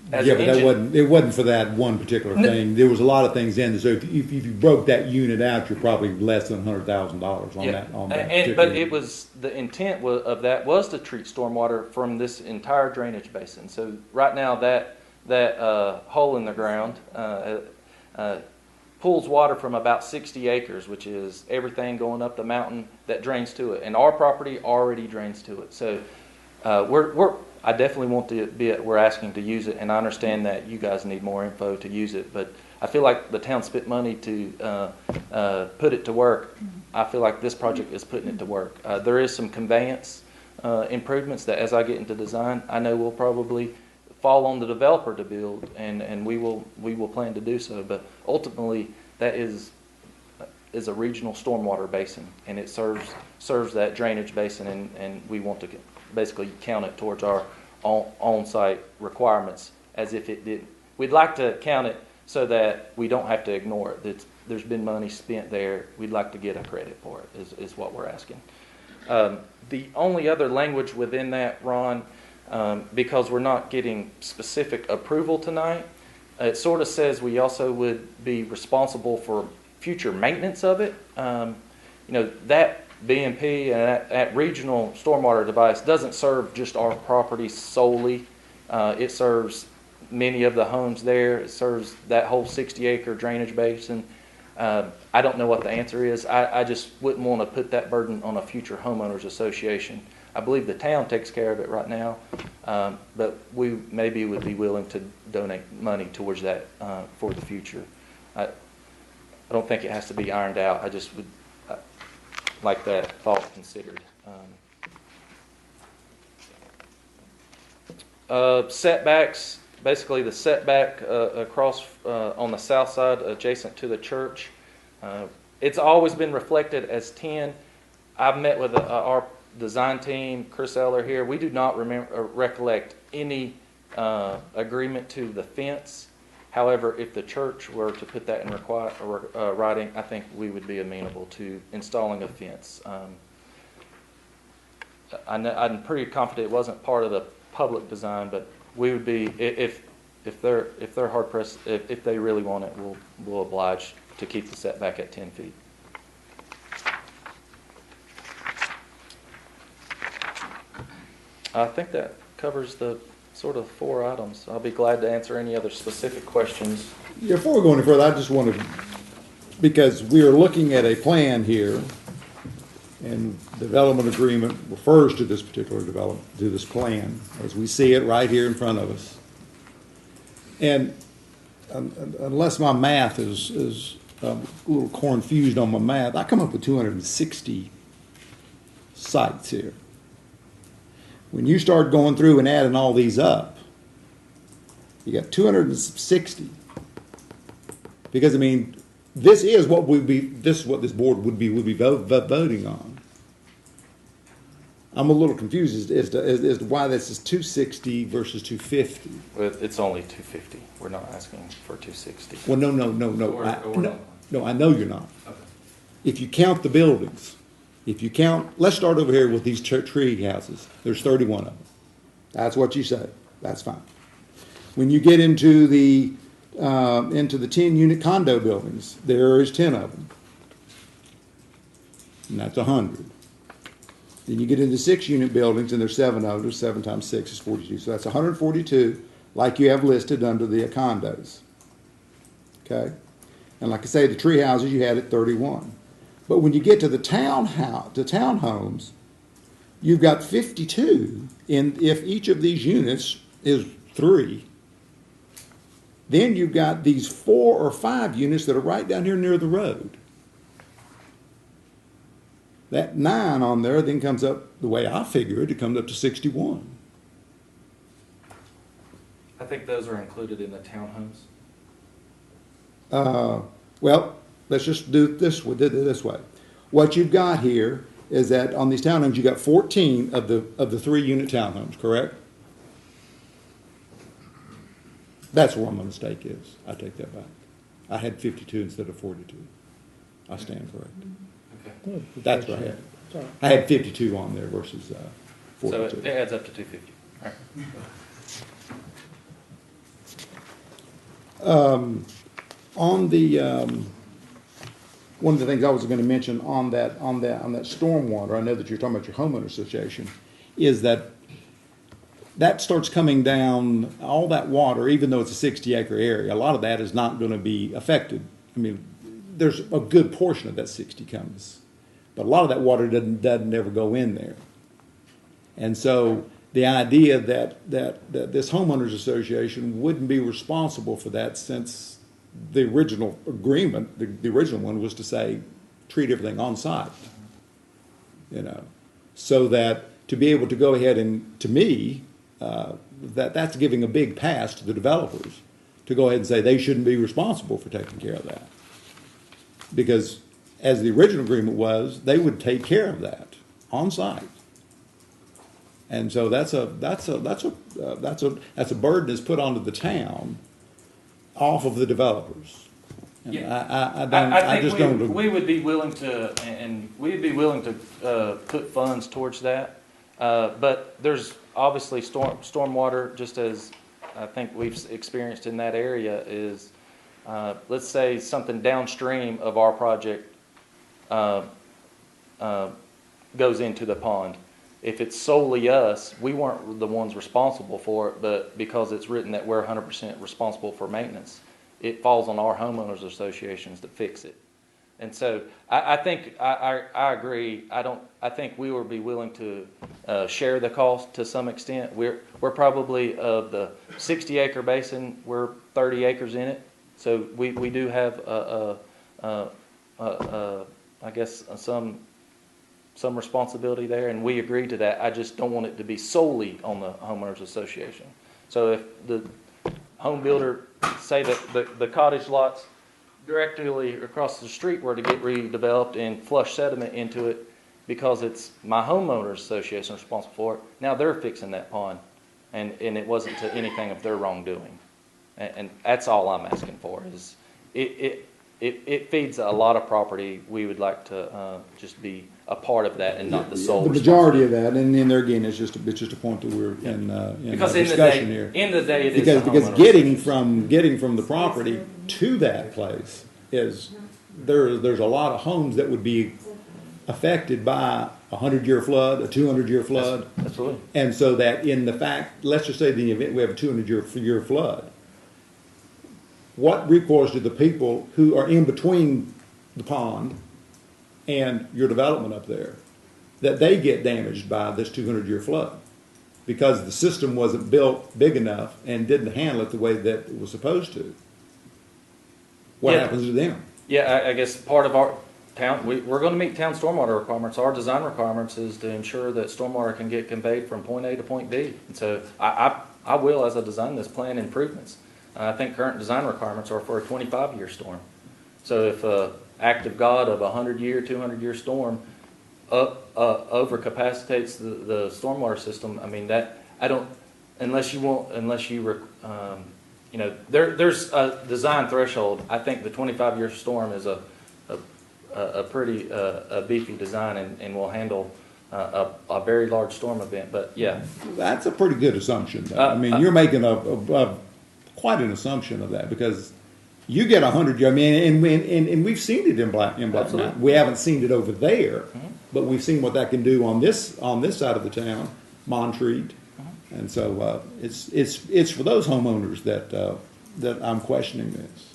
But it wasn't for that one particular thing. There was a lot of things in there. So if you broke that unit out, you're probably less than $100,000 on that. But it was, the intent of that was to treat stormwater from this entire drainage basin. So right now that hole in the ground pulls water from about 60 acres, which is everything going up the mountain that drains to it. And our property already drains to it. So I definitely want to we're asking to use it, and I understand that you guys need more info to use it, but I feel like the town spent money to put it to work. I feel like this project is putting it to work. There is some conveyance improvements that as I get into design, I know will probably fall on the developer to build, and we will plan to do so. But ultimately, that is a regional stormwater basin, and it serves that drainage basin, and we want to basically count it towards our on-site requirements as if it did. We'd like to count it so that we don't have to ignore it. There's been money spent there. We'd like to get a credit for it, is what we're asking. The only other language within that, Ron, because we're not getting specific approval tonight, it sort of says we also would be responsible for future maintenance of it. That BMP and that regional stormwater device doesn't serve just our property solely. It serves many of the homes there. It serves that whole 60-acre drainage basin. I don't know what the answer is. I just wouldn't want to put that burden on a future homeowners association. I believe the town takes care of it right now, but we maybe would be willing to donate money towards that for the future. I don't think it has to be ironed out. I just would like that thought considered. Setbacks, basically the setback across on the south side adjacent to the church. It's always been reflected as 10. I've met with our design team, Chris Eller here. We do not recollect any agreement to the fence. However, if the church were to put that in writing, I think we would be amenable to installing a fence. I'm pretty confident it wasn't part of the public design, but we would be, if they're hard pressed, if they really want it, we'll oblige to keep the setback at 10 feet. I think that covers the sort of 4 items. I'll be glad to answer any other specific questions. Yeah, before we go any further, I just want to, because we are looking at a plan here, and development agreement refers to this particular to this plan, as we see it right here in front of us. And unless my math is a little confused on my math, I come up with 260 sites here. When you start going through and adding all these up, you got 260. Because I mean, this is what this board would be voting on. I'm a little confused as to why this is 260 versus 250. Well, it's only 250. We're not asking for 260. Well, no. No, I know you're not. Okay. If you count the buildings. Let's start over here with these tree houses. There's 31 of them. That's what you said. That's fine. When you get into the 10-unit condo buildings, there is 10 of them. and that's 100. Then you get into 6-unit buildings, and there's 7 of them. 7 times 6 is 42. So that's 142, like you have listed under the condos. Okay? And like I say, the tree houses, you had at 31. But when you get to the townhomes, you've got 52, and if each of these units is 3, then you've got these 4 or 5 units that are right down here near the road. That 9 on there then comes up, the way I figure it, it comes up to 61. I think those are included in the townhomes. Well, let's just do it this way. What you've got here is that on these townhomes, you got 14 of the 3-unit townhomes, correct? That's where my mistake is. I take that back. I had 52 instead of 42. I stand corrected. Okay. That's what I had. I had 52 on there versus 42. So it adds up to 250. All right. On the one of the things I was going to mention on that stormwater, I know that you're talking about your homeowner association, is that starts coming down. All that water, even though it's a 60-acre area, a lot of that is not going to be affected. I mean, there's a good portion of that 60 comes, but a lot of that water doesn't ever go in there. And so the idea that this homeowners association wouldn't be responsible for that, since the original agreement, the original one was to say, treat everything on site, so that to be able to go ahead and, to me, that's giving a big pass to the developers to go ahead and say they shouldn't be responsible for taking care of that. Because as the original agreement was, they would take care of that on site. And so that's a burden that's put onto the town off of the developers. And Yeah, I just don't. We would be willing to, and we'd be willing to put funds towards that. But there's obviously stormwater, just as I think we've experienced in that area, is let's say something downstream of our project goes into the pond. If it's solely us, we weren't the ones responsible for it, but because it's written that we're 100% responsible for maintenance, it falls on our homeowners associations to fix it. And so I think I agree. I think we would be willing to share the cost to some extent. We're probably of the 60-acre basin, we're 30 acres in it, so we do have I guess some responsibility there, and we agree to that. I just don't want it to be solely on the homeowners association. So if the home builder, say that the cottage lots directly across the street were to get redeveloped and flush sediment into it, because it's my homeowners association responsible for it, now they're fixing that pond, and it wasn't to anything of their wrongdoing. And that's all I'm asking for, is it feeds a lot of property. We would like to just be a part of that and not the sole. The majority of that, and then there again, it's just a point that we're in discussion here. In the day, it is because getting from the property to that place is there's a lot of homes that would be affected by a 100-year flood, a 200-year flood. Absolutely. And so that in the fact, let's just say the event we have a 200-year flood, what recourse do the people who are in between the pond and your development up there, that they get damaged by this 200-year flood because the system wasn't built big enough and didn't handle it the way that it was supposed to? What happens to them? Yeah, I guess part of our town, we're going to meet town stormwater requirements. Our design requirements is to ensure that stormwater can get conveyed from point A to point B. And so I will, as I design this, plan improvements. I think current design requirements are for a 25-year storm. So if act of God of a 100-year, 200-year storm overcapacitates the stormwater system, I mean, that I don't, there's a design threshold. I think the 25-year storm is a pretty beefy design and will handle a very large storm event. But yeah, that's a pretty good assumption, though. I mean, you're making quite an assumption of that, because you get 100, I mean, and we've seen it in Black Mountain. We haven't seen it over there, but we've seen what that can do on this side of the town, Montreat. And so it's for those homeowners that I'm questioning this.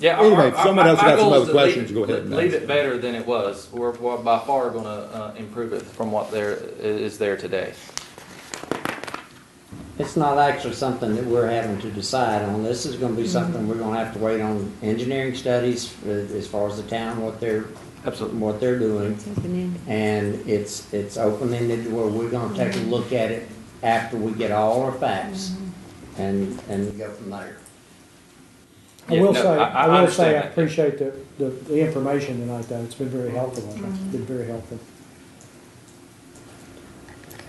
Yeah. Anyway, if someone else got some other questions, leave go ahead and leave ask. it better than it was. We're by far going to improve it from what is there today. It's not actually something that we're having to decide on. This is gonna be something we're gonna have to wait on engineering studies as far as the town, what they're doing. And it's open-ended where we're gonna take a look at it after we get all our facts and go from there. I will say, I will understand say, I that. appreciate the information tonight, though. It's been very helpful. It's been very helpful.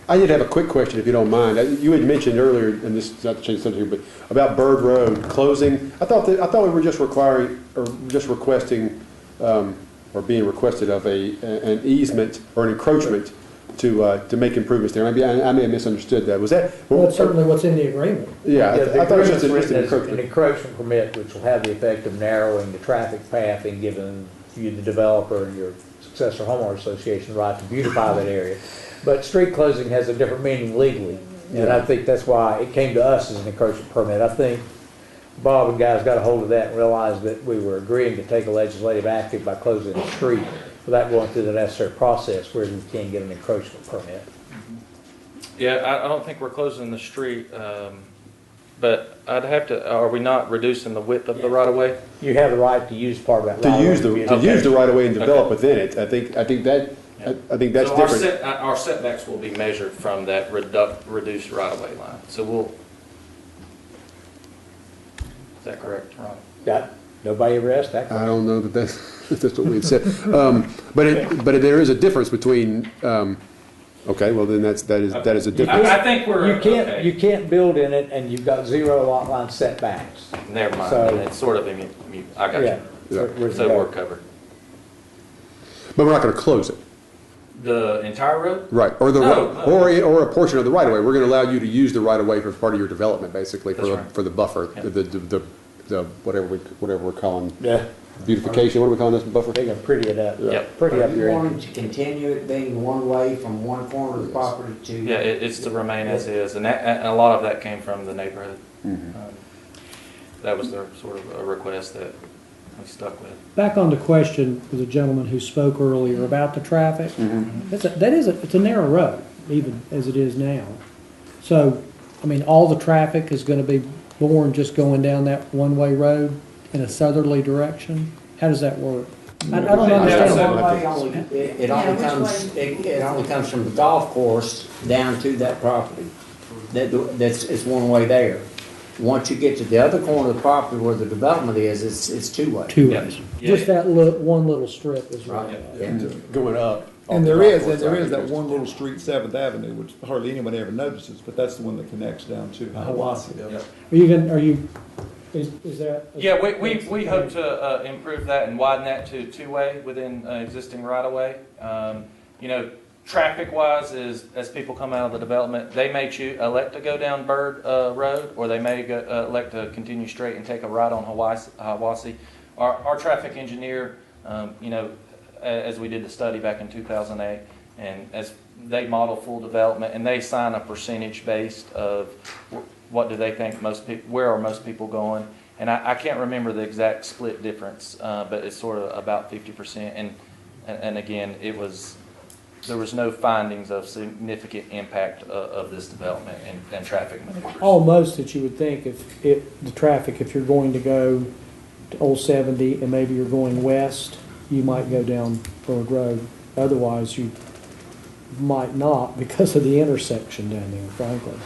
I did have a quick question, if you don't mind. You had mentioned earlier, and this is not to change the subject here, but about Bird Road closing. I thought we were just requesting, or being requested of an easement or an encroachment to make improvements there. Maybe I may have misunderstood that. Was that? Well, that's certainly what's in the agreement. Yeah, The I thought it was agreement's just an written as encroachment. an encroachment permit, which will have the effect of narrowing the traffic path and giving you, the developer, and your successor homeowner association, the right to beautify that area. But street closing has a different meaning legally, and I think that's why it came to us as an encroachment permit. I think Bob and guys got a hold of that and realized that we were agreeing to take a legislative action by closing the street without going through the necessary process where we can get an encroachment permit. Yeah, I don't think we're closing the street, but I'd have to. Are we not reducing the width of the right of way? You have the right to use part of that. To use the right of way and develop Okay. within it. I think that's So different. our setbacks will be measured from that reduced right of way line. So we'll. Is that correct, Ron? Yeah. Nobody ever asked that question. I don't know that that's what we had said. But there is a difference between. Okay, well then that is a difference. I think we're. You can't build in it, and you've got 0 lot line setbacks. Never mind. So- It's sort of I got Yeah. you. So we're covered. But we're not going to close it. The entire road? Right, or No. or a portion of the right of way. We're going to allow you to use the right of way for part of your development, basically, That's right. for the buffer, Yeah. the whatever we're calling Yeah. beautification. What are we calling this buffer? They can pretty it up. Yep. Pretty up Are you your wanting to continue it being one way from one corner of the property to? Yeah, it's to remain as is, and a lot of that came from the neighborhood. That was their sort of a request that we stuck with. Back on the question of the gentleman who spoke earlier about the traffic. It's a narrow road, even as it is now. So, I mean, all the traffic is going to be borne just going down that one-way road in a southerly direction? How does that work? I don't understand. It only comes from the golf course down to that property. It's one way there. Once you get to the other corner of the property where the development is, it's two-way. Two Yeah. ways. Yeah. Just that one little strip is right. Going up. And there is that one little street, 7th Avenue, which hardly anyone ever notices, but that's the one that connects down to Hiawassee. Is that? Yeah, we hope to improve that and widen that to two-way within existing right-of-way. Traffic-wise, as people come out of the development, they may elect to go down Bird Road, or they may elect to continue straight and take a right on Hiawassee. Our traffic engineer, as we did the study back in 2008, and as they model full development, and they sign a percentage based of what do they think where are most people going, and I can't remember the exact split difference, but it's sort of about 50%, and again, there was no findings of significant impact of this development and traffic maneuvers. Almost that you would think if the traffic, if you're going to go to Old 70 and maybe you're going west, you might go down Bird Road. Otherwise, you might not because of the intersection down there, frankly.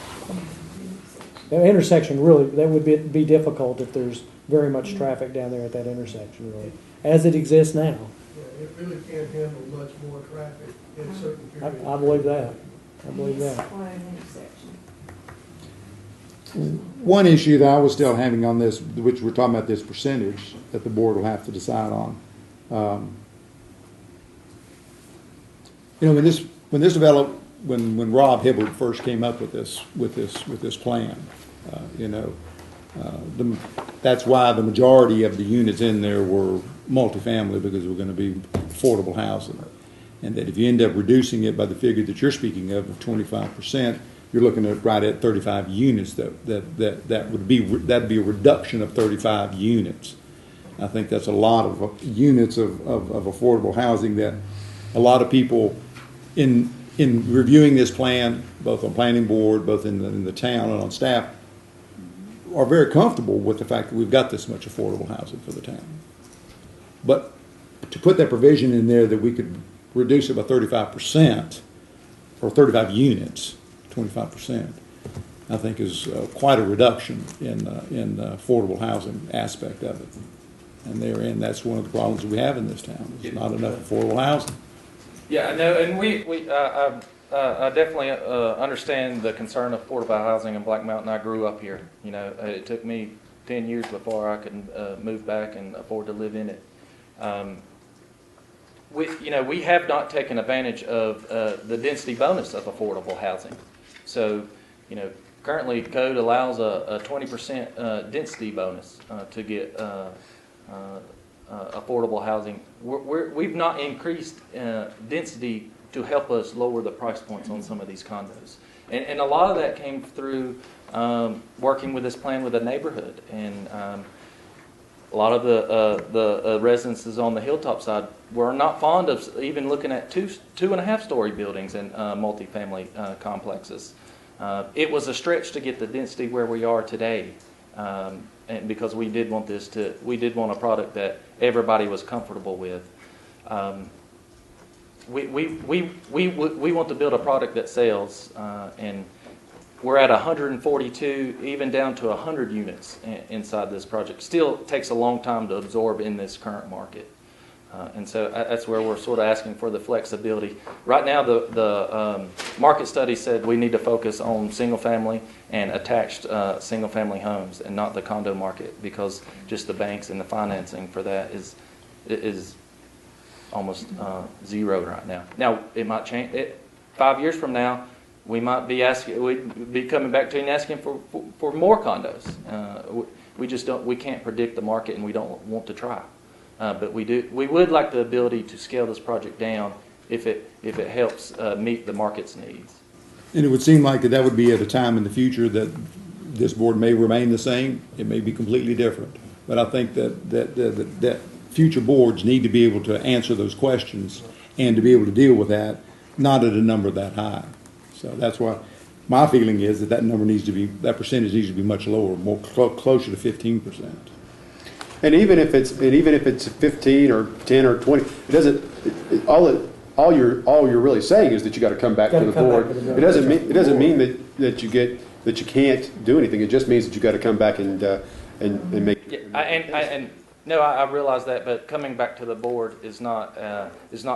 The intersection really, that would be difficult if there's very much traffic down there at that intersection, really, as it exists now. Yeah, it really can't handle much more traffic in certain periods. I believe that. I believe that. One issue that I was still having on this, which we're talking about this percentage that the board will have to decide on. When this developed, when Rob Hibbard first came up with this plan, That's why the majority of the units in there were multifamily, because we're going to be affordable housing. And that if you end up reducing it by the figure that you're speaking of 25%, you're looking at right at 35 units. That'd be a reduction of 35 units. I think that's a lot of units of affordable housing that a lot of people in reviewing this plan, both on planning board, both in the town and on staff, are very comfortable with the fact that we've got this much affordable housing for the town. But to put that provision in there that we could reduce it by 35% or 35 units, 25%, I think is quite a reduction in affordable housing aspect of it. And therein, that's one of the problems we have in this town. There's not enough affordable housing. Yeah, I know, and I definitely understand the concern of affordable housing in Black Mountain. I grew up here. You know, it took me 10 years before I could move back and afford to live in it. We have not taken advantage of the density bonus of affordable housing. So, currently code allows a 20% density bonus to get affordable housing. We've not increased density to help us lower the price points on some of these condos. And a lot of that came through working with this plan with the neighborhood. And a lot of the residences on the hilltop side were not fond of even looking at two and a half story buildings in multifamily complexes. It was a stretch to get the density where we are today. And because we did want a product that everybody was comfortable with. We want to build a product that sells, and we're at 142, even down to 100 units inside this project. Still takes a long time to absorb in this current market. And so that's where we're sort of asking for the flexibility. Right now, the market study said we need to focus on single-family and attached single-family homes and not the condo market, because just the banks and the financing for that is almost zero right now. Now, it might change. 5 years from now, we'd be coming back to you and asking for more condos. We can't predict the market, and we don't want to try. But we would like the ability to scale this project down if it helps meet the market's needs. And it would seem like that would be at a time in the future that this board may remain the same. It may be completely different. But I think that future boards need to be able to answer those questions and to be able to deal with that, not at a number that high. So that's why my feeling is that that percentage needs to be much lower, more closer to 15%. And even if it's 15 or 10 or 20, it doesn't. All you're really saying is that you got to come back to the board. It doesn't mean that you can't do anything. It just means that you got to come back and make. Yeah, no, I realize that, but coming back to the board is not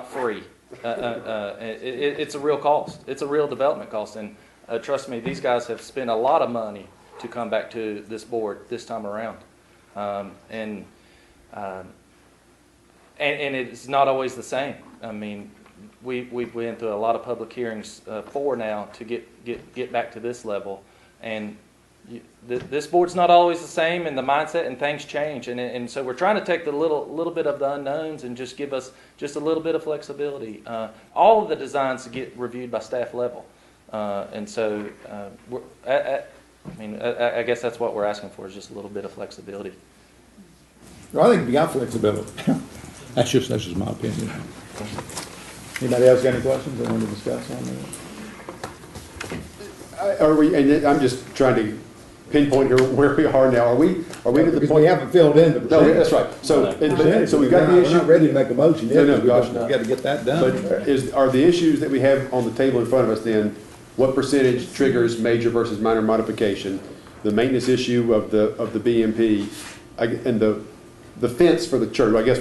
free. It's a real cost. It's a real development cost, and trust me, these guys have spent a lot of money to come back to this board this time around. And it's not always the same. I mean, we've been through a lot of public hearings now to get back to this level, and this board's not always the same, and the mindset and things change, and so we're trying to take the little bit of the unknowns and just give us just a little bit of flexibility. All of the designs get reviewed by staff level, and so I guess that's what we're asking for, is just a little bit of flexibility. Well, I think we got flexibility. That's just my opinion. Anybody else got any questions they want to discuss on that? I'm just trying to pinpoint here where we are now. Are we to the point? We haven't filled in the percentage. No, that's right. So we've got the issue. We're not ready to make a motion yet. No, gosh, no. We've got to get that done. But are the issues that we have on the table in front of us then, what percentage triggers major versus minor modification, the maintenance issue of the BMP, and the fence for the church? I guess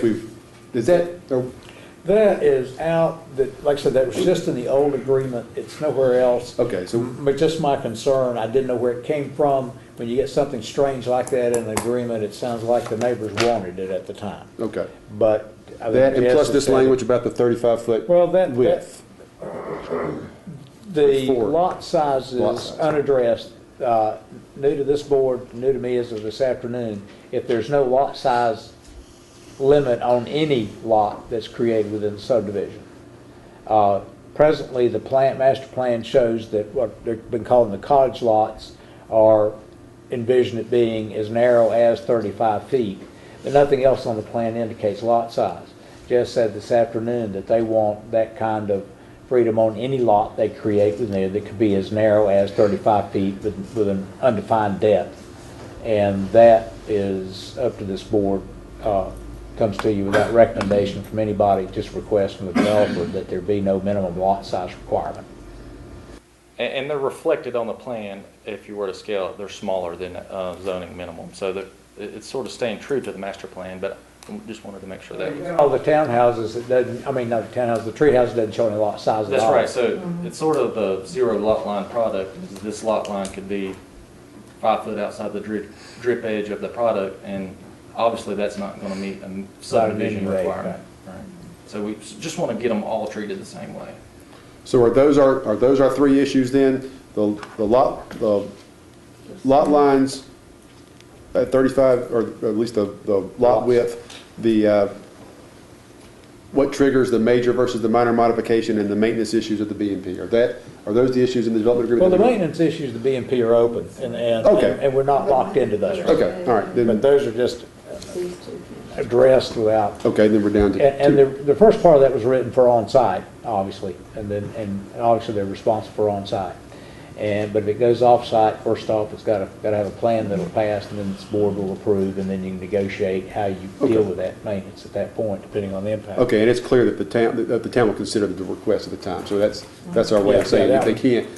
that is out. That, like I said, that was just in the old agreement. It's nowhere else. Okay, so but just my concern, I didn't know where it came from. When you get something strange like that in an agreement, it sounds like the neighbors wanted it at the time. Okay, but that and plus this language about the 35-foot width. The lot sizes unaddressed. new to this board, new to me as of this afternoon, if there's no lot size limit on any lot that's created within the subdivision. Presently, the master plan shows that what they've been calling the cottage lots are envision it being as narrow as 35 feet. But nothing else on the plan indicates lot size. Jess said this afternoon that they want that kind of freedom on any lot they create within there that could be as narrow as 35 feet with an undefined depth. And that is up to this board. Comes to you without recommendation from anybody, just request from the developer that there be no minimum lot size requirement. And they're reflected on the plan. If you were to scale it, they're smaller than zoning minimum. So it's sort of staying true to the master plan, but I just wanted to make sure that was. All the townhouses, it doesn't, I mean, not the townhouses, the tree house doesn't show any lot size at all. That's right. So it's sort of the zero lot line product. This lot line could be 5 foot outside the drip edge of the product, and obviously that's not going to meet a subdivision requirement. Right. So we just want to get them all treated the same way. So are those our three issues then? The lot lines at 35, or at least the lot width, what triggers the major versus the minor modification, and the maintenance issues of the B&P? Are those the issues in the development agreement? Well, the maintenance issues of the B&P are open, and we're not locked into those. Okay, all right. But those are just addressed without. Okay, then we're down to and the first part of that was written for on-site, obviously, and obviously they're responsible for on-site. But if it goes off-site, first off, it's got to have a plan that'll pass, and then this board will approve, and then you can negotiate how you deal with that maintenance at that point, depending on the impact. Okay, and it's clear that the town will consider the request at the time. So that's our way of saying if they can't,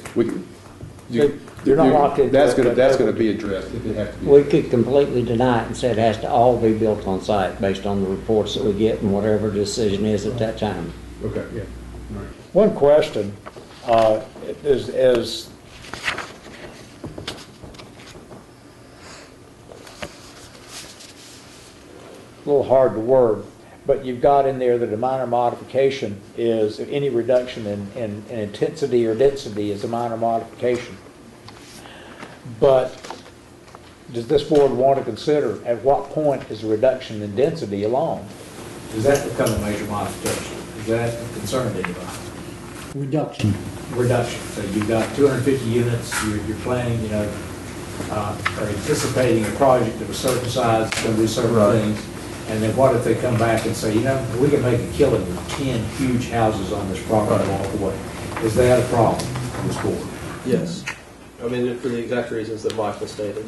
you're not locked into that's going to be addressed if it has to be. We could completely deny it and say it has to all be built on site based on the reports that we get and whatever the decision is at that time. Okay, yeah. All right. One question is a little hard to word, but you've got in there that a minor modification is any reduction in intensity or density is a minor modification. But does this board want to consider at what point is a reduction in density alone? Does that become a major modification? Is that a concern to anybody? Reduction. Reduction. So you've got 250 units, you're planning, or anticipating a project of a certain size, it's going to do certain things. And then what if they come back and say, we can make a killing with 10 huge houses on this property and walk away. Is that a problem for this board? Yes. I mean, for the exact reasons that Michael stated.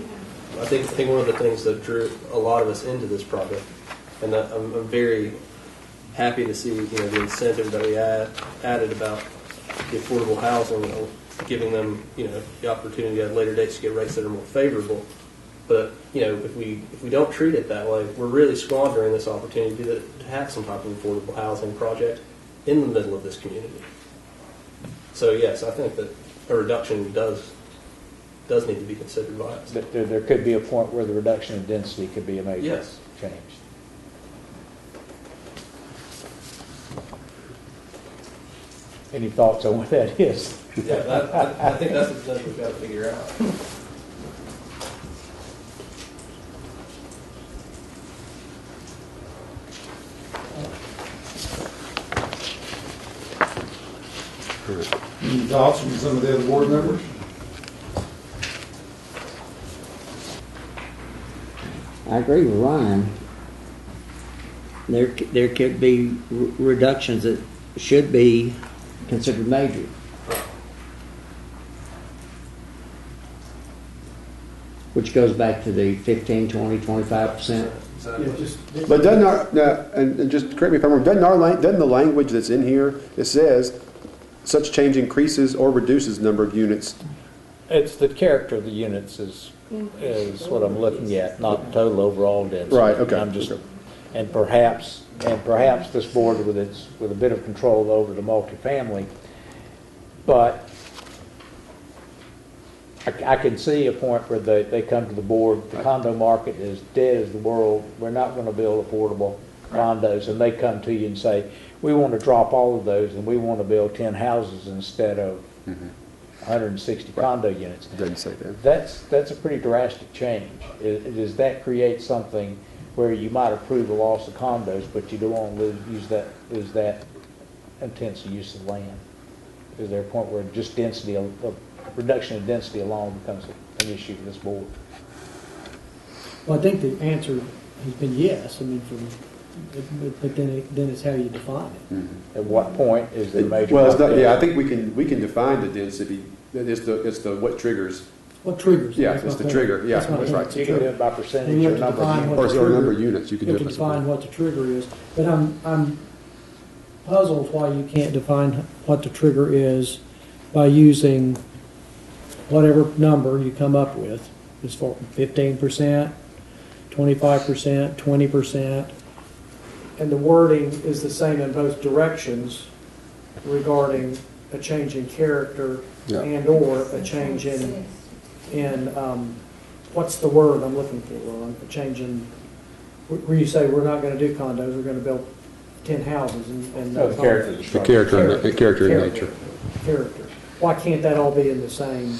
I think one of the things that drew a lot of us into this project, and I'm very happy to see the incentive that we added about the affordable housing, giving them the opportunity at later dates to get rates that are more favorable. But if we don't treat it that way, we're really squandering this opportunity to have some type of affordable housing project in the middle of this community. So yes, I think that a reduction does need to be considered by us. There could be a point where the reduction in density could be a major change. Any thoughts on what that is? Yeah, I think that's what we've got to figure out. Any thoughts from some of the other board members? I agree with Ryan. There could be reductions that should be considered major. Which goes back to the 15, 20, 25%. But doesn't and just correct me if I'm wrong, doesn't the language that's in here, it says such change increases or reduces the number of units? It's the character of the units is what I'm looking at, not the total overall density. Right. Okay. And perhaps this board with a bit of control over the multifamily, but I can see a point where they come to the board. The condo market is dead as the world. We're not going to build affordable condos, and they come to you and say, we want to drop all of those and we want to build 10 houses instead of 160 condo units. Didn't say that. That's a pretty drastic change. Does that create something where you might approve the loss of condos, but you don't want to lose that intense use of land? Is there a point where just density, a reduction of density alone becomes an issue for this board? Well, I think the answer has been yes. I mean, but then it's how you define it. Mm-hmm. At what point is there major? Well, it's not, yeah, I think we can define the density. It's the what triggers. What triggers? Yeah, it's the trigger. Yeah, that's right. You can do it by percentage You or have to number of define units. Or number of units. You can do it by define what the trigger is. But I'm puzzled why you can't define what the trigger is by using whatever number you come up with, as far 15%, 25%, 20%, and the wording is the same in both directions regarding a change in character and or a change in what's the word I'm looking for, Ron? A change in, where you say we're not going to do condos, we're going to build 10 houses and No, the character. The character in nature. Character. Why can't that all be in the same,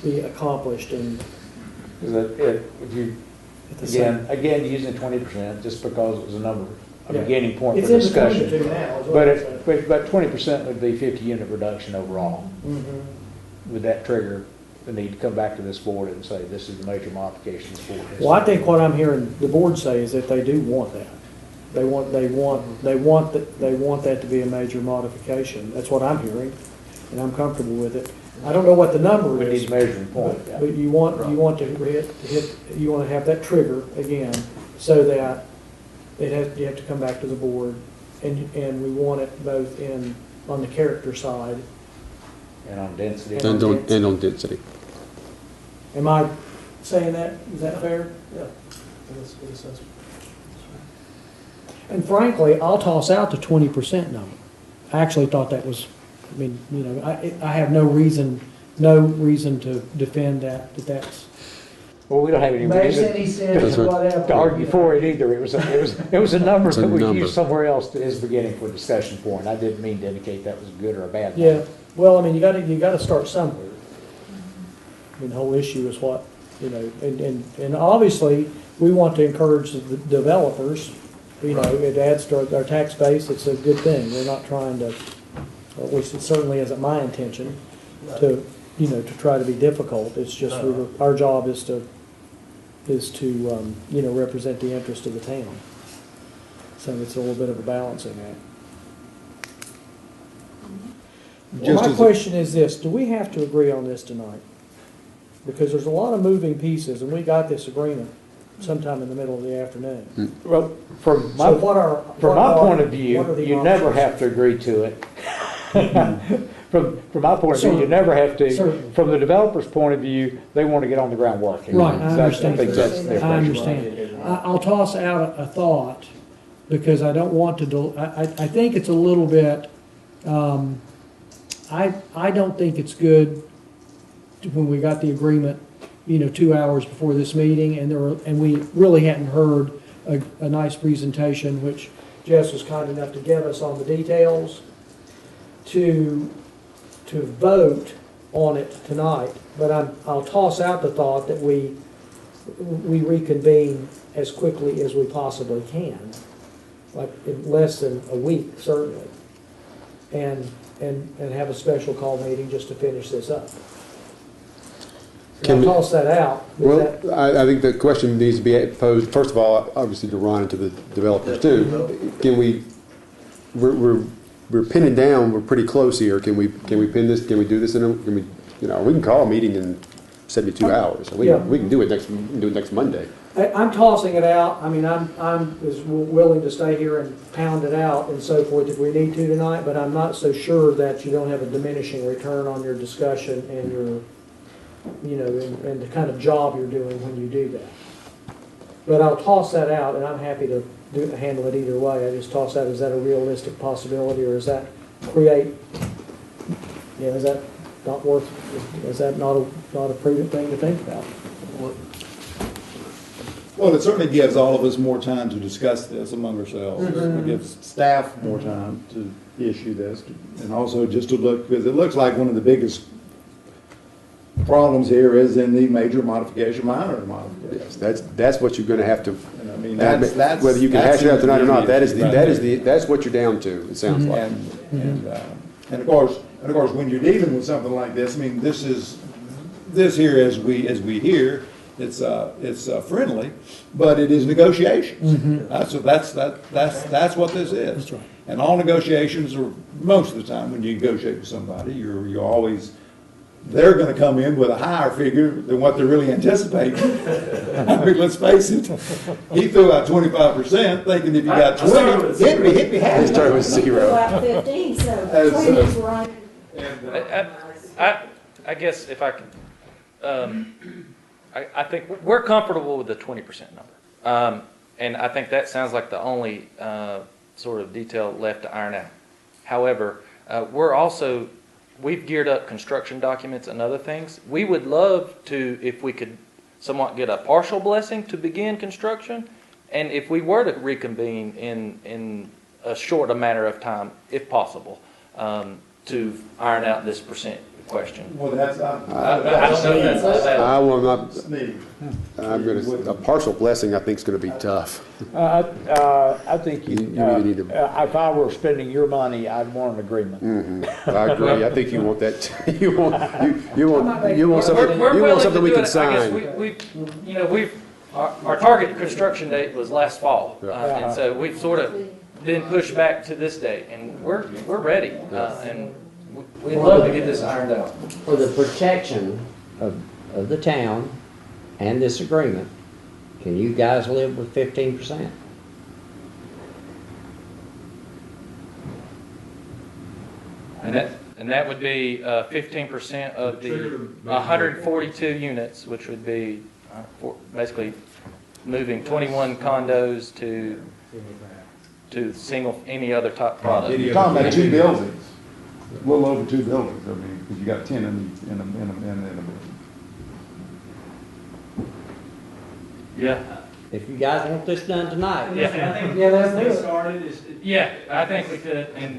be accomplished in? If you again using 20% just because it was a number, a beginning point it's for discussion. It's in between now. But 20% would be 50 unit reduction overall. Mm-hmm. Would that trigger the need to come back to this board and say this is the major modification this board has? Well, I think what I'm hearing the board say is that they do want that. They want that to be a major modification. That's what I'm hearing, and I'm comfortable with it. I don't know what the number We is. need a measuring point. But you want to you want to have that trigger again, so that you have to come back to the board, and we want it both on the character side and on density. And on density. Am I saying that? Is that fair? Yeah. That's a good assessment. And frankly, I'll toss out the 20% number. I actually thought that was, I mean, you know, I have no reason to defend that. That's. Well, we don't have any Makes reason any sense, whatever. to argue for it either. It was a number It's a that we number. used somewhere else as beginning for discussion point. I didn't mean to indicate that was a good or a bad. Yeah. number. Well, I mean, you got to start somewhere. I mean, the whole issue is what, you know, and obviously we want to encourage the developers. You know, it adds to our tax base. It's a good thing. We're not trying to, or at least it certainly isn't my intention to, you know, to try to be difficult. It's just our job is to you know, represent the interest of the town. So it's a little bit of a balancing act. Well, my question is this: do we have to agree on this tonight? Because there's a lot of moving pieces, and we got this agreement sometime in the middle of the afternoon. Well, from my point of view, you never have to agree to it. From my point of view, you never have to. Certainly. From the developer's point of view, they want to get on the ground working. Right, I understand. I understand. I'll toss out a thought because I don't want to. I think it's a little bit. I don't think it's good when we got the agreement, you know, 2 hours before this meeting, and we really hadn't heard a nice presentation, which Jess was kind enough to give us on the details, to vote on it tonight. But I'll toss out the thought that we reconvene as quickly as we possibly can, like in less than a week, certainly, and have a special call meeting just to finish this up. I'll toss that out. Well, I think the question needs to be posed, first of all, obviously to Ron and to the developers too. Can we're pinning down, we're pretty close here. Can we pin this, can we do this we can call a meeting in 72 hours. We can do it next Monday. I'm tossing it out. I mean, I'm as willing to stay here and pound it out and so forth if we need to tonight, but I'm not so sure that you don't have a diminishing return on your discussion and your, you know, and the kind of job you're doing when you do that. But I'll toss that out, and I'm happy to handle it either way. I just toss out, is that a realistic possibility, or is that create, is that not worth, is that not a prudent thing to think about? Well, it certainly gives all of us more time to discuss this among ourselves. It gives staff more time to issue this, and also just to look, because it looks like one of the biggest problems here is in the major modification, minor modification. That's what you're going to have to. And I mean, that's whether you can that's hash it out tonight or not. the- That's what you're down to. It sounds like. And of course, when you're dealing with something like this, I mean, this here, as we hear, it's friendly, but it is negotiations. That's what this is. That's right. And all negotiations are, most of the time, when you negotiate with somebody, you're always, they're going to come in with a higher figure than what they're really anticipating. I mean, let's face it. He threw out 25%, thinking if you got 20, hit me half. He started with zero. About 15, so As, 20 is right. I guess if I can, I think we're comfortable with the 20% number. And I think that sounds like the only sort of detail left to iron out. However, we've geared up construction documents and other things. We would love to, if we could somewhat get a partial blessing to begin construction, and if we were to reconvene in a short matter of time, if possible, to iron out this percent question. Well, that's, I will not. I'm going to. A partial blessing, I think, is going to be tough. I think You need to. if I were spending your money, I'd want an agreement. I agree. I think you want that. You want something. We're You want willing something to we do can it. I sign. guess our target construction date was last fall, and so we've sort of been pushed back to this date, and we're ready, and we'd love to get this ironed out. For the protection of the town and this agreement, can you guys live with 15%? And that would be 15% of the 142 units, which would be basically moving 21 condos to single any other type product. you're talking about 2 buildings, a little over 2 buildings, I mean, because you got 10 in a building. Yeah. If you guys want this done tonight. Yeah. I think let's do it. started is. Yeah, I think we could. And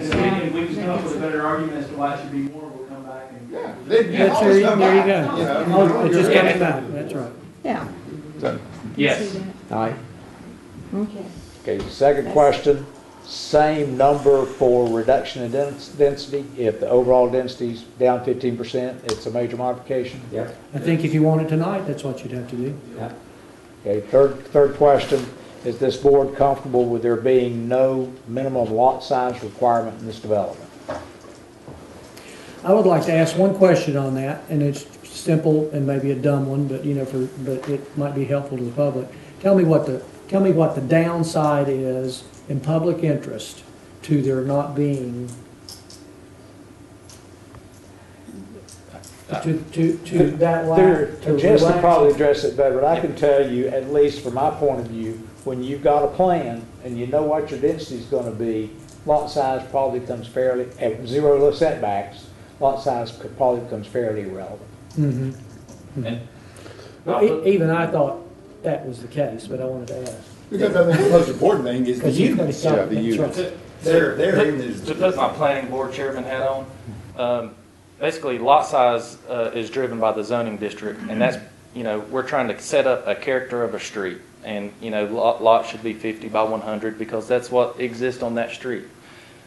We can come up with a better argument as to why it should be more, we'll come back and. Yeah. There you go. It just comes back, that's right. Yeah. yes. All right. Okay. Okay, second question, same number for reduction in density. If the overall density's down 15%, it's a major modification? Yep. I think if you want it tonight, that's what you'd have to do. Yep. Okay, third question, is this board comfortable with there being no minimum lot size requirement in this development? I would like to ask one question on that, and it's simple and maybe a dumb one, but but it might be helpful to the public. Tell me what the downside is in public interest to there not being to that lack to Jess will relax probably it. address it better, but I can tell you, at least from my point of view, when you've got a plan and you know what your density is going to be, lot size probably comes fairly, at 0 setbacks, lot size probably becomes fairly irrelevant. Well, even I thought that was the case, but I wanted to ask. Because I think the most important thing is the units. Yeah, the units. To put my planning board chairman hat on, basically lot size is driven by the zoning district, and that's, we're trying to set up a character of a street, and, lot should be 50 by 100 because that's what exists on that street.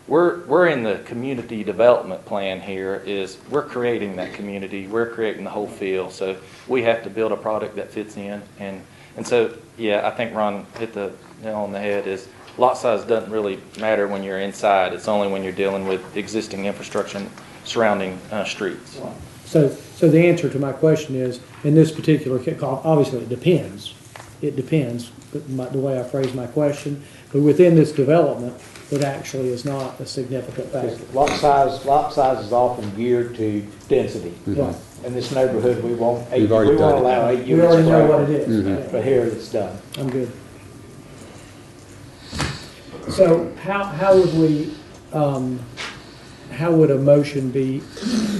We're in the community development plan here, is we're creating that community, we're creating the whole feel, so we have to build a product that fits in, and so, yeah, I think Ron hit the nail on the head, is lot size doesn't really matter when you're inside, it's only when you're dealing with existing infrastructure surrounding streets. So the answer to my question is, in this particular case, obviously it depends. It depends, the way I phrase my question, but within this development, it actually is not a significant factor. Lot size is often geared to density. Right. In this neighborhood, we won't We've already done it. allow 8 units. We already know per what it is. But here it's done. I'm good. So how would we, how would a motion be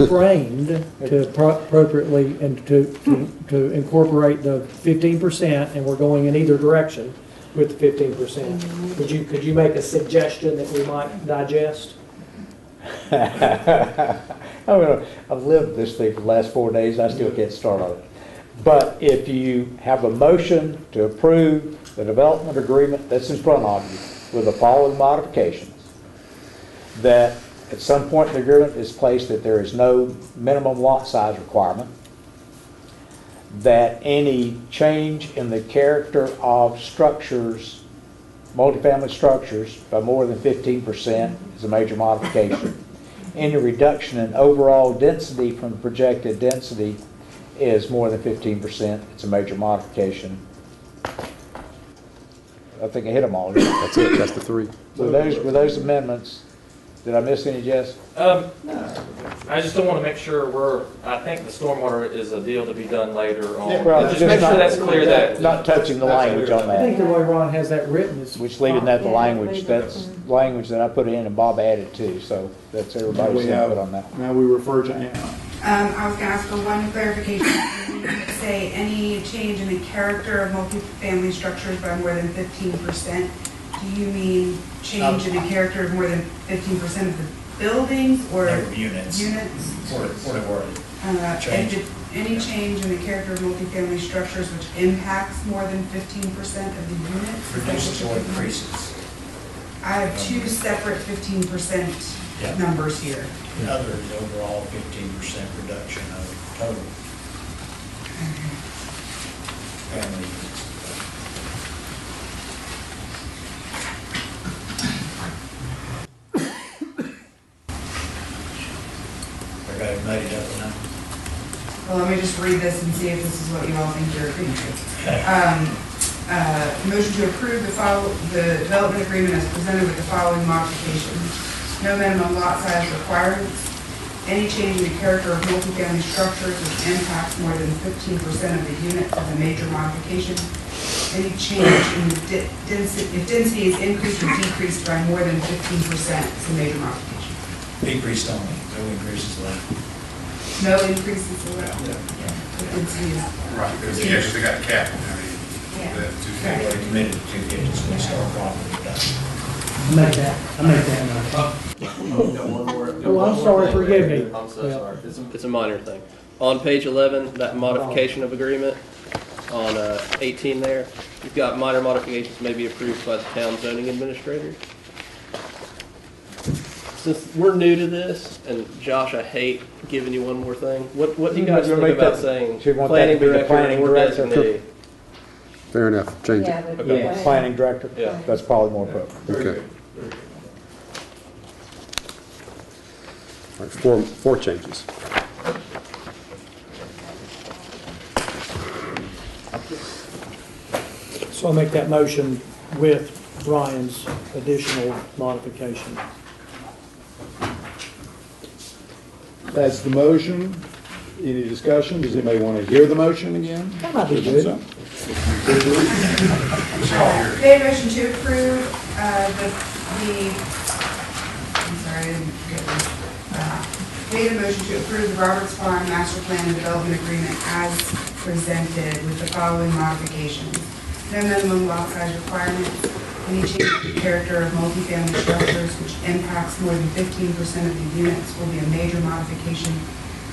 framed to appropriately and to incorporate the 15%, and we're going in either direction with the 15%? Could you make a suggestion that we might digest? I've lived this thing for the last 4 days, I still can't start on it. But if you have a motion to approve the development agreement that's in front of you with the following modifications, that at some point in the agreement is placed that there is no minimum lot size requirement, that any change in the character of structures, multifamily structures, by more than 15% is a major modification. Any reduction in overall density from the projected density is more than 15%, it's a major modification. I think I hit them all. That's it, that's the three. So with those amendments, did I miss any, Jess? I just don't want to make sure I think the stormwater is a deal to be done later on. Yeah, well, just make sure that's clear that. Not touching the language on I think the that. way Ron has that written is. Which leaving that the fine. language, that's language that I put in and Bob added to, so that's everybody's input on that. Now we refer to Anna. I was going to ask for one clarification. Say any change in the character of multifamily structures by more than 15%. Do you mean change in the character of more than 15% of the buildings or units? Units. Or Change. Any change in the character of multifamily structures which impacts more than 15% of the units? Reduces or increases. I have two separate 15% numbers here. The other is overall 15% reduction of total family units. Everybody made it up now. Well, let me just read this and see if this is what you all think you're agreeing to. Motion to approve the development agreement as presented with the following modifications. No minimum lot size requirements. Any change in the character of multifamily structures which impacts more than 15% of the units is a major modification. Any change in the density, if density is increased or decreased by more than 15%, is a major modification. Decreased only, no increases allowed. No increases allowed. The density is. Right, because they actually got the cap and everything. They already committed to get this one star property done. I made that. Oh, I'm sorry, forgive me. I'm so sorry. It's a minor thing. On page 11, that modification of agreement, on 18 there, you've got minor modifications may be approved by the town zoning administrator. Since we're new to this, and Josh, I hate giving you one more thing. What do you guys think about saying planning director or designee? Fair enough, change it. Okay. Yeah, planning director. Yeah. That's probably more appropriate. Okay. All right, four changes. So I'll make that motion with Ryan's additional modification. That's the motion. Any discussion? Does anybody want to hear the motion again? That might be good. Okay, motion to approve I'm sorry, I didn't get this. Made a motion to approve the Roberts Farm Master Plan and Development Agreement as presented with the following modifications. No minimum lot size requirements. Any change in the character of multifamily structures which impacts more than 15% of the units will be a major modification.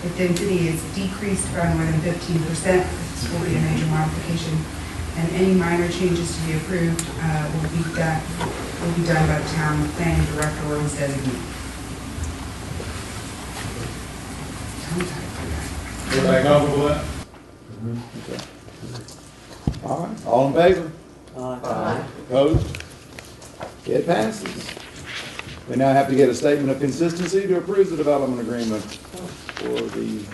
If density is decreased by more than 15%, this will be a major modification. And any minor changes to be approved will be done by the town planning director or his designee. Everybody comfortable with that? Okay. All right, all in favor? Aye. Opposed? It passes. We now have to get a statement of consistency to approve the development agreement for the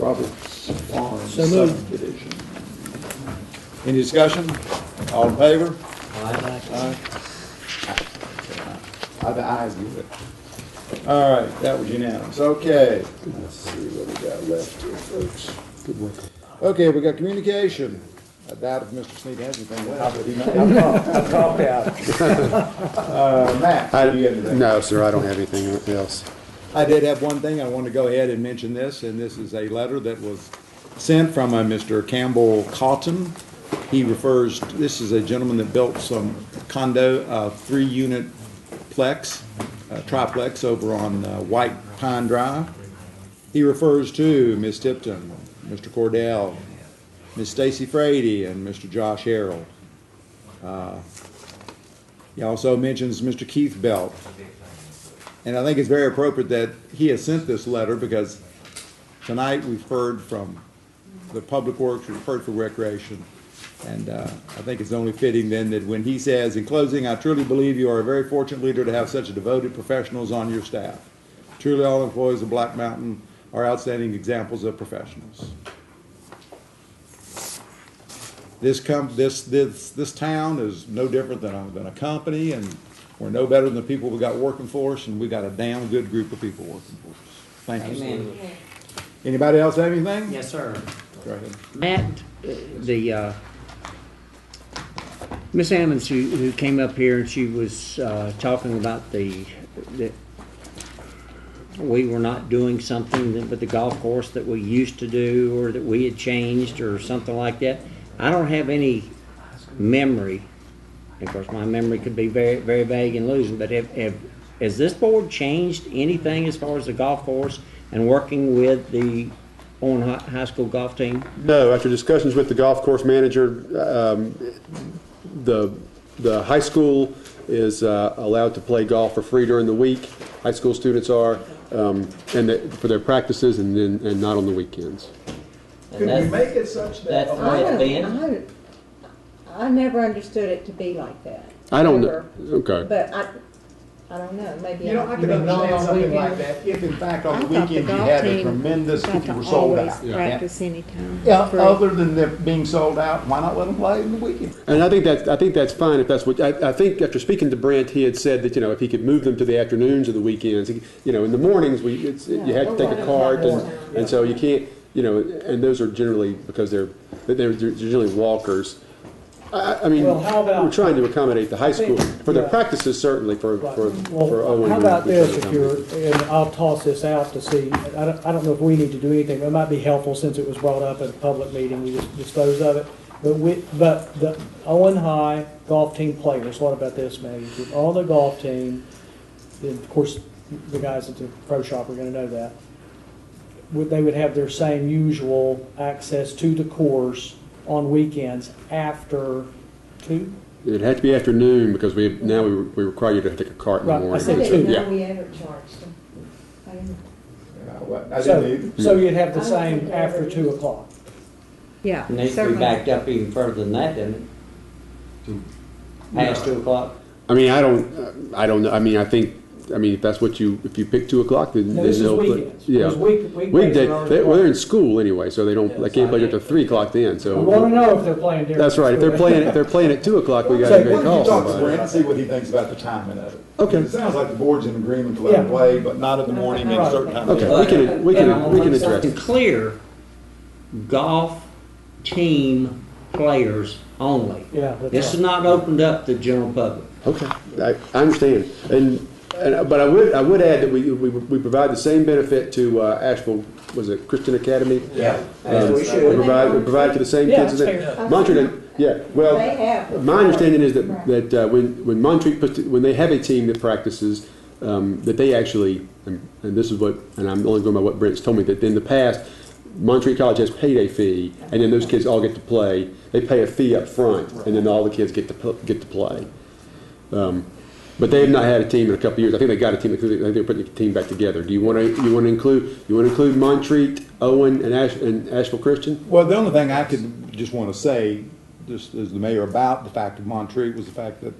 Roberts Farm So moved. subdivision. Any discussion? All in favor? Aye. The ayes give it. All right, that was unanimous. Okay, let's see what we got left here, folks. Good work. Okay, we got communication. I doubt if Mr. Snead has anything left. but he might- I've talked out. Matt, do you have anything? No, sir, I don't have anything else. I did have one thing. I want to go ahead and mention this, and this is a letter that was sent from Mr. Campbell Cotton. He refers, this is a gentleman that built some condo, 3-unit plex triplex over on White Pine Drive. He refers to Ms. Tipton, Mr. Cordell, Ms. Stacy Frady, and Mr. Josh Harold. He also mentions Mr. Keith Belt. And I think it's very appropriate that he has sent this letter because tonight we've heard from the Public Works, we've heard from Recreation. And I think it's only fitting then that when he says, in closing, I truly believe you are a very fortunate leader to have such devoted professionals on your staff. Truly all employees of Black Mountain are outstanding examples of professionals. This town is no different than a company, and we're no better than the people we got working for us, and we got a damn good group of people working for us. Thank you. Amen. Anybody else have anything? Yes, sir. Go ahead. Matt, Miss Ammons, who came up here and she was talking about that we were not doing something with the golf course that we used to do or that we had changed or something like that. I don't have any memory. Of course, my memory could be very, very vague and losing, but has this board changed anything as far as the golf course and working with the Owen High School golf team? No, after discussions with the golf course manager, the high school is allowed to play golf for free during the week. High school students are, for their practices, and not on the weekends. Could we make it such that? I never understood it to be like that. I don't know. Okay. But I don't know, maybe. I could understand something like that if in fact on the weekend you had a tremendous, if you were sold out. Practice anytime. Yeah, other than them being sold out, why not let them play in the weekend? And I think that's fine if that's what, I think after speaking to Brent, he had said that, if he could move them to the afternoons or the weekends, in the mornings, you had to take a cart, and so you can't, and those are generally, because they're generally walkers. I mean, we're trying to accommodate the high school for their practices, certainly for Owen. How about this? And I'll toss this out to see. I don't know if we need to do anything. It might be helpful since it was brought up at a public meeting. We just dispose of it. But the Owen High golf team players. What about this, Maggie? On the golf team, and of course, the guys at the pro shop are going to know that. They would have their same usual access to the course on weekends after 2? It had to be afternoon because we require you to take a cart in the morning. I didn't know we ever charged them. So you'd have the same after 2 o'clock. Yeah. It needs to be backed up even further than that, doesn't it? Past 2 o'clock. I mean, I don't know. I mean, if that's what if you pick 2 o'clock, then no, this is weekends. Yeah. Weekday. They're in school anyway, so they can't play until 3 o'clock then. So we want to know if they're playing during. That's right. If they're playing at 2 o'clock, we got to call talk to Brent and see what he thinks about the timing of it. Okay. It sounds like the board's in agreement to let them play, but not in the morning and certain times. Okay. We can address it. Clear golf team players only. Yeah. This is not opened up to the general public. Okay. I understand. But I would add that we provide the same benefit to Asheville, was it Christian Academy? Yeah, we should. We provide it to the same kids. Montreat, yeah. Well, my understanding is that when Montreat when they have a team that practices, that they actually, and this is and I'm only going by what Brent's told me, that in the past, Montreat College has paid a fee, and then those kids all get to play. They pay a fee up front, and then all the kids get to play. But they have not had a team in a couple of years. I think they got a team. I think they're putting the team back together. Do you want to include Montreat, Owen, and Asheville Christian? Well, the only thing I could just want to say, just as the mayor, about the fact of Montreat was the fact that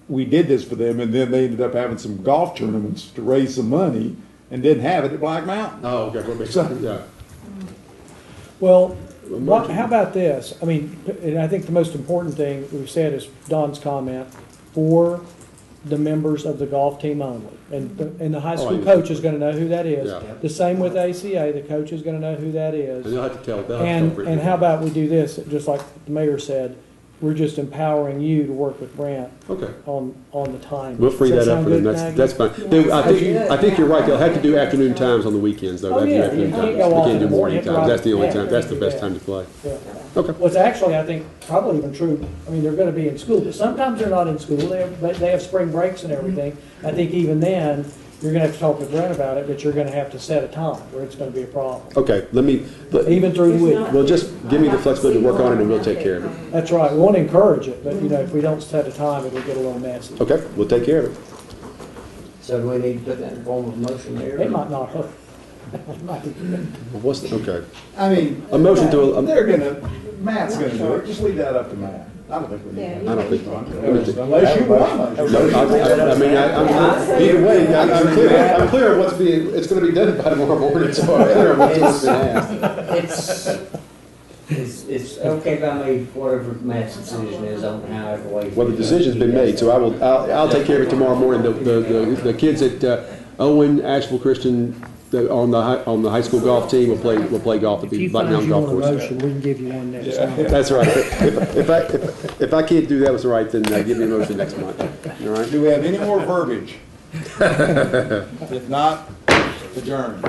we did this for them, and then they ended up having some golf tournaments to raise some money, and didn't have it at Black Mountain. Oh, okay. Yeah. Well, how about this? I mean, and I think the most important thing we've said is Don's comment for the members of the golf team only. And the high school coach is going to know who that is. Yeah. The same with ACA, the coach is going to know who that is. And they'll have to tell. And how about we do this, just like the mayor said, We're just empowering you to work with Brent Okay. on the time. We'll free Does that sound up for them. good, That's Maggie? fine. I think you're right. They'll have to do afternoon times on the weekends, though. Oh, They have to do yeah, afternoon you can't times. go They off can't in do the morning morning. times. That's the only Yeah, time. That's the do best that. time to play. Yeah. Okay. Well, it's actually, I think, probably even true, I mean, they're gonna be in school, but sometimes they're not in school, they have spring breaks and everything. I think even then, you're gonna have to talk with Brent about it, but you're gonna have to set a time where it's gonna be a problem, Okay. even through the week. Well, just give me the flexibility to work on it, and we'll take care of it. That's right, we wanna encourage it, but, if we don't set a time, it'll get a little messy. Okay. We'll take care of it. So do we need to put that in form of motion there? It might not hurt. It might be good. Okay. I mean, A motion to. Matt's gonna do it, just leave that up to Matt. I don't think we need. I don't think. Unless you want. I mean, either way, I'm clear of what's being. It's going to be done by tomorrow morning. So I'm clear of what's been asked. It's okay by me, whatever Matt's decision is on however way. Well, the decision's been made, so I'll take care of it tomorrow morning. The kids at Owen Asheville Christian on the high school golf team will play golf at the Black Mountain Golf Course. If you find you want a motion, we can give you one next time. That's right. If I can't do that, that's all right. Then give me a motion next month. All right. Do we have any more verbiage? If not, adjourn.